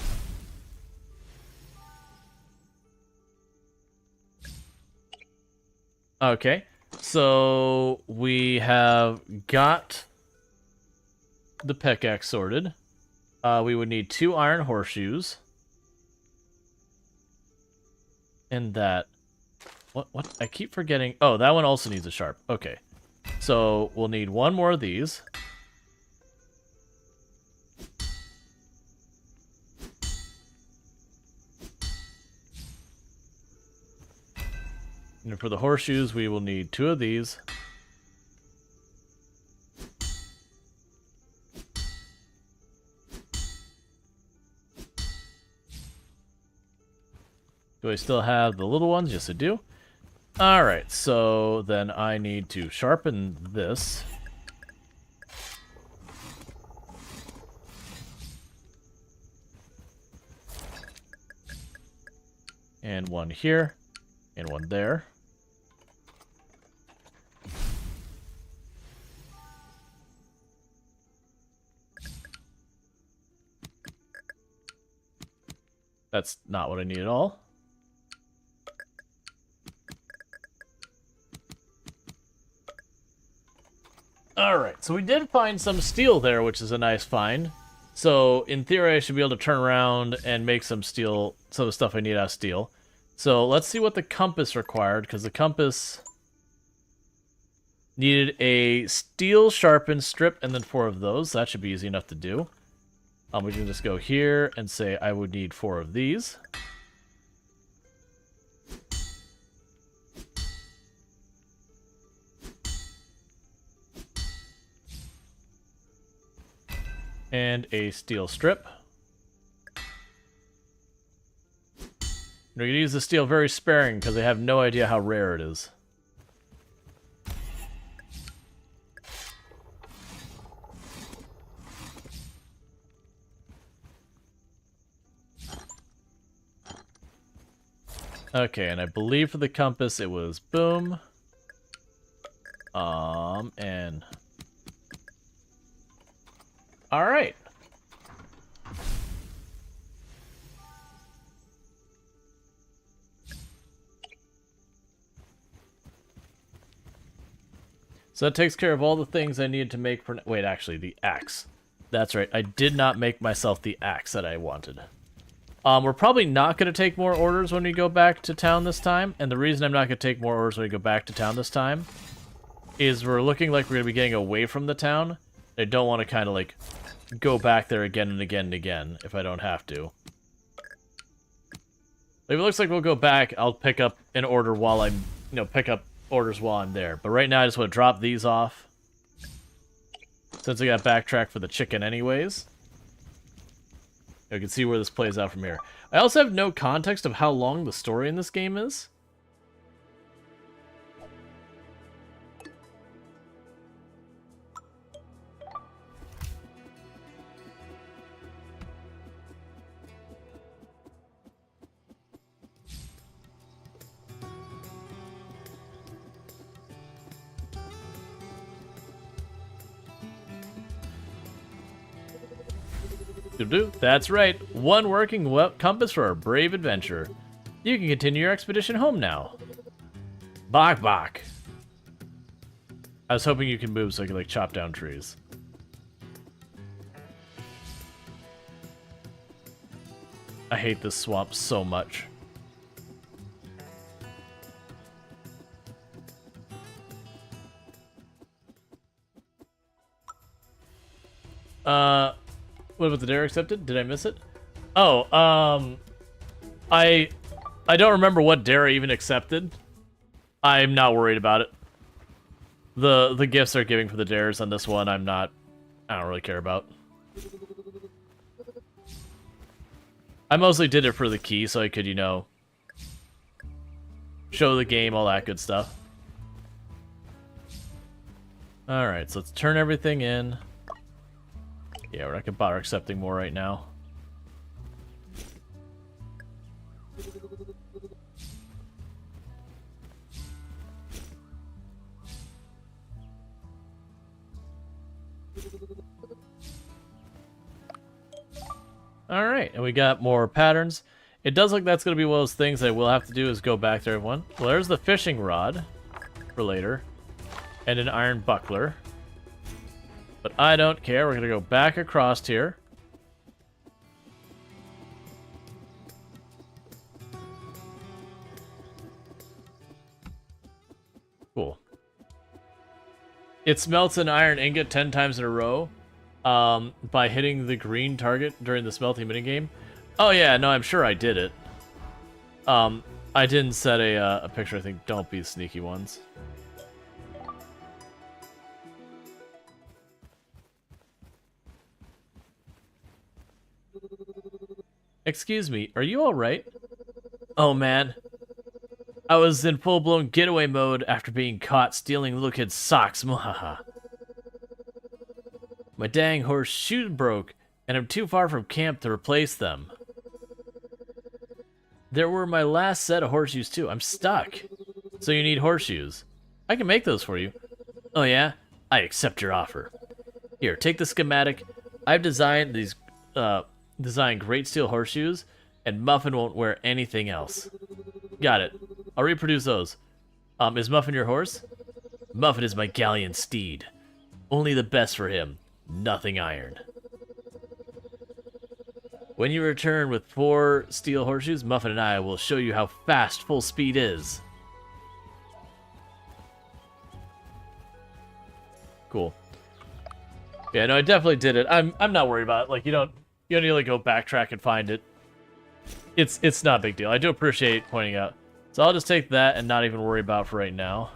[SPEAKER 1] Okay. So we have got the pickaxe sorted. We would need 2 iron horseshoes. And that... What? I keep forgetting... Oh, that one also needs a sharp. Okay. So, we'll need 1 more of these. And for the horseshoes, we will need 2 of these. Do I still have the little ones? Yes, I do. Alright, so then I need to sharpen this. And 1 here, and 1 there. That's not what I need at all. Alright, so we did find some steel there, which is a nice find. So, in theory, I should be able to turn around and make some steel, some of the stuff I need out of steel. So, let's see what the compass required, because the compass needed a steel sharpened strip and then 4 of those. So that should be easy enough to do. We can just go here and say I would need 4 of these. And a steel strip. We're going to use the steel very sparing because I have no idea how rare it is. Okay, and I believe for the compass it was boom. And... Alright. So that takes care of all the things I needed to make for... Wait, actually, the axe. That's right, I did not make myself the axe that I wanted. We're probably not going to take more orders when we go back to town this time. And the reason I'm not going to take more orders when we go back to town this time is we're looking like we're going to be getting away from the town. I don't want to kind of like go back there again and again and again if I don't have to. If it looks like we'll go back, I'll pick up an order while I'm, pick up orders while I'm there. But right now I just want to drop these off. Since I got backtrack for the chicken anyways. I can see where this plays out from here. I also have no context of how long the story in this game is. That's right, 1 working compass for our brave adventure. You can continue your expedition home now. Bok bok. I was hoping you could move so I could like chop down trees. I hate this swamp so much. What about the dare accepted? Did I miss it? Oh, I don't remember what dare I even accepted. I'm not worried about it. The gifts they're giving for the dares on this one, I don't really care about. I mostly did it for the key so I could, you know, show the game, all that good stuff. Alright, so let's turn everything in. Yeah, we're not gonna bother accepting more right now. Alright, and we got more patterns. It does look that's going to be one of those things I will have to do is go back to everyone. Well, there's the fishing rod for later. And an iron buckler. But I don't care. We're going to go back across here. Cool. It smelts an iron ingot 10 times in a row. By hitting the green target during the smelting minigame. Oh yeah, no, I'm sure I did it. I didn't set a picture, I think. Don't be sneaky ones. Excuse me, are you alright? Oh man. I was in full-blown getaway mode after being caught stealing little kids' socks. Mwahaha. My dang horseshoe broke, and I'm too far from camp to replace them. There were my last set of horseshoes too. I'm stuck. So you need horseshoes. I can make those for you. Oh yeah? I accept your offer. Here, take the schematic. I've designed these great steel horseshoes, and Muffin won't wear anything else. Got it. I'll reproduce those. Is Muffin your horse? Muffin is my galleon steed. Only the best for him. Nothing iron. When you return with 4 steel horseshoes, Muffin and I will show you how fast full speed is. Cool. Yeah, no, I definitely did it. I'm not worried about it. Like, you don't need to like, go backtrack and find it. It's not a big deal. I do appreciate pointing out. So I'll just take that and not even worry about it for right now.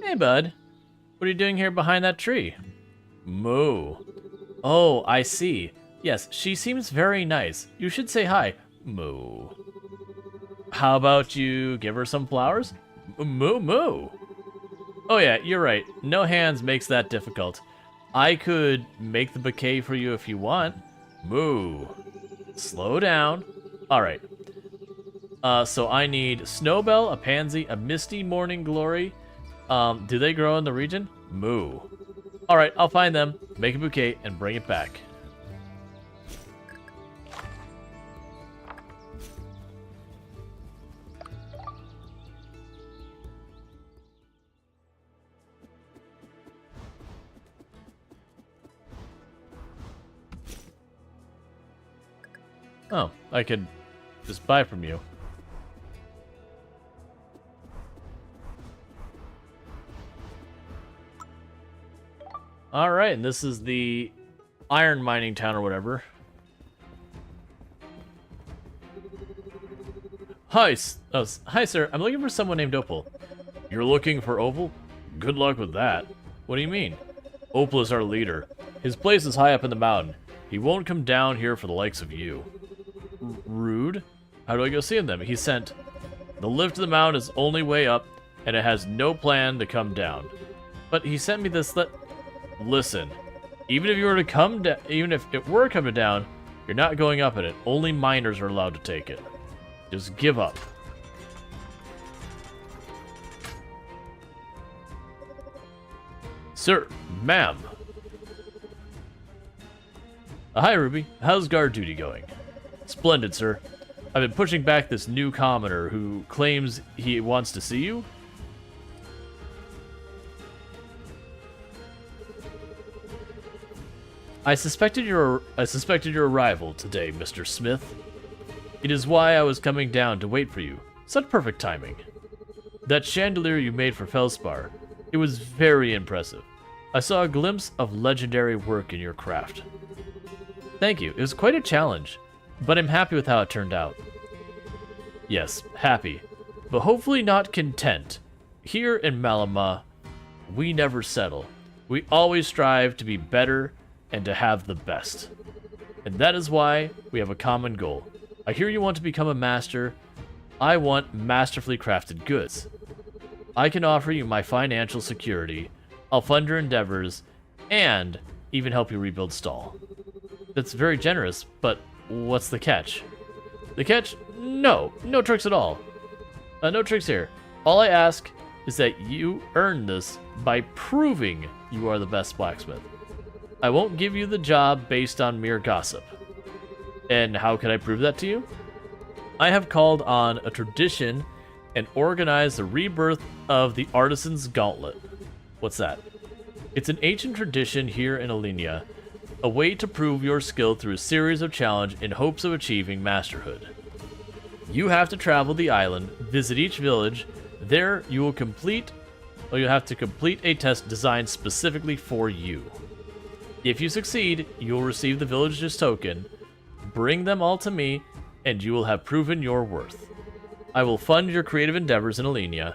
[SPEAKER 1] Hey, bud. What are you doing here behind that tree? Moo. Oh, I see. Yes, she seems very nice. You should say hi. Moo. How about you give her some flowers? Moo, moo. Oh yeah, you're right. No hands makes that difficult. I could make the bouquet for you if you want. Moo. Slow down. All right. So I need Snowbell, a pansy, a misty morning glory. Do they grow in the region? Moo. Alright, I'll find them, make a bouquet, and bring it back. Oh, I could just buy from you. Alright, and this is the iron mining town or whatever. Hi, hi sir, I'm looking for someone named Opal. You're looking for Opal? Good luck with that. What do you mean? Opal is our leader. His place is high up in the mountain. He won't come down here for the likes of you. Rude? How do I go see him then? He sent, the lift to the mountain is only way up, and it has no plan to come down. But he sent me this Listen, even if you were to come down, even if it were coming down, you're not going up in it. Only miners are allowed to take it. Just give up. Sir, ma'am. Hi, Ruby. How's guard duty going? Splendid, sir. I've been pushing back this new commoner who claims he wants to see you. I suspected your arrival today, Mr. Smith. It is why I was coming down to wait for you. Such perfect timing. That chandelier you made for Felspar, it was very impressive. I saw a glimpse of legendary work in your craft. Thank you. It was quite a challenge, but I'm happy with how it turned out. Yes, happy, but hopefully not content. Here in Malama, we never settle. We always strive to be better and to have the best. And that is why we have a common goal. I hear you want to become a master. I want masterfully crafted goods. I can offer you my financial security. I'll fund your endeavors and even help you rebuild Stall. That's very generous, but what's the catch? The catch? No tricks at all. No tricks here. All I ask is that you earn this by proving you are the best blacksmith. I won't give you the job based on mere gossip. And how can I prove that to you? I have called on a tradition and organized the rebirth of the Artisan's Gauntlet. What's that? It's an ancient tradition here in Alenia, a way to prove your skill through a series of challenges in hopes of achieving masterhood. You have to travel the island, visit each village. There you'll have to complete a test designed specifically for you. If you succeed, you will receive the village's token. Bring them all to me, and you will have proven your worth. I will fund your creative endeavors in Alenia.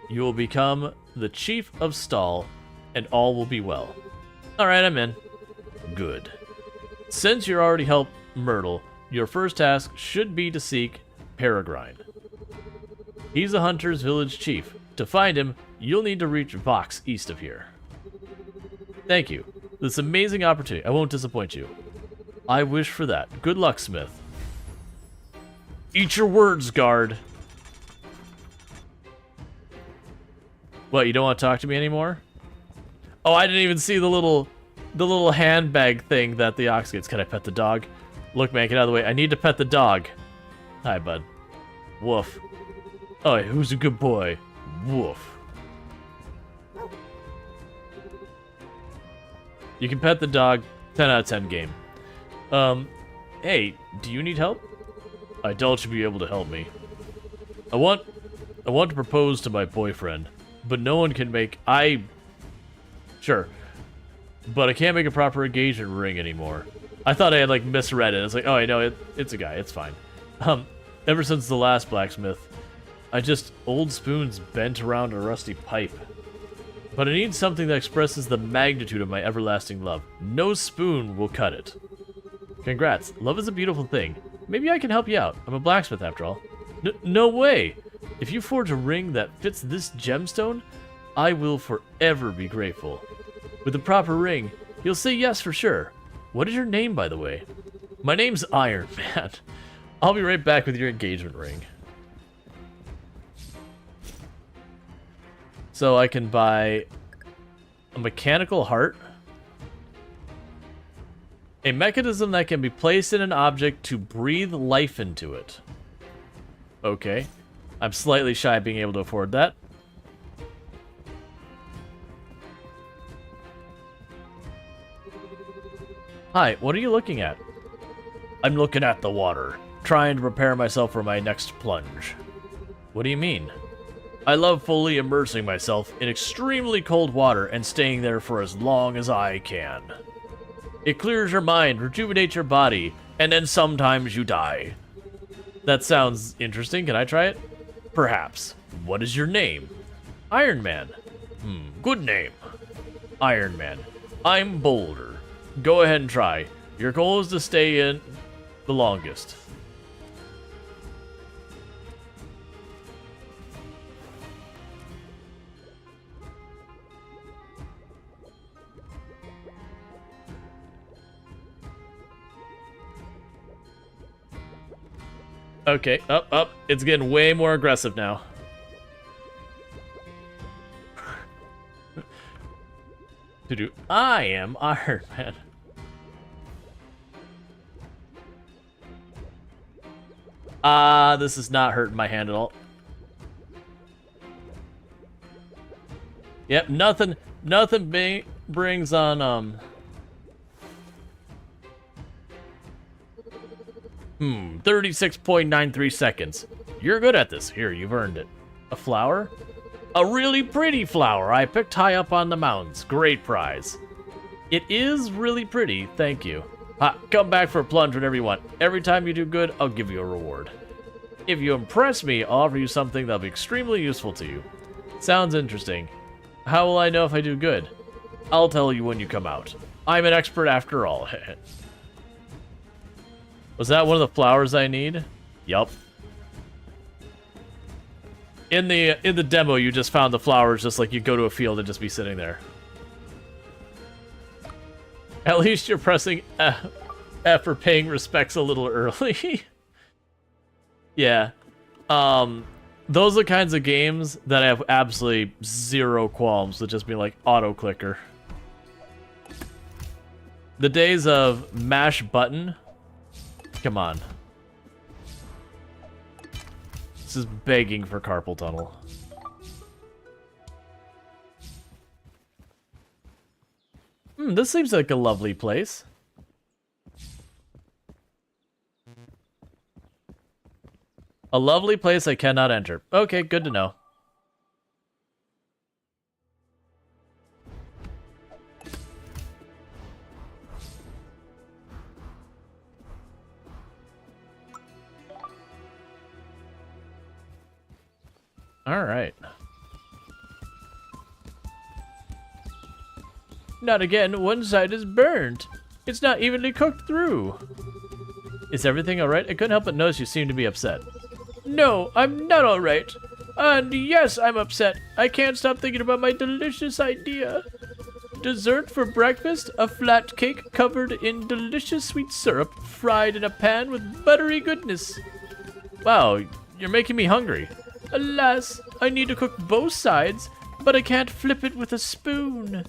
[SPEAKER 1] You will become the chief of Stall, and all will be well. Alright, I'm in. Good. Since you already helped Myrtle, your first task should be to seek Peregrine. He's the hunter's village chief. To find him, you'll need to reach Vox east of here. Thank you. This amazing opportunity. I won't disappoint you. I wish for that. Good luck, Smith. Eat your words, guard. What, you don't want to talk to me anymore? Oh, I didn't even see the little handbag thing that the ox gets. Can I pet the dog? Look, man, get out of the way. I need to pet the dog. Hi, bud. Woof. Oh, who's a good boy? Woof. You can pet the dog. 10 out of 10 game. Hey, do you need help? I doubt you'll be able to help me. I want to propose to my boyfriend, but no one can make... Sure. But I can't make a proper engagement ring anymore. I thought I had, like, misread it. It's like, oh, I know, it's a guy. It's fine. Ever since the last blacksmith, old spoons bent around a rusty pipe. But I need something that expresses the magnitude of my everlasting love. No spoon will cut it. Congrats. Love is a beautiful thing. Maybe I can help you out. I'm a blacksmith after all. No way! If you forge a ring that fits this gemstone, I will forever be grateful. With the proper ring, you'll say yes for sure. What is your name, by the way? My name's Iron Man. I'll be right back with your engagement ring. So I can buy a mechanical heart. A mechanism that can be placed in an object to breathe life into it. Okay. I'm slightly shy of being able to afford that. Hi, what are you looking at? I'm looking at the water, trying to prepare myself for my next plunge. What do you mean? I love fully immersing myself in extremely cold water and staying there for as long as I can. It clears your mind, rejuvenates your body, and then sometimes you die. That sounds interesting. Can I try it? Perhaps. What is your name? Iron Man. Good name. Iron Man. I'm Boulder. Go ahead and try. Your goal is to stay in the longest. Okay, up. It's getting way more aggressive now. I am Iron Man. This is not hurting my hand at all. Yep, nothing brings on, 36.93 seconds. You're good at this. Here, you've earned it. A flower? A really pretty flower I picked high up on the mountains. Great prize. It is really pretty, thank you. Come back for a plunge whenever you want. Every time you do good, I'll give you a reward. If you impress me, I'll offer you something that'll be extremely useful to you. Sounds interesting. How will I know if I do good? I'll tell you when you come out. I'm an expert after all. Was that one of the flowers I need? Yup. In the demo, you just found the flowers just like you go to a field and just be sitting there. At least you're pressing F for paying respects a little early. Yeah. Those are the kinds of games that I have absolutely zero qualms with just being like auto-clicker. The days of mash button? Come on. This is begging for carpal tunnel. This seems like a lovely place. A lovely place I cannot enter. Okay, good to know. All right. Not again. One side is burnt. It's not evenly cooked through. Is everything all right? I couldn't help but notice you seem to be upset. No, I'm not all right. And yes, I'm upset. I can't stop thinking about my delicious idea. Dessert for breakfast, a flat cake covered in delicious sweet syrup, fried in a pan with buttery goodness. Wow, you're making me hungry. Alas, I need to cook both sides, but I can't flip it with a spoon.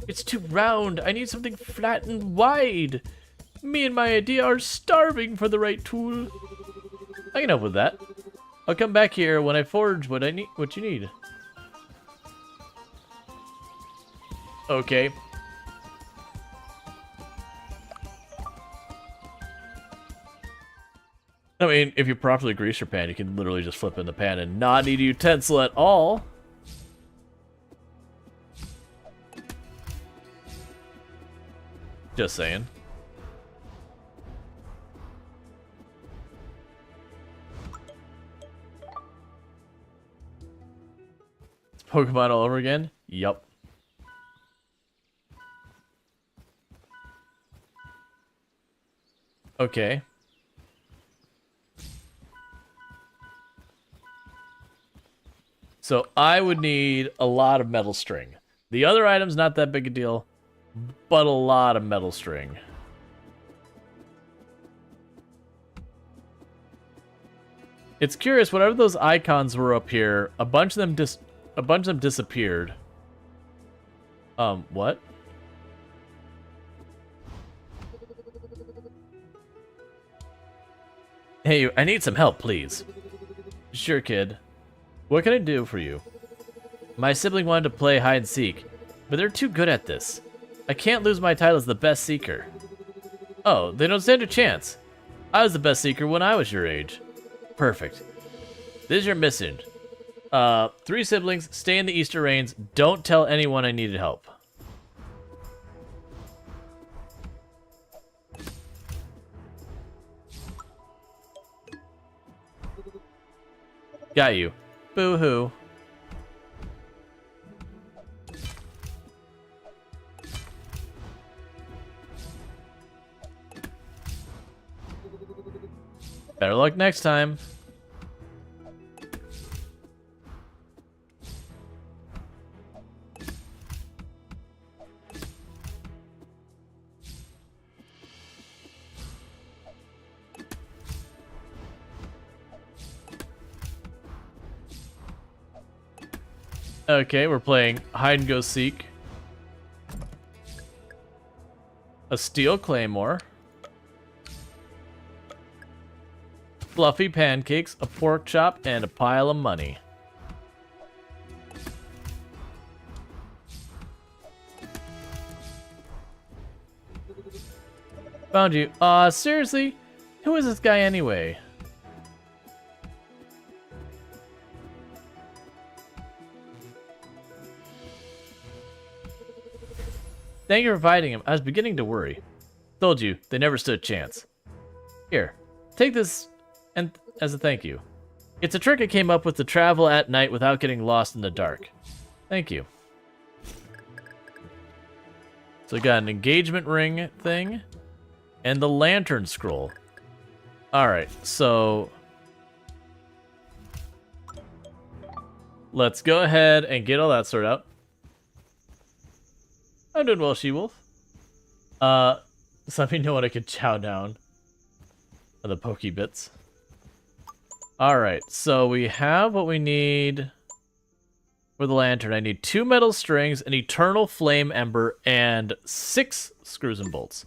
[SPEAKER 1] It's too round. I need something flat and wide. Me and my idea are starving for the right tool. I can help with that. I'll come back here when I forge what I need. What you need. Okay. I mean, if you properly grease your pan, you can literally just flip in the pan and not need a utensil at all. Just saying. It's Pokemon all over again? Yup. Okay. So I would need a lot of metal string. The other item's not that big a deal, but a lot of metal string. It's curious, whatever those icons were up here, a bunch of them disappeared. What? Hey, I need some help, please. Sure, kid. What can I do for you? My sibling wanted to play hide and seek, but they're too good at this. I can't lose my title as the best seeker. Oh, they don't stand a chance. I was the best seeker when I was your age. Perfect. This is your mission. 3 siblings, stay in the Easter Rains. Don't tell anyone I needed help. Got you. Boo-hoo. Better luck next time. Okay, we're playing hide and go seek. A steel claymore. Fluffy pancakes, a pork chop, and a pile of money. Found you. Seriously? Who is this guy anyway? Thank you for fighting him. I was beginning to worry. Told you, they never stood a chance. Here, take this and as a thank you. It's a trick I came up with to travel at night without getting lost in the dark. Thank you. So we got an engagement ring thing and the lantern scroll. Alright, so let's go ahead and get all that sorted out. I'm doing well, She-Wolf. So let me know when I can chow down on the pokey bits. Alright, so we have what we need for the lantern. I need 2 metal strings, an eternal flame ember, and 6 screws and bolts.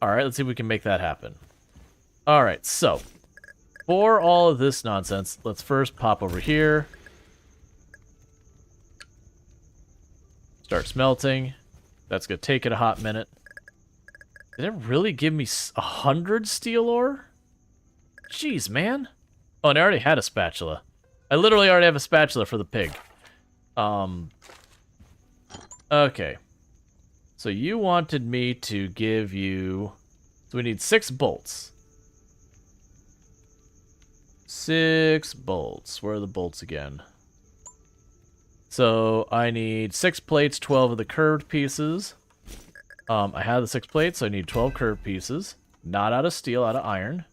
[SPEAKER 1] Alright, let's see if we can make that happen. Alright, so for all of this nonsense, let's first pop over here. Start smelting. That's going to take it a hot minute. Did it really give me 100 steel ore? Jeez, man. Oh, and I already had a spatula. I literally already have a spatula for the pig. Okay. So you wanted me to give you... So we need 6 bolts. 6 bolts. Where are the bolts again? So I need 6 plates, 12 of the curved pieces. I have the 6 plates, so I need 12 curved pieces. Not out of steel, out of iron.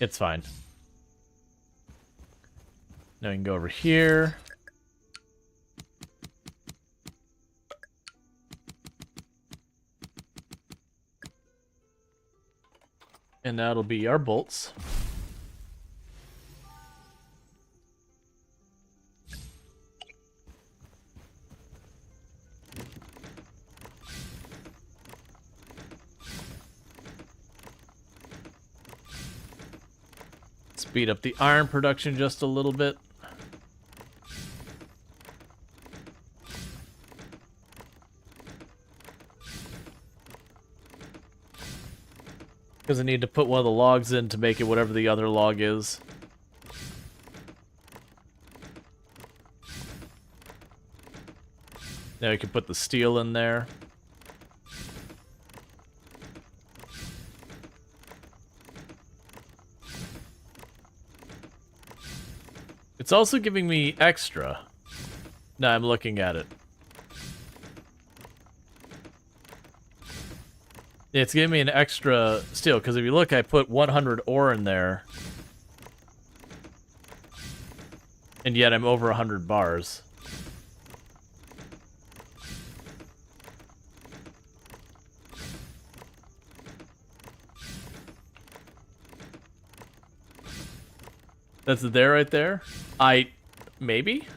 [SPEAKER 1] It's fine. Now we can go over here. And that'll be our bolts. Speed up the iron production just a little bit. Because I need to put one of the logs in to make it whatever the other log is. Now you can put the steel in there. It's also giving me extra. Now I'm looking at it. It's giving me an extra steel, because if you look, I put 100 ore in there. And yet I'm over 100 bars. That's it there right there? Maybe?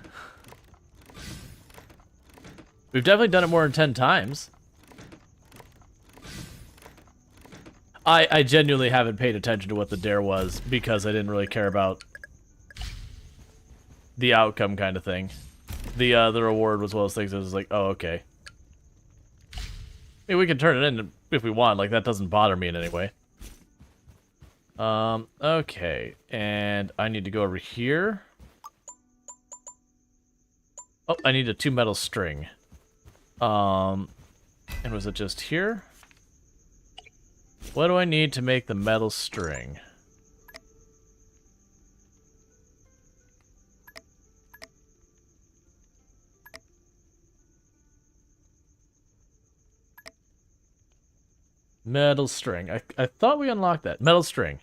[SPEAKER 1] We've definitely done it more than 10 times. I genuinely haven't paid attention to what the dare was because I didn't really care about the outcome kind of thing. The reward was one of those things that was like, oh, okay. I mean, we can turn it in if we want. Like, that doesn't bother me in any way. Okay. And I need to go over here. Oh, I need a 2 metal string. And was it just here? What do I need to make the metal string? Metal string. I thought we unlocked that. Metal string.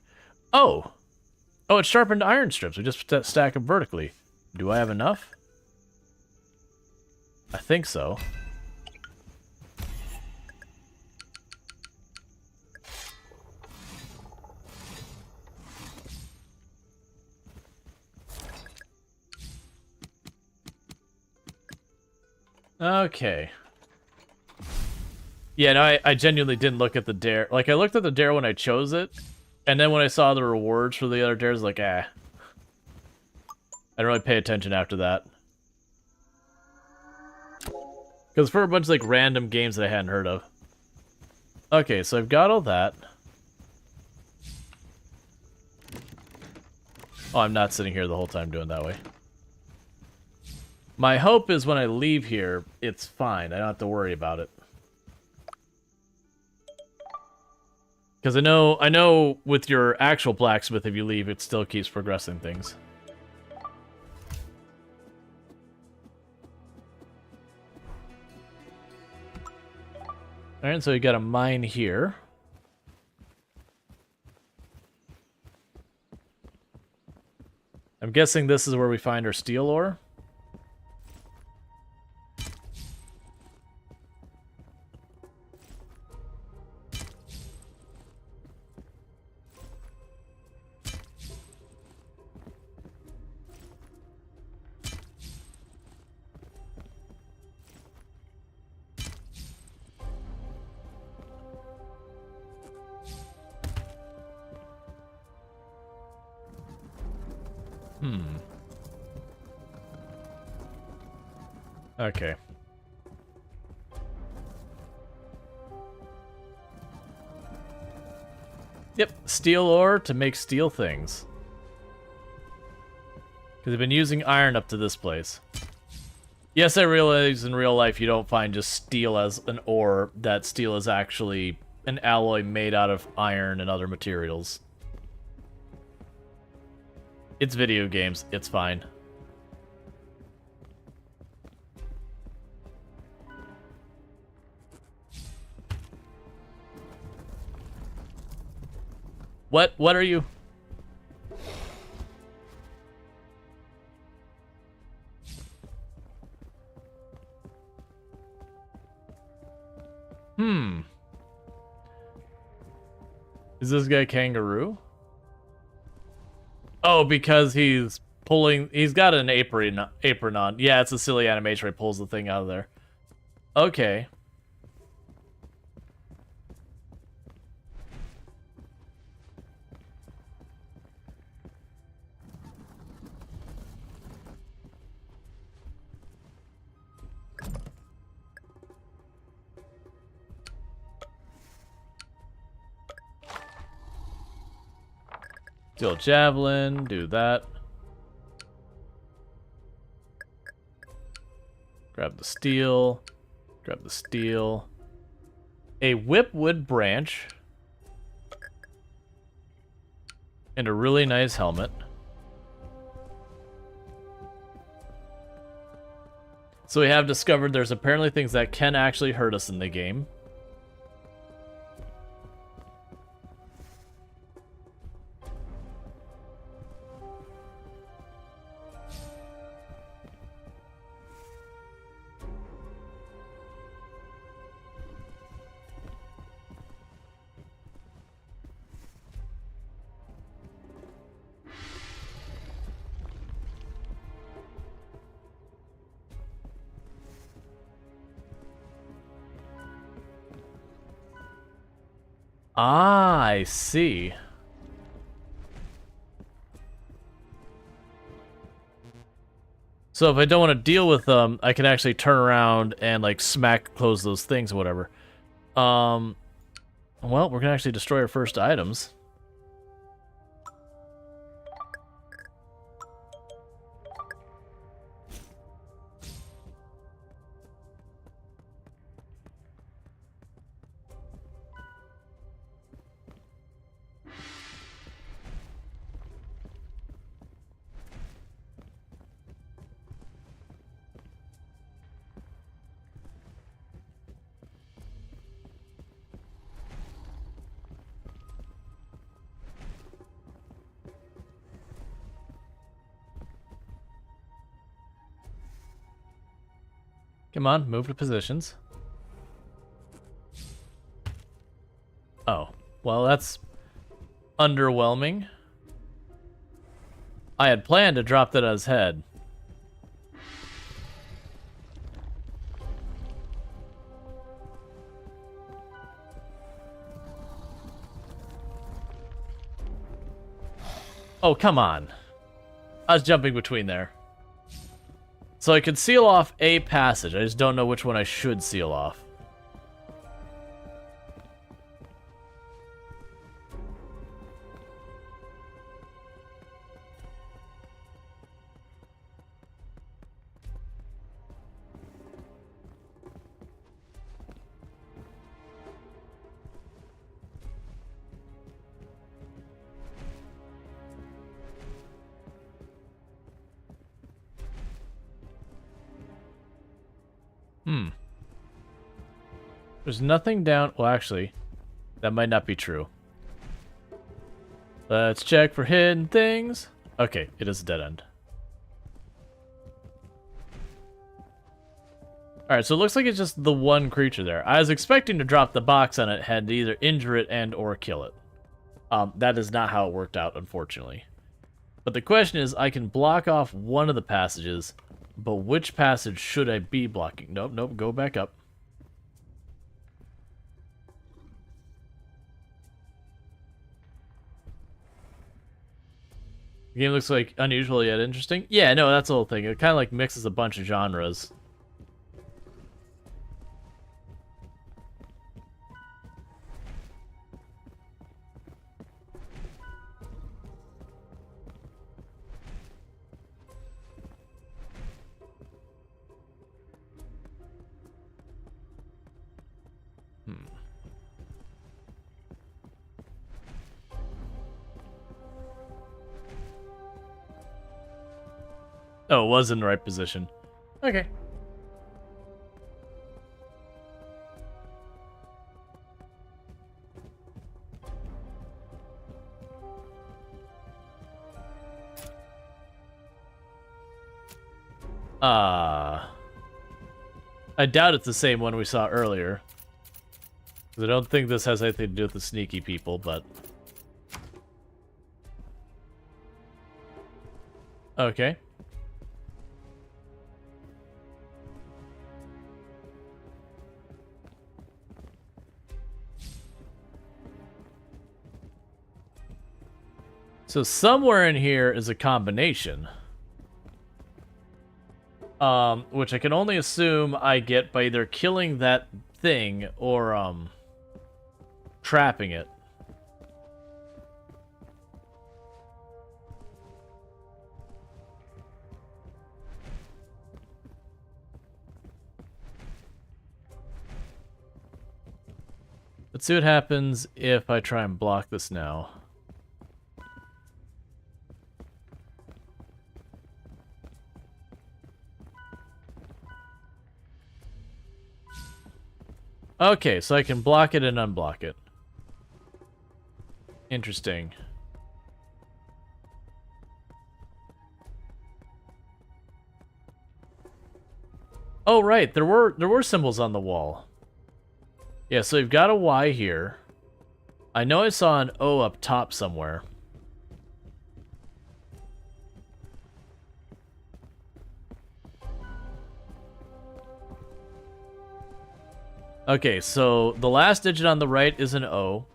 [SPEAKER 1] Oh! Oh, it's sharpened iron strips. We just stack them vertically. Do I have enough? I think so. Okay. Yeah, no, I genuinely didn't look at the dare. Like, I looked at the dare when I chose it, and then when I saw the rewards for the other dares, like, I didn't really pay attention after that. Because for a bunch of, like, random games that I hadn't heard of. Okay, so I've got all that. Oh, I'm not sitting here the whole time doing that way. My hope is when I leave here, it's fine. I don't have to worry about it. Because I know with your actual blacksmith, if you leave, it still keeps progressing things. Alright, so you got a mine here. I'm guessing this is where we find our steel ore. Okay. Yep, steel ore to make steel things. Because they've been using iron up to this place. Yes, I realize in real life you don't find just steel as an ore. That steel is actually an alloy made out of iron and other materials. It's video games. It's fine. What are you? Is this guy kangaroo? Oh, because he's pulling... He's got an apron on. Yeah, it's a silly animation where he pulls the thing out of there. Okay. Steel javelin, do that. Grab the steel. Grab the steel. A whipwood branch. And a really nice helmet. So we have discovered there's apparently things that can actually hurt us in the game. Ah, I see. So if I don't want to deal with them, I can actually turn around and like close those things or whatever. Well, we're gonna actually destroy our first items. Come on, move to positions. Oh, well, that's underwhelming. I had planned to drop that on his head. Oh, come on. I was jumping between there. So I could seal off a passage. I just don't know which one I should seal off. There's nothing down... Well, actually, that might not be true. Let's check for hidden things. Okay, it is a dead end. Alright, so it looks like it's just the one creature there. I was expecting to drop the box on it, had to either injure it and or kill it. That is not how it worked out, unfortunately. But the question is, I can block off one of the passages, but which passage should I be blocking? Nope, nope, go back up. The game looks like unusual yet interesting. Yeah, no, that's the whole thing. It kind of like mixes a bunch of genres. Oh, it was in the right position. Okay. I doubt it's the same one we saw earlier. I don't think this has anything to do with the sneaky people, but... Okay. So somewhere in here is a combination. Which I can only assume I get by either killing that thing or, trapping it. Let's see what happens if I try and block this now. Okay, so I can block it and unblock it. Interesting. Oh right, there were symbols on the wall. Yeah, so we've got a Y here. I know I saw an O up top somewhere. Okay, so the last digit on the right is an O.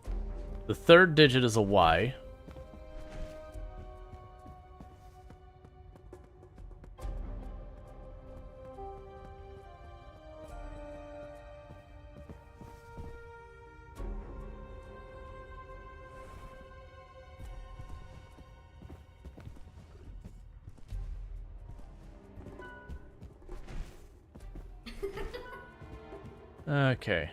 [SPEAKER 1] The third digit is a Y. Okay.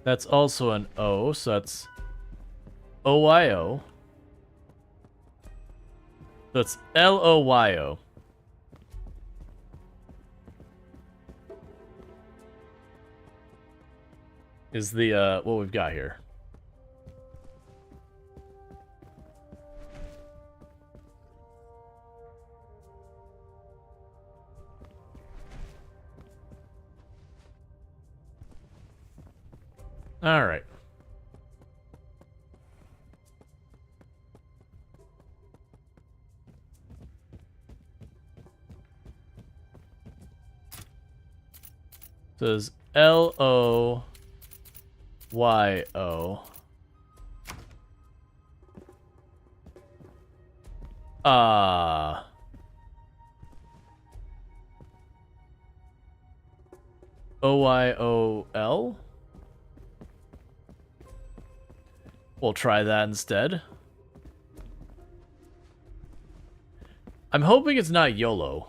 [SPEAKER 1] That's also an O, so that's O-Y-O. So it's L-O-Y-O. Is the, what we've got here. All right. So it's L-O-Y-O. O-Y-O-L? We'll try that instead. I'm hoping it's not YOLO.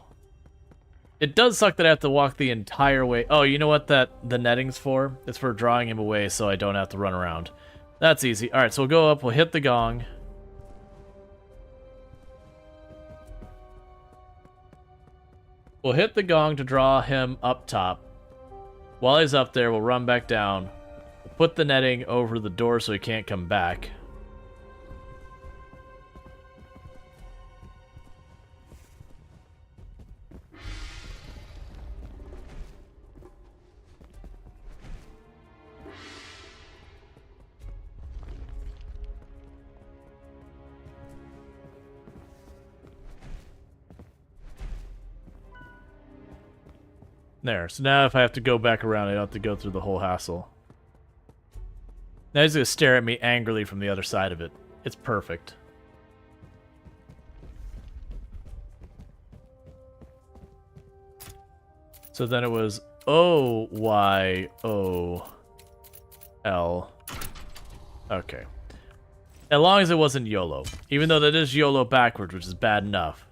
[SPEAKER 1] It does suck that I have to walk the entire way. Oh, you know what the netting's for? It's for drawing him away so I don't have to run around. That's easy. Alright, so we'll go up, we'll hit the gong. We'll hit the gong to draw him up top. While he's up there, we'll run back down. We'll put the netting over the door so he can't come back. There. So now if I have to go back around, I don't have to go through the whole hassle. Now he's going to stare at me angrily from the other side of it. It's perfect. So then it was O-Y-O-L. Okay. As long as it wasn't YOLO. Even though that is YOLO backwards, which is bad enough.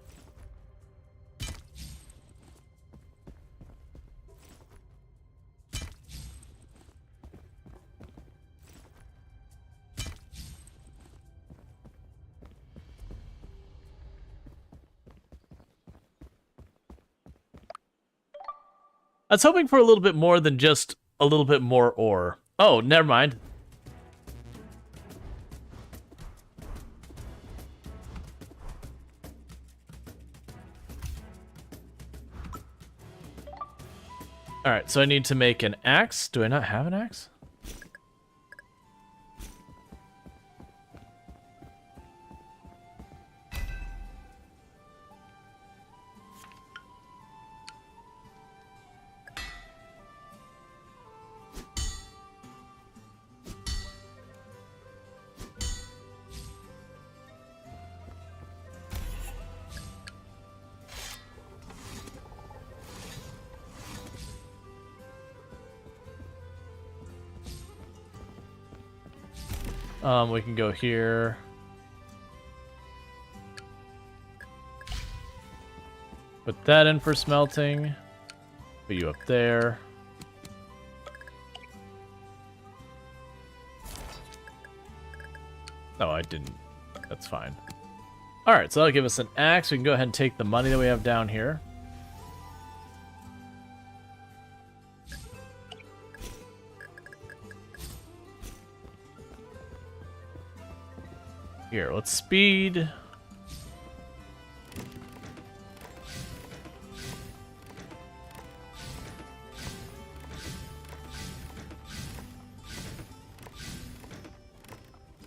[SPEAKER 1] I was hoping for a little bit more than just a little bit more ore. Oh, never mind. Alright, so I need to make an axe. Do I not have an axe? We can go here. Put that in for smelting. Put you up there. No, I didn't. That's fine. Alright, so that'll give us an axe. We can go ahead and take the money that we have down here. Here, let's speed.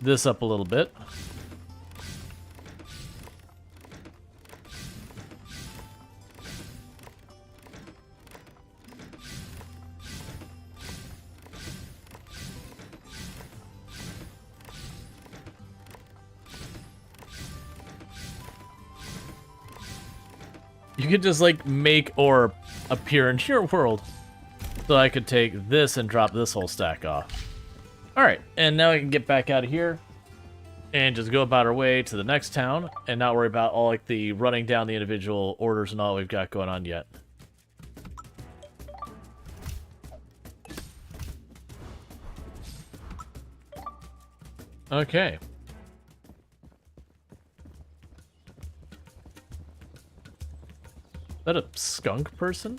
[SPEAKER 1] This up a little bit. You could just, like, make ore appear in your world. So I could take this and drop this whole stack off. Alright, and now we can get back out of here. And just go about our way to the next town. And not worry about all, like, the running down the individual orders and all we've got going on yet. Okay. Is that a skunk person?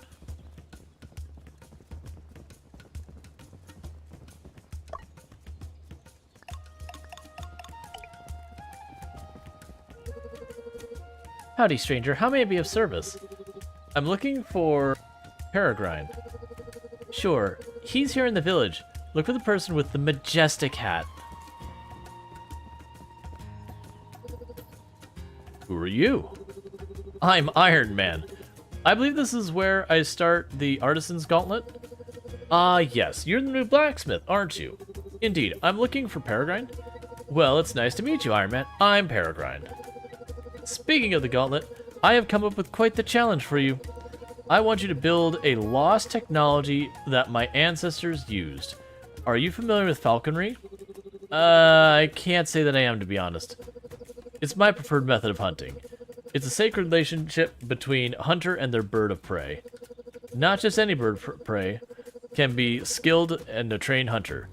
[SPEAKER 1] Howdy, stranger. How may I be of service? I'm looking for Peregrine. Sure. He's here in the village. Look for the person with the majestic hat. Who are you? I'm Iron Man. I believe this is where I start the Artisan's Gauntlet. Yes, you're the new blacksmith, aren't you? Indeed, I'm looking for Peregrine. Well, it's nice to meet you, Iron Man. I'm Peregrine. Speaking of the gauntlet, I have come up with quite the challenge for you. I want you to build a lost technology that my ancestors used. Are you familiar with falconry? I can't say that I am, to be honest. It's my preferred method of hunting. It's a sacred relationship between a hunter and their bird of prey. Not just any bird of prey can be skilled and a trained hunter.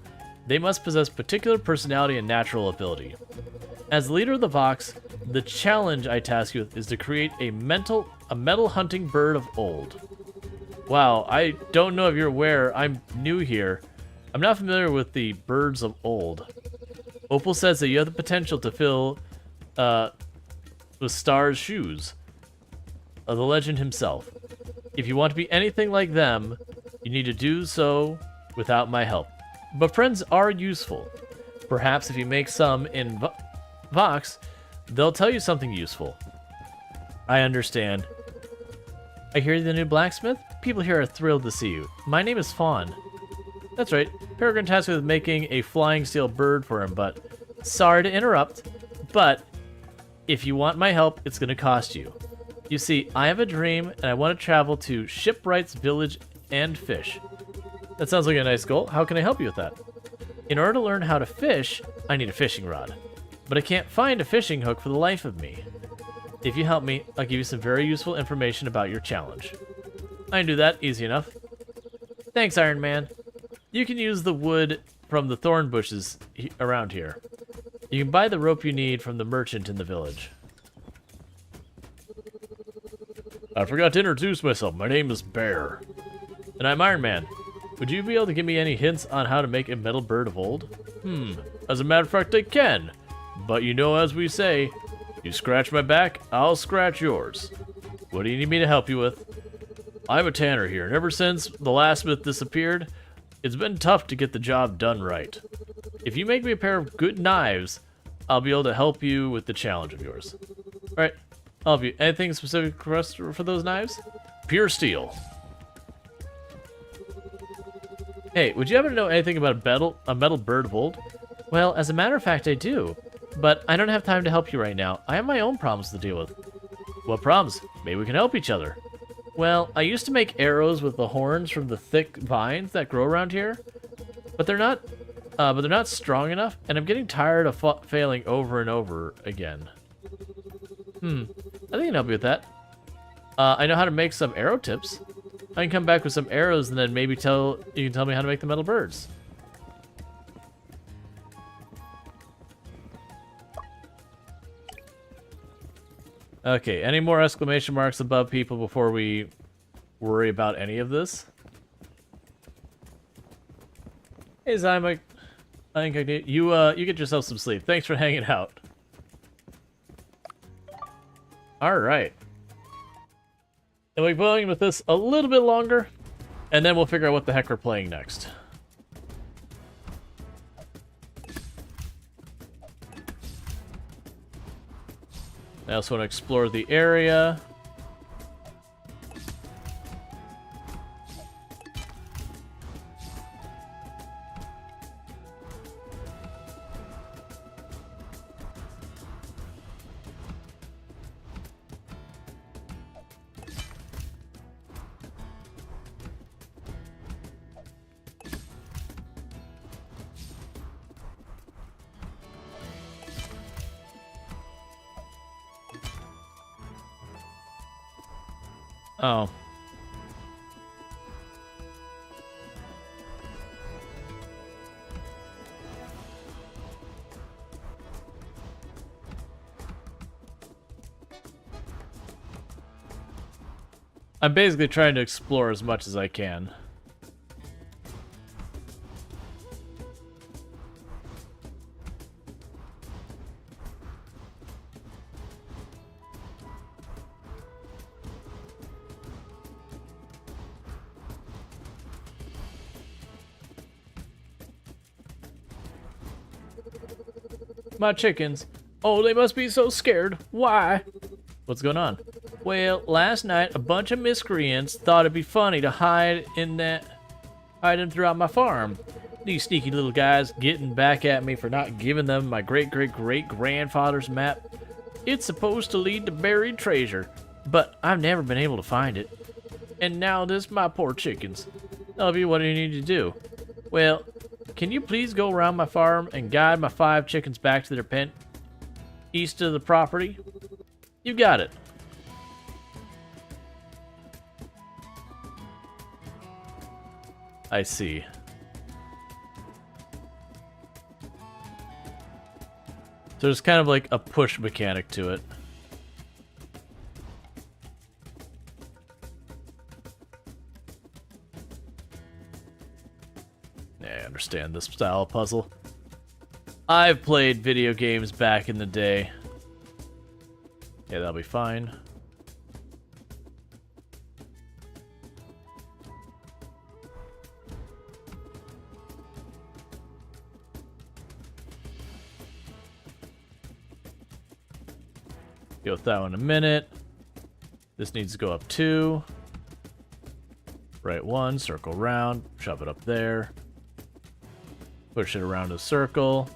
[SPEAKER 1] They must possess particular personality and natural ability. As the leader of the Vox, The challenge I task you with is to create a metal hunting bird of old. Wow, I don't know if you're aware, I'm new here. I'm not familiar with the birds of old. Opal says that you have the potential to fill with Star's shoes. The legend himself. If you want to be anything like them, you need to do so without my help. But friends are useful. Perhaps if you make some in Vox, they'll tell you something useful. I understand. I hear you're the new blacksmith? People here are thrilled to see you. My name is Fawn. That's right. Peregrine tasked me with making a flying steel bird for him, but... Sorry to interrupt, but if you want my help, it's going to cost you. You see, I have a dream, and I want to travel to Shipwright's village and fish. That sounds like a nice goal. How can I help you with that? In order to learn how to fish, I need a fishing rod. But I can't find a fishing hook for the life of me. If you help me, I'll give you some very useful information about your challenge. I can do that, easy enough. Thanks, Iron Man. You can use the wood from the thorn bushes around here. You can buy the rope you need from the merchant in the village. I forgot to introduce myself. My name is Bear. And I'm Iron Man. Would you be able to give me any hints on how to make a metal bird of old? As a matter of fact, I can. But you know, as we say, you scratch my back, I'll scratch yours. What do you need me to help you with? I'm a tanner here, and ever since the last smith disappeared, it's been tough to get the job done right. If you make me a pair of good knives, I'll be able to help you with the challenge of yours. Alright, I'll help you. Anything specific for those knives? Pure steel. Hey, would you happen to know anything about a metal bird of old? Well, as a matter of fact, I do. But I don't have time to help you right now. I have my own problems to deal with. What problems? Maybe we can help each other. Well, I used to make arrows with the horns from the thick vines that grow around here, but they're not strong enough, and I'm getting tired of failing over and over again. I think I can help you with that. I know how to make some arrow tips. I can come back with some arrows, and then maybe you can tell me how to make the metal birds. Okay, any more exclamation marks above people before we worry about any of this? Hey, Zyma. I think you get yourself some sleep. Thanks for hanging out. Alright. And we'll be playing with this a little bit longer, and then we'll figure out what the heck we're playing next. I also want to explore the area. Oh. I'm basically trying to explore as much as I can. My chickens. Oh, they must be so scared. Why? What's going on? Well, last night a bunch of miscreants thought it'd be funny to hide them throughout my farm. These sneaky little guys getting back at me for not giving them my great-great-great-grandfather's map. It's supposed to lead to buried treasure, but I've never been able to find it. And now this, my poor chickens. Elvie, what do you need to do? Well, can you please go around my farm and guide my 5 chickens back to their pen east of the property? You got it. I see. So there's kind of like a push mechanic to it. Yeah, I understand this style of puzzle. I've played video games back in the day. Yeah, that'll be fine. Go with that one in a minute. This needs to go up 2. Right 1, circle around, shove it up there. Push it around a circle.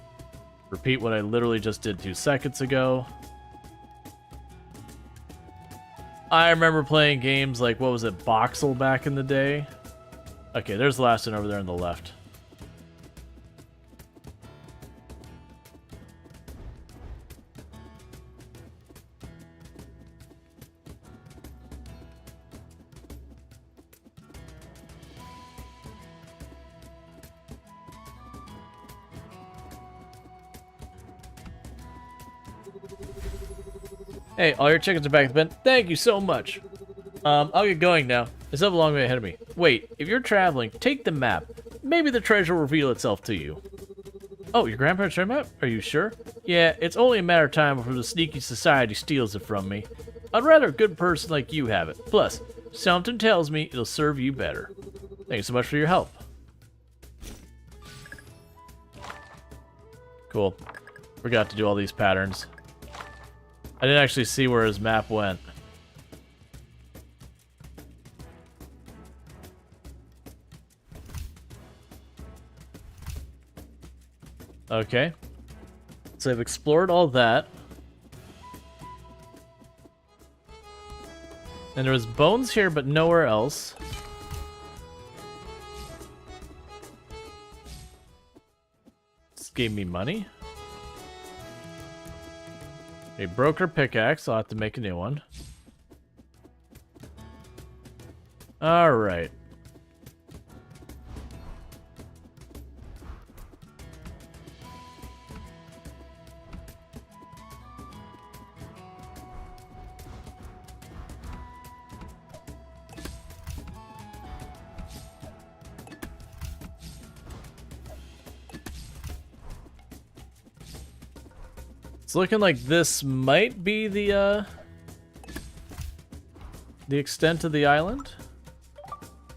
[SPEAKER 1] Repeat what I literally just did 2 seconds ago. I remember playing games like, what was it, Boxel back in the day? Okay, there's the last one over there on the left. Hey, all your chickens are back at the bin. Thank you so much. I'll get going now. It's up a long way ahead of me. Wait, if you're traveling, take the map. Maybe the treasure will reveal itself to you. Oh, your grandparents' treasure map? Are you sure? Yeah, it's only a matter of time before the sneaky society steals it from me. I'd rather a good person like you have it. Plus, something tells me it'll serve you better. Thanks so much for your help. Cool. Forgot to do all these patterns. I didn't actually see where his map went. Okay. So I've explored all that. And there was bones here, but nowhere else. This gave me money. A broker pickaxe. I'll have to make a new one. Alright. It's looking like this might be the extent of the island.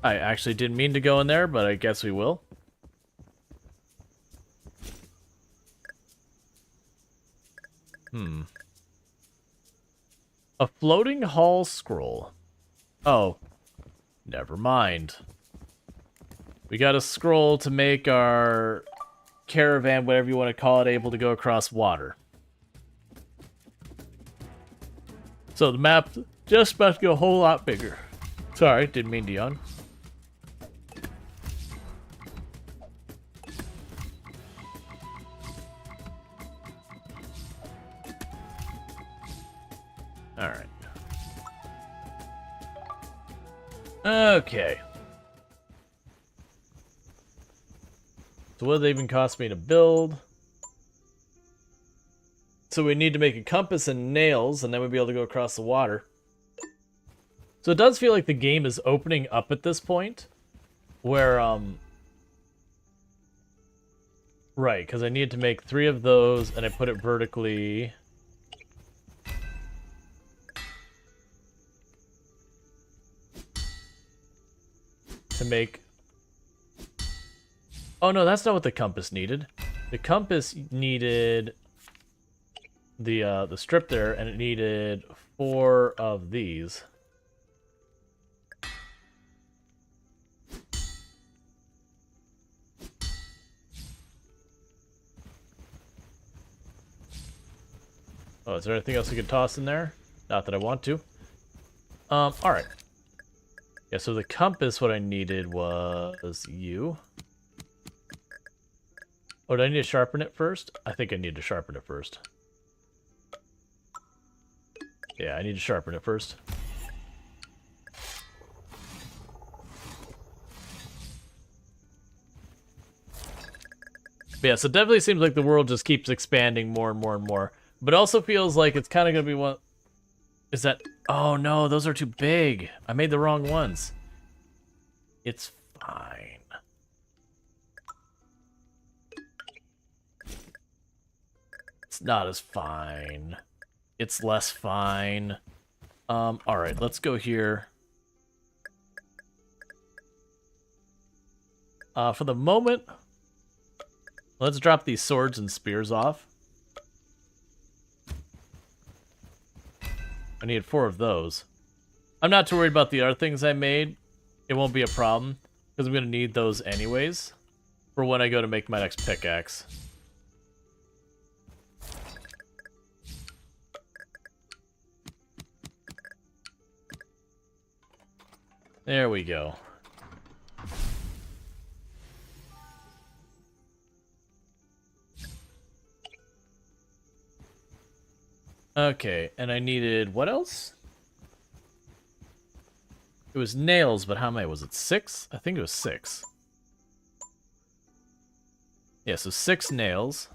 [SPEAKER 1] I actually didn't mean to go in there, but I guess we will. A floating hall scroll. Oh, never mind. We got a scroll to make our caravan, whatever you want to call it, able to go across water. So the map just about to go a whole lot bigger. Sorry, didn't mean to yawn. Alright. Okay. So what did they even cost me to build? So we need to make a compass and nails, and then we'll be able to go across the water. So it does feel like the game is opening up at this point. Where, right, because I need to make 3 of those, and I put it vertically. To make... Oh no, that's not what the compass needed. The compass needed... the strip there, and it needed 4 of these. Oh, is there anything else I could toss in there? Not that I want to. Alright. Yeah, so the compass, what I needed was you. Oh, do I need to sharpen it first? I think I need to sharpen it first. Yeah, I need to sharpen it first. But yeah, so it definitely seems like the world just keeps expanding more and more and more. But it also feels like it's kind of going to be one... Is that... Oh, no, those are too big. I made the wrong ones. It's fine. It's not as fine. It's less fine. Alright, let's go here. For the moment, let's drop these swords and spears off. I need 4 of those. I'm not too worried about the other things I made. It won't be a problem, because I'm going to need those anyways for when I go to make my next pickaxe. There we go. Okay, and I needed... what else? It was nails, but how many? Was it 6? I think it was 6. Yeah, so 6 nails.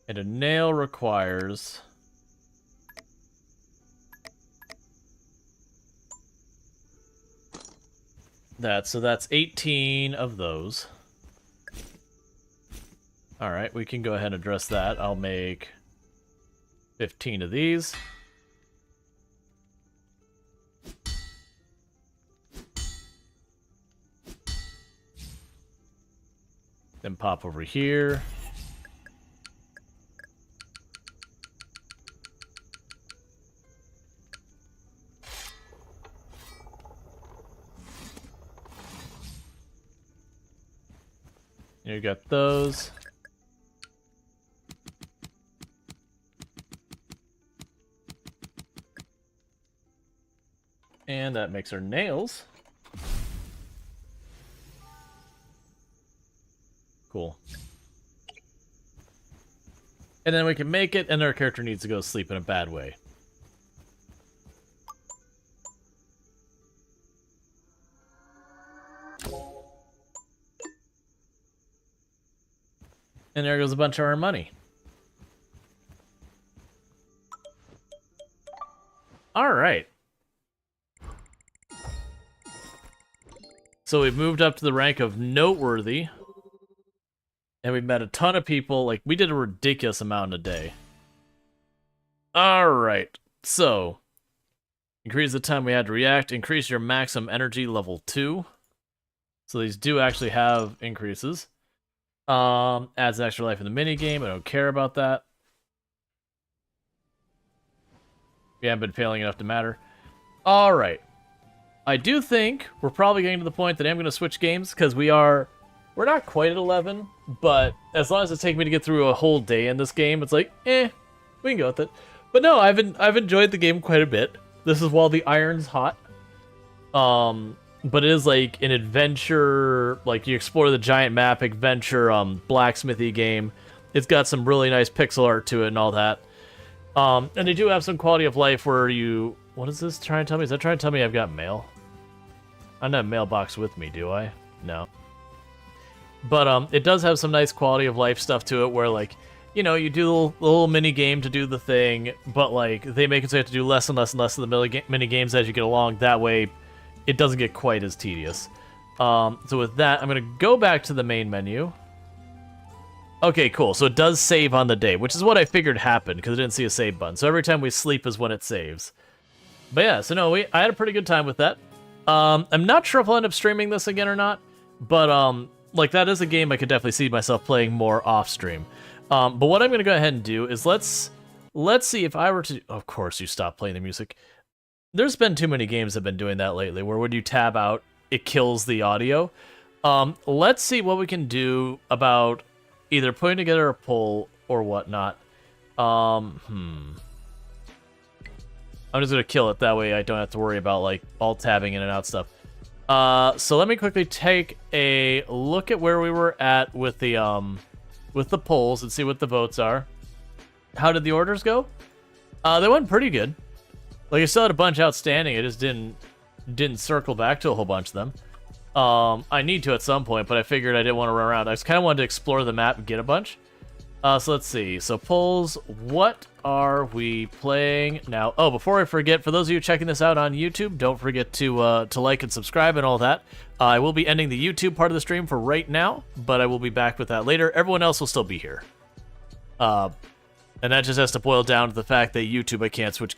[SPEAKER 1] And a nail requires... that, so that's 18 of those. Alright, we can go ahead and address that. I'll make 15 of these. Then pop over here. You got those. And that makes our nails. Cool. And then we can make it, and our character needs to go to sleep in a bad way. And there goes a bunch of our money. Alright. So we've moved up to the rank of noteworthy. And we've met a ton of people. Like, we did a ridiculous amount in a day. Alright. So, increase the time we had to react. Increase your maximum energy level 2. So these do actually have increases. Adds extra life in the minigame. I don't care about that. We haven't been failing enough to matter. Alright. I do think we're probably getting to the point that I'm going to switch games, because we're not quite at 11, but as long as it takes me to get through a whole day in this game, it's like, we can go with it. But no, I've enjoyed the game quite a bit. This is while the iron's hot. But it is like an adventure, like you explore the giant map adventure, blacksmithy game. It's got some really nice pixel art to it and all that. And they do have some quality of life where you... What is this trying to tell me? Is that trying to tell me I've got mail? I don't have a mailbox with me, do I? No. But it does have some nice quality of life stuff to it where, like, you know, you do a little mini game to do the thing, but, like, they make it so you have to do less and less and less of the mini games as you get along. That way, it doesn't get quite as tedious. So with that, I'm going to go back to the main menu. Okay, cool. So it does save on the day, which is what I figured happened, because I didn't see a save button. So every time we sleep is when it saves. But yeah, so no, I had a pretty good time with that. I'm not sure if I'll end up streaming this again or not, but like, that is a game I could definitely see myself playing more off-stream. But what I'm going to go ahead and do is let's see if I were to... Of course, you stopped playing the music. There's been too many games that have been doing that lately, where when you tab out, it kills the audio. Let's see what we can do about either putting together a poll or whatnot. I'm just going to kill it. That way I don't have to worry about, like, alt-tabbing in and out stuff. So let me quickly take a look at where we were at with the polls and see what the votes are. How did the orders go? They went pretty good. Like, I still had a bunch outstanding. I just didn't circle back to a whole bunch of them. I need to at some point, but I figured I didn't want to run around. I just kind of wanted to explore the map and get a bunch. So let's see. So polls, what are we playing now? Oh, before I forget, for those of you checking this out on YouTube, don't forget to like and subscribe and all that. I will be ending the YouTube part of the stream for right now, but I will be back with that later. Everyone else will still be here. And that just has to boil down to the fact that YouTube, I can't switch